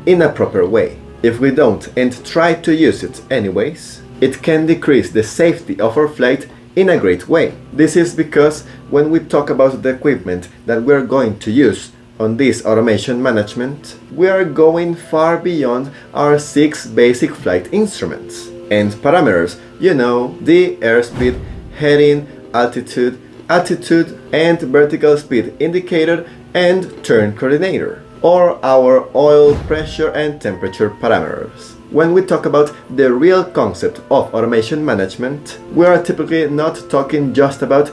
in a proper way. If we don't and try to use it anyways, it can decrease the safety of our flight in a great way. This is because when we talk about the equipment that we're going to use on this automation management, we are going far beyond our 6 basic flight instruments and parameters, you know, the airspeed, heading, altitude, attitude and vertical speed indicator and turn coordinator. or our oil pressure and temperature parameters. When we talk about the real concept of automation management, we are typically not talking just about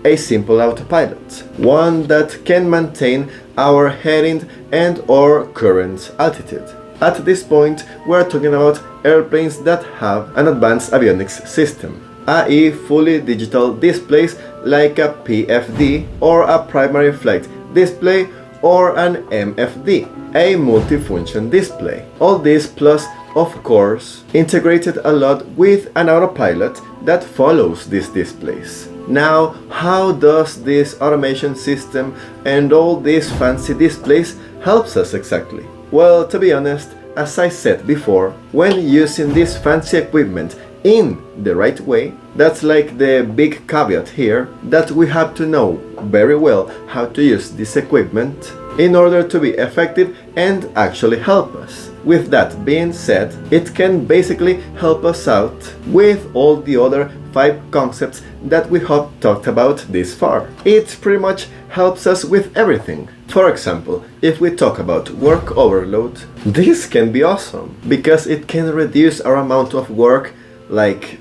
a simple autopilot, one that can maintain our heading and or current altitude. At this point, we are talking about airplanes that have an advanced avionics system, i.e. fully digital displays like a PFD or a primary flight display or an MFD, a multifunction display. All this plus, of course, integrated a lot with an autopilot that follows these displays. Now, how does this automation system and all these fancy displays helps us exactly? Well, to be honest, as I said before, when using this fancy equipment in the right way, that's like the big caveat here, that we have to know very well how to use this equipment in order to be effective and actually help us. With that being said, it can basically help us out with all the other 5 concepts that we have talked about this far. It pretty much helps us with everything. For example, if we talk about work overload, this can be awesome because it can reduce our amount of work like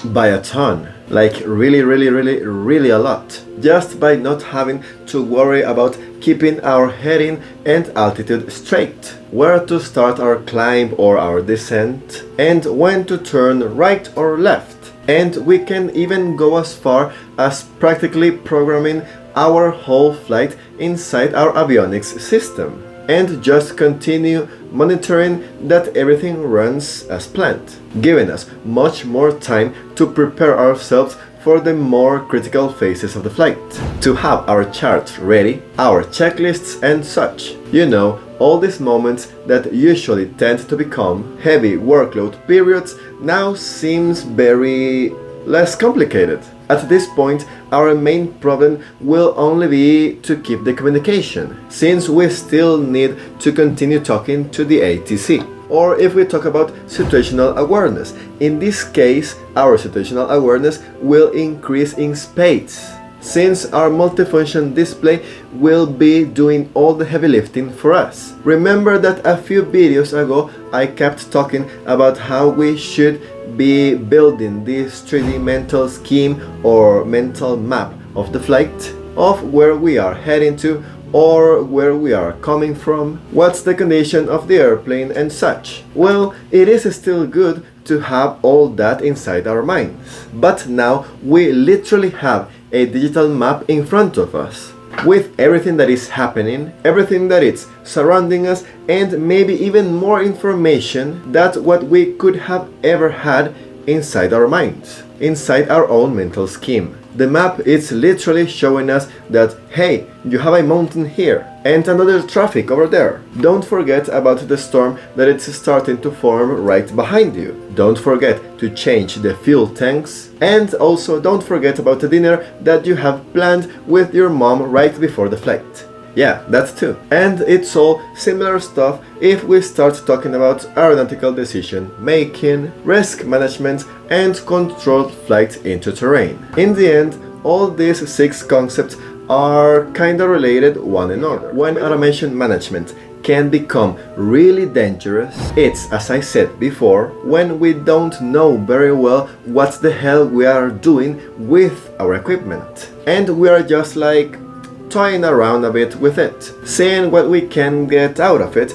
by a ton, like really a lot, just by not having to worry about keeping our heading and altitude straight, where to start our climb or our descent, and when to turn right or left. And we can even go as far as practically programming our whole flight inside our avionics system and just continue monitoring that everything runs as planned, giving us much more time to prepare ourselves for the more critical phases of the flight, to have our charts ready, our checklists and such. You know, all these moments that usually tend to become heavy workload periods now seems very less complicated. At this point, our main problem will only be to keep the communication, since we still need to continue talking to the ATC. Or if we talk about situational awareness, in this case, our situational awareness will increase in spades, since our multifunction display will be doing all the heavy lifting for us. Remember that a few videos ago I kept talking about how we should be building this 3D mental scheme or mental map of the flight, of where we are heading to or where we are coming from, what's the condition of the airplane and such. Well, it is still good to have all that inside our minds, but now we literally have a digital map in front of us, with everything that is happening, everything that is surrounding us, and maybe even more information than what we could have ever had inside our minds, inside our own mental scheme. The map is literally showing us that, hey, you have a mountain here and another traffic over there. Don't forget about the storm that it's starting to form right behind you. Don't forget to change the fuel tanks, and also don't forget about the dinner that you have planned with your mom right before the flight. Yeah, that too. And it's all similar stuff if we start talking about aeronautical decision making, risk management, and controlled flight into terrain. In the end, all these 6 concepts are kinda related one another. When automation management can become really dangerous, it's, as I said before, when we don't know very well what the hell we are doing with our equipment, and we are just like toying around a bit with it, seeing what we can get out of it,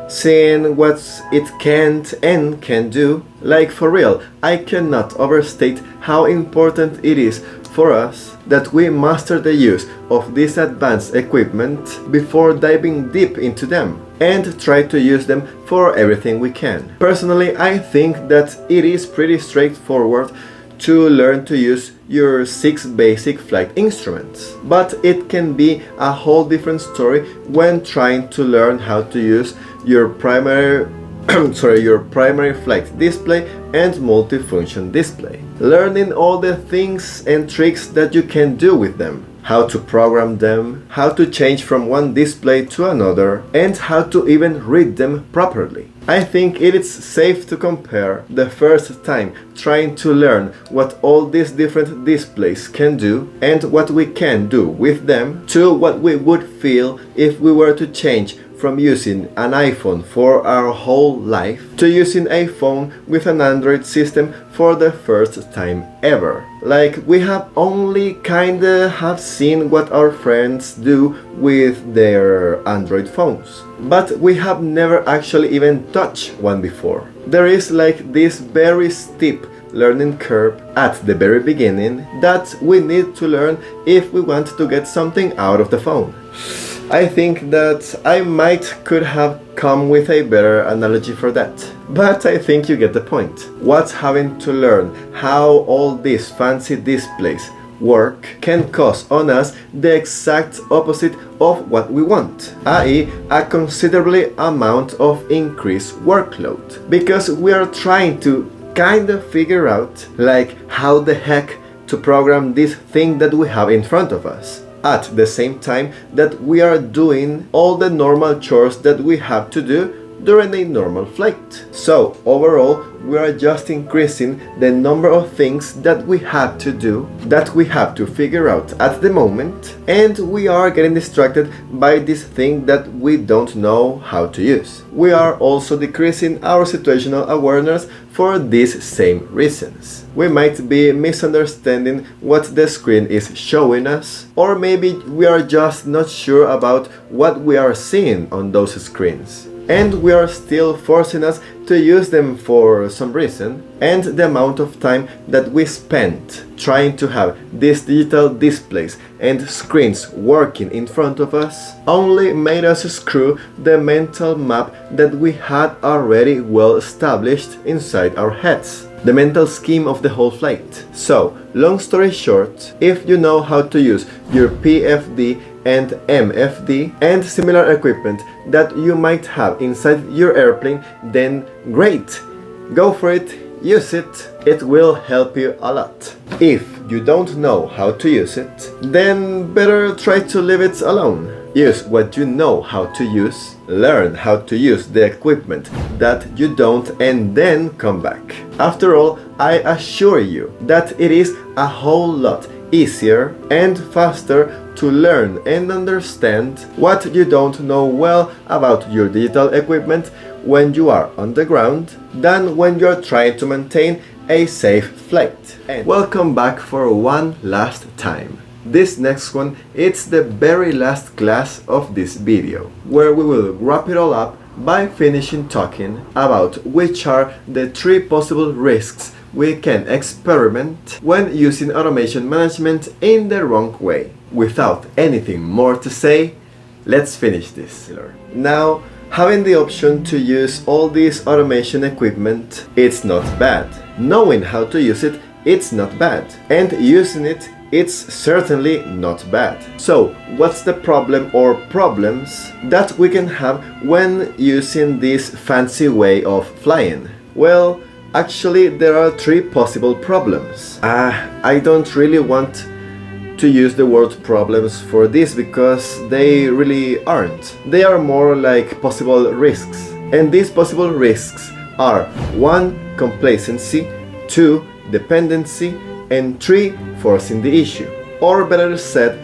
seeing what it can't and can do. Like, for real, I cannot overstate how important it is for us that we master the use of this advanced equipment before diving deep into them and try to use them for everything we can. Personally, I think that it is pretty straightforward to learn to use your 6 basic flight instruments, but it can be a whole different story when trying to learn how to use your primary flight display and multifunction display. Learning all the things and tricks that you can do with them, how to program them, how to change from one display to another, and how to even read them properly. I think it is safe to compare the first time trying to learn what all these different displays can do and what we can do with them to what we would feel if we were to change from using an iPhone for our whole life to using a phone with an Android system for the first time ever. Like, we have only kinda have seen what our friends do with their Android phones, but we have never actually even touched one before. There is like this very steep learning curve at the very beginning that we need to learn if we want to get something out of the phone. I think that I could have come with a better analogy for that, but I think you get the point. What's having to learn how all these fancy displays work can cause on us the exact opposite of what we want, i.e. a considerable amount of increased workload, because we are trying to kind of figure out like how the heck to program this thing that we have in front of us, at the same time that we are doing all the normal chores that we have to do during a normal flight. So overall, we are just increasing the number of things that we have to do, that we have to figure out at the moment, and we are getting distracted by this thing that we don't know how to use. We are also decreasing our situational awareness for these same reasons. We might be misunderstanding what the screen is showing us, or maybe we are just not sure about what we are seeing on those screens, and we are still forcing us to use them for some reason, and the amount of time that we spent trying to have these digital displays and screens working in front of us only made us screw the mental map that we had already well established inside our heads, the mental scheme of the whole flight. So, long story short, if you know how to use your PFD and MFD and similar equipment that you might have inside your airplane, then great! Go for it, use it, it will help you a lot. If you don't know how to use it, then better try to leave it alone. Use what you know how to use, learn how to use the equipment that you don't, and then come back. After all, I assure you that it is a whole lot easier and faster to learn and understand what you don't know well about your digital equipment when you are on the ground than when you're trying to maintain a safe flight. And welcome back for one last time. This next one, it's the very last class of this video, where we will wrap it all up by finishing talking about which are the 3 possible risks we can experiment when using automation management in the wrong way. Without anything more to say, let's finish this. Now, having the option to use all this automation equipment, it's not bad. Knowing how to use it, it's not bad. And using it, it's certainly not bad. So, what's the problem or problems that we can have when using this fancy way of flying? Well, actually, there are 3 possible problems. I don't really want to use the word problems for this because they really aren't. They are more like possible risks. And these possible risks are 1. Complacency, 2. Dependency, and 3. Forcing the issue. Or better said,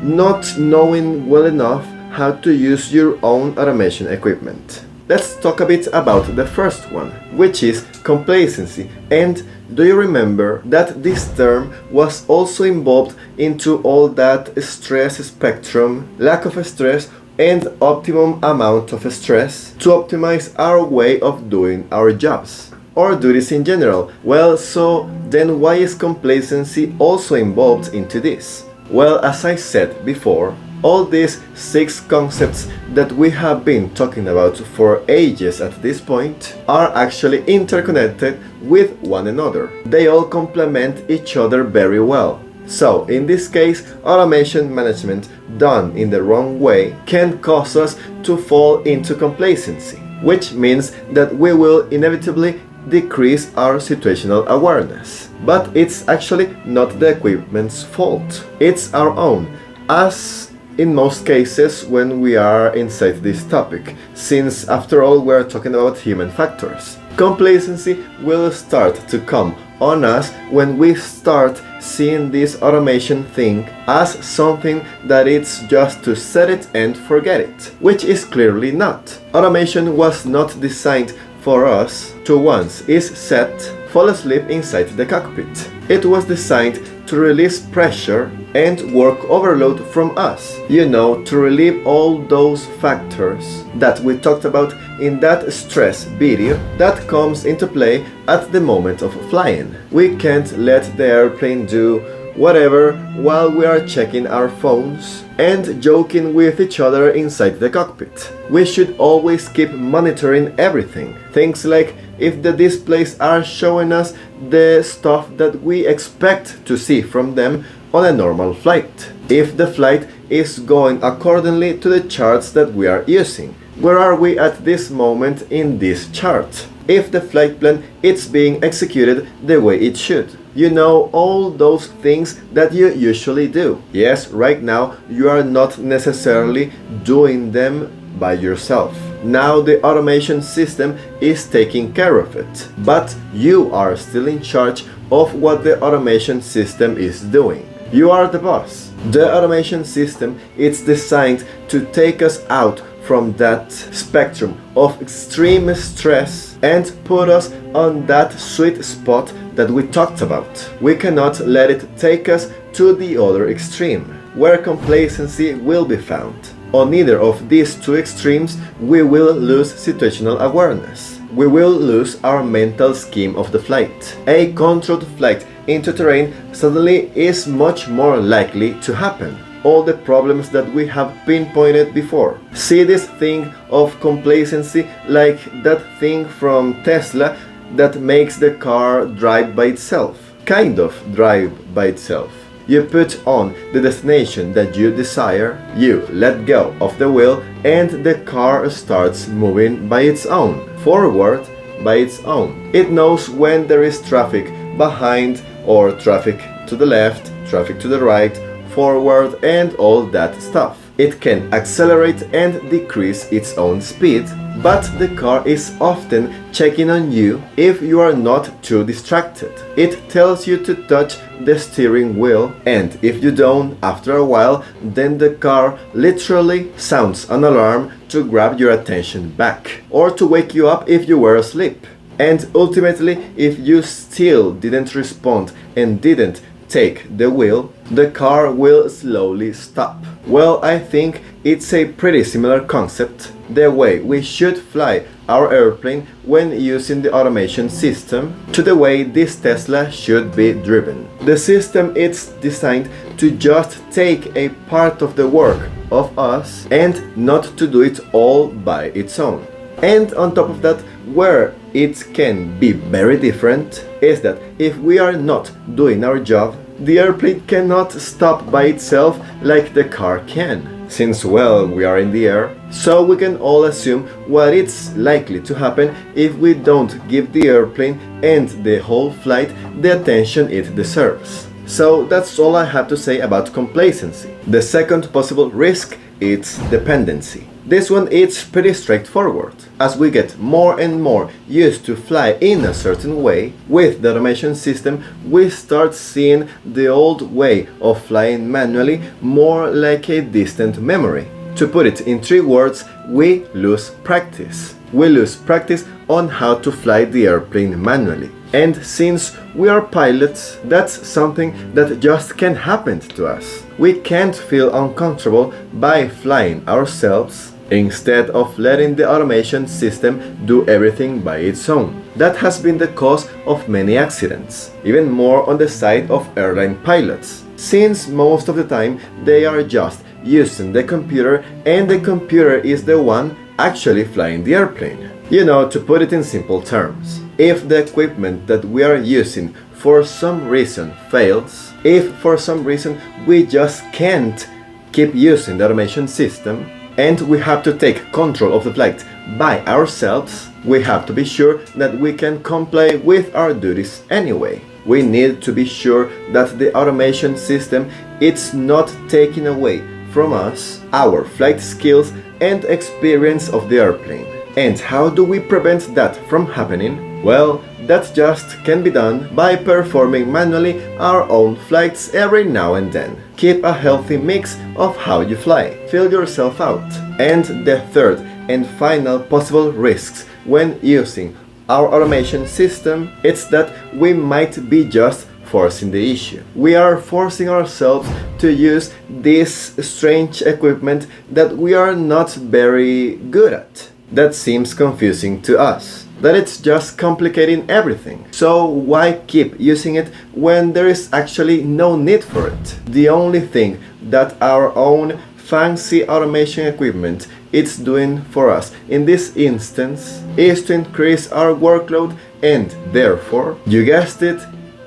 not knowing well enough how to use your own automation equipment. Let's talk a bit about the first one, which is complacency. And do you remember that this term was also involved into all that stress spectrum, lack of stress, and optimum amount of stress to optimize our way of doing our jobs, or duties in general? Well, so then why is complacency also involved into this? Well, as I said before, all these 6 concepts that we have been talking about for ages at this point are actually interconnected with one another. They all complement each other very well. So, in this case, automation management done in the wrong way can cause us to fall into complacency, which means that we will inevitably decrease our situational awareness. But it's actually not the equipment's fault. It's our own, as in most cases when we are inside this topic, since after all we're talking about human factors. Complacency will start to come on us when we start seeing this automation thing as something that it's just to set it and forget it, which is clearly not. Automation was not designed for us to once it's set, fall asleep inside the cockpit. It was designed to release pressure and work overload from us. You know, to relieve all those factors that we talked about in that stress video that comes into play at the moment of flying. We can't let the airplane do whatever while we are checking our phones and joking with each other inside the cockpit. We should always keep monitoring everything. Things like if the displays are showing us the stuff that we expect to see from them on a normal flight. If the flight is going accordingly to the charts that we are using. Where are we at this moment in this chart? If the flight plan is being executed the way it should. You know, all those things that you usually do. Yes, right now you are not necessarily doing them by yourself. Now the automation system is taking care of it, but you are still in charge of what the automation system is doing. You are the boss. The automation system is designed to take us out from that spectrum of extreme stress and put us on that sweet spot that we talked about. We cannot let it take us to the other extreme, where complacency will be found. On either of these two extremes, we will lose situational awareness. We will lose our mental scheme of the flight. A controlled flight into terrain suddenly is much more likely to happen. All the problems that we have pinpointed before. See this thing of complacency like that thing from Tesla that makes the car drive by itself. Kind of drive by itself. You put on the destination that you desire, you let go of the wheel, and the car starts moving by its own, forward by its own. It knows when there is traffic behind or traffic to the left, traffic to the right, forward, and all that stuff. It can accelerate and decrease its own speed, but the car is often checking on you if you are not too distracted. It tells you to touch the steering wheel, and if you don't, after a while, then the car literally sounds an alarm to grab your attention back, or to wake you up if you were asleep. And ultimately, if you still didn't respond and didn't take the wheel, the car will slowly stop. Well, I think it's a pretty similar concept, the way we should fly our airplane when using the automation system, to the way this Tesla should be driven. The system is designed to just take a part of the work of us and not to do it all by its own. And on top of that, where it can be very different is that if we are not doing our job, the airplane cannot stop by itself like the car can, since, well, we are in the air. So we can all assume what it's likely to happen if we don't give the airplane and the whole flight the attention it deserves. So that's all I have to say about complacency. The second possible risk is dependency. This one is pretty straightforward. As we get more and more used to fly in a certain way, with the automation system, we start seeing the old way of flying manually more like a distant memory. To put it in 3 words, we lose practice. We lose practice on how to fly the airplane manually. And since we are pilots, that's something that just can't happen to us. We can't feel uncomfortable by flying ourselves instead of letting the automation system do everything by its own. That has been the cause of many accidents, even more on the side of airline pilots, since most of the time they are just using the computer and the computer is the one actually flying the airplane. You know, to put it in simple terms, if the equipment that we are using for some reason fails, if for some reason we just can't keep using the automation system, and we have to take control of the flight by ourselves, we have to be sure that we can comply with our duties anyway. We need to be sure that the automation system is not taking away from us our flight skills and experience of the airplane. And how do we prevent that from happening? Well, that just can be done by performing manually our own flights every now and then. Keep a healthy mix of how you fly. Fill yourself out. And the third and final possible risks when using our automation system, it's that we might be just forcing the issue. We are forcing ourselves to use this strange equipment that we are not very good at. That seems confusing to us, that it's just complicating everything. So why keep using it when there is actually no need for it? The only thing that our own fancy automation equipment it's doing for us in this instance is to increase our workload, and therefore, you guessed it,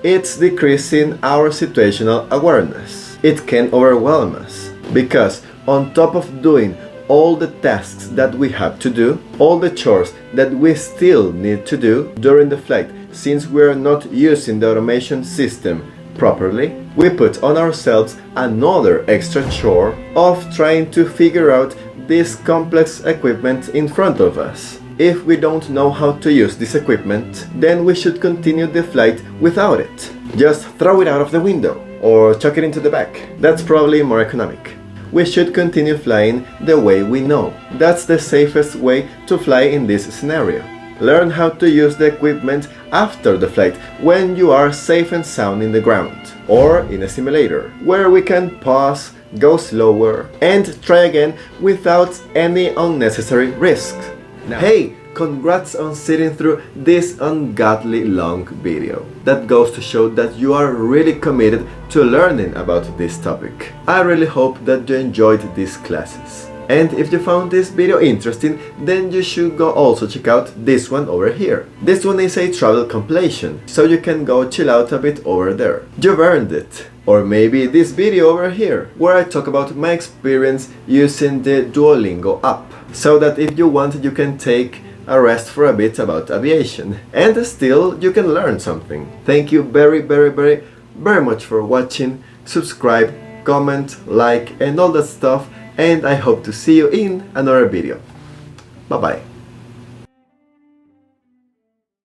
it's decreasing our situational awareness. It can overwhelm us because on top of doing all the tasks that we have to do, all the chores that we still need to do during the flight, since we are not using the automation system properly, we put on ourselves another extra chore of trying to figure out this complex equipment in front of us. If we don't know how to use this equipment, then we should continue the flight without it. Just throw it out of the window or chuck it into the back. That's probably more economic. We should continue flying the way we know. That's the safest way to fly in this scenario. Learn how to use the equipment after the flight when you are safe and sound in the ground, or in a simulator, where we can pause, go slower, and try again without any unnecessary risks. Now, hey, congrats on sitting through this ungodly long video. That goes to show that you are really committed to learning about this topic. I really hope that you enjoyed these classes. And if you found this video interesting, then you should go also check out this one over here. This one is a travel compilation, so you can go chill out a bit over there. You've earned it. Or maybe this video over here, where I talk about my experience using the Duolingo app, so that if you want, you can take a rest for a bit about aviation, and still you can learn something. Thank you very much for watching. Subscribe, comment, like, and all that stuff, and I hope to see you in another video. Bye bye.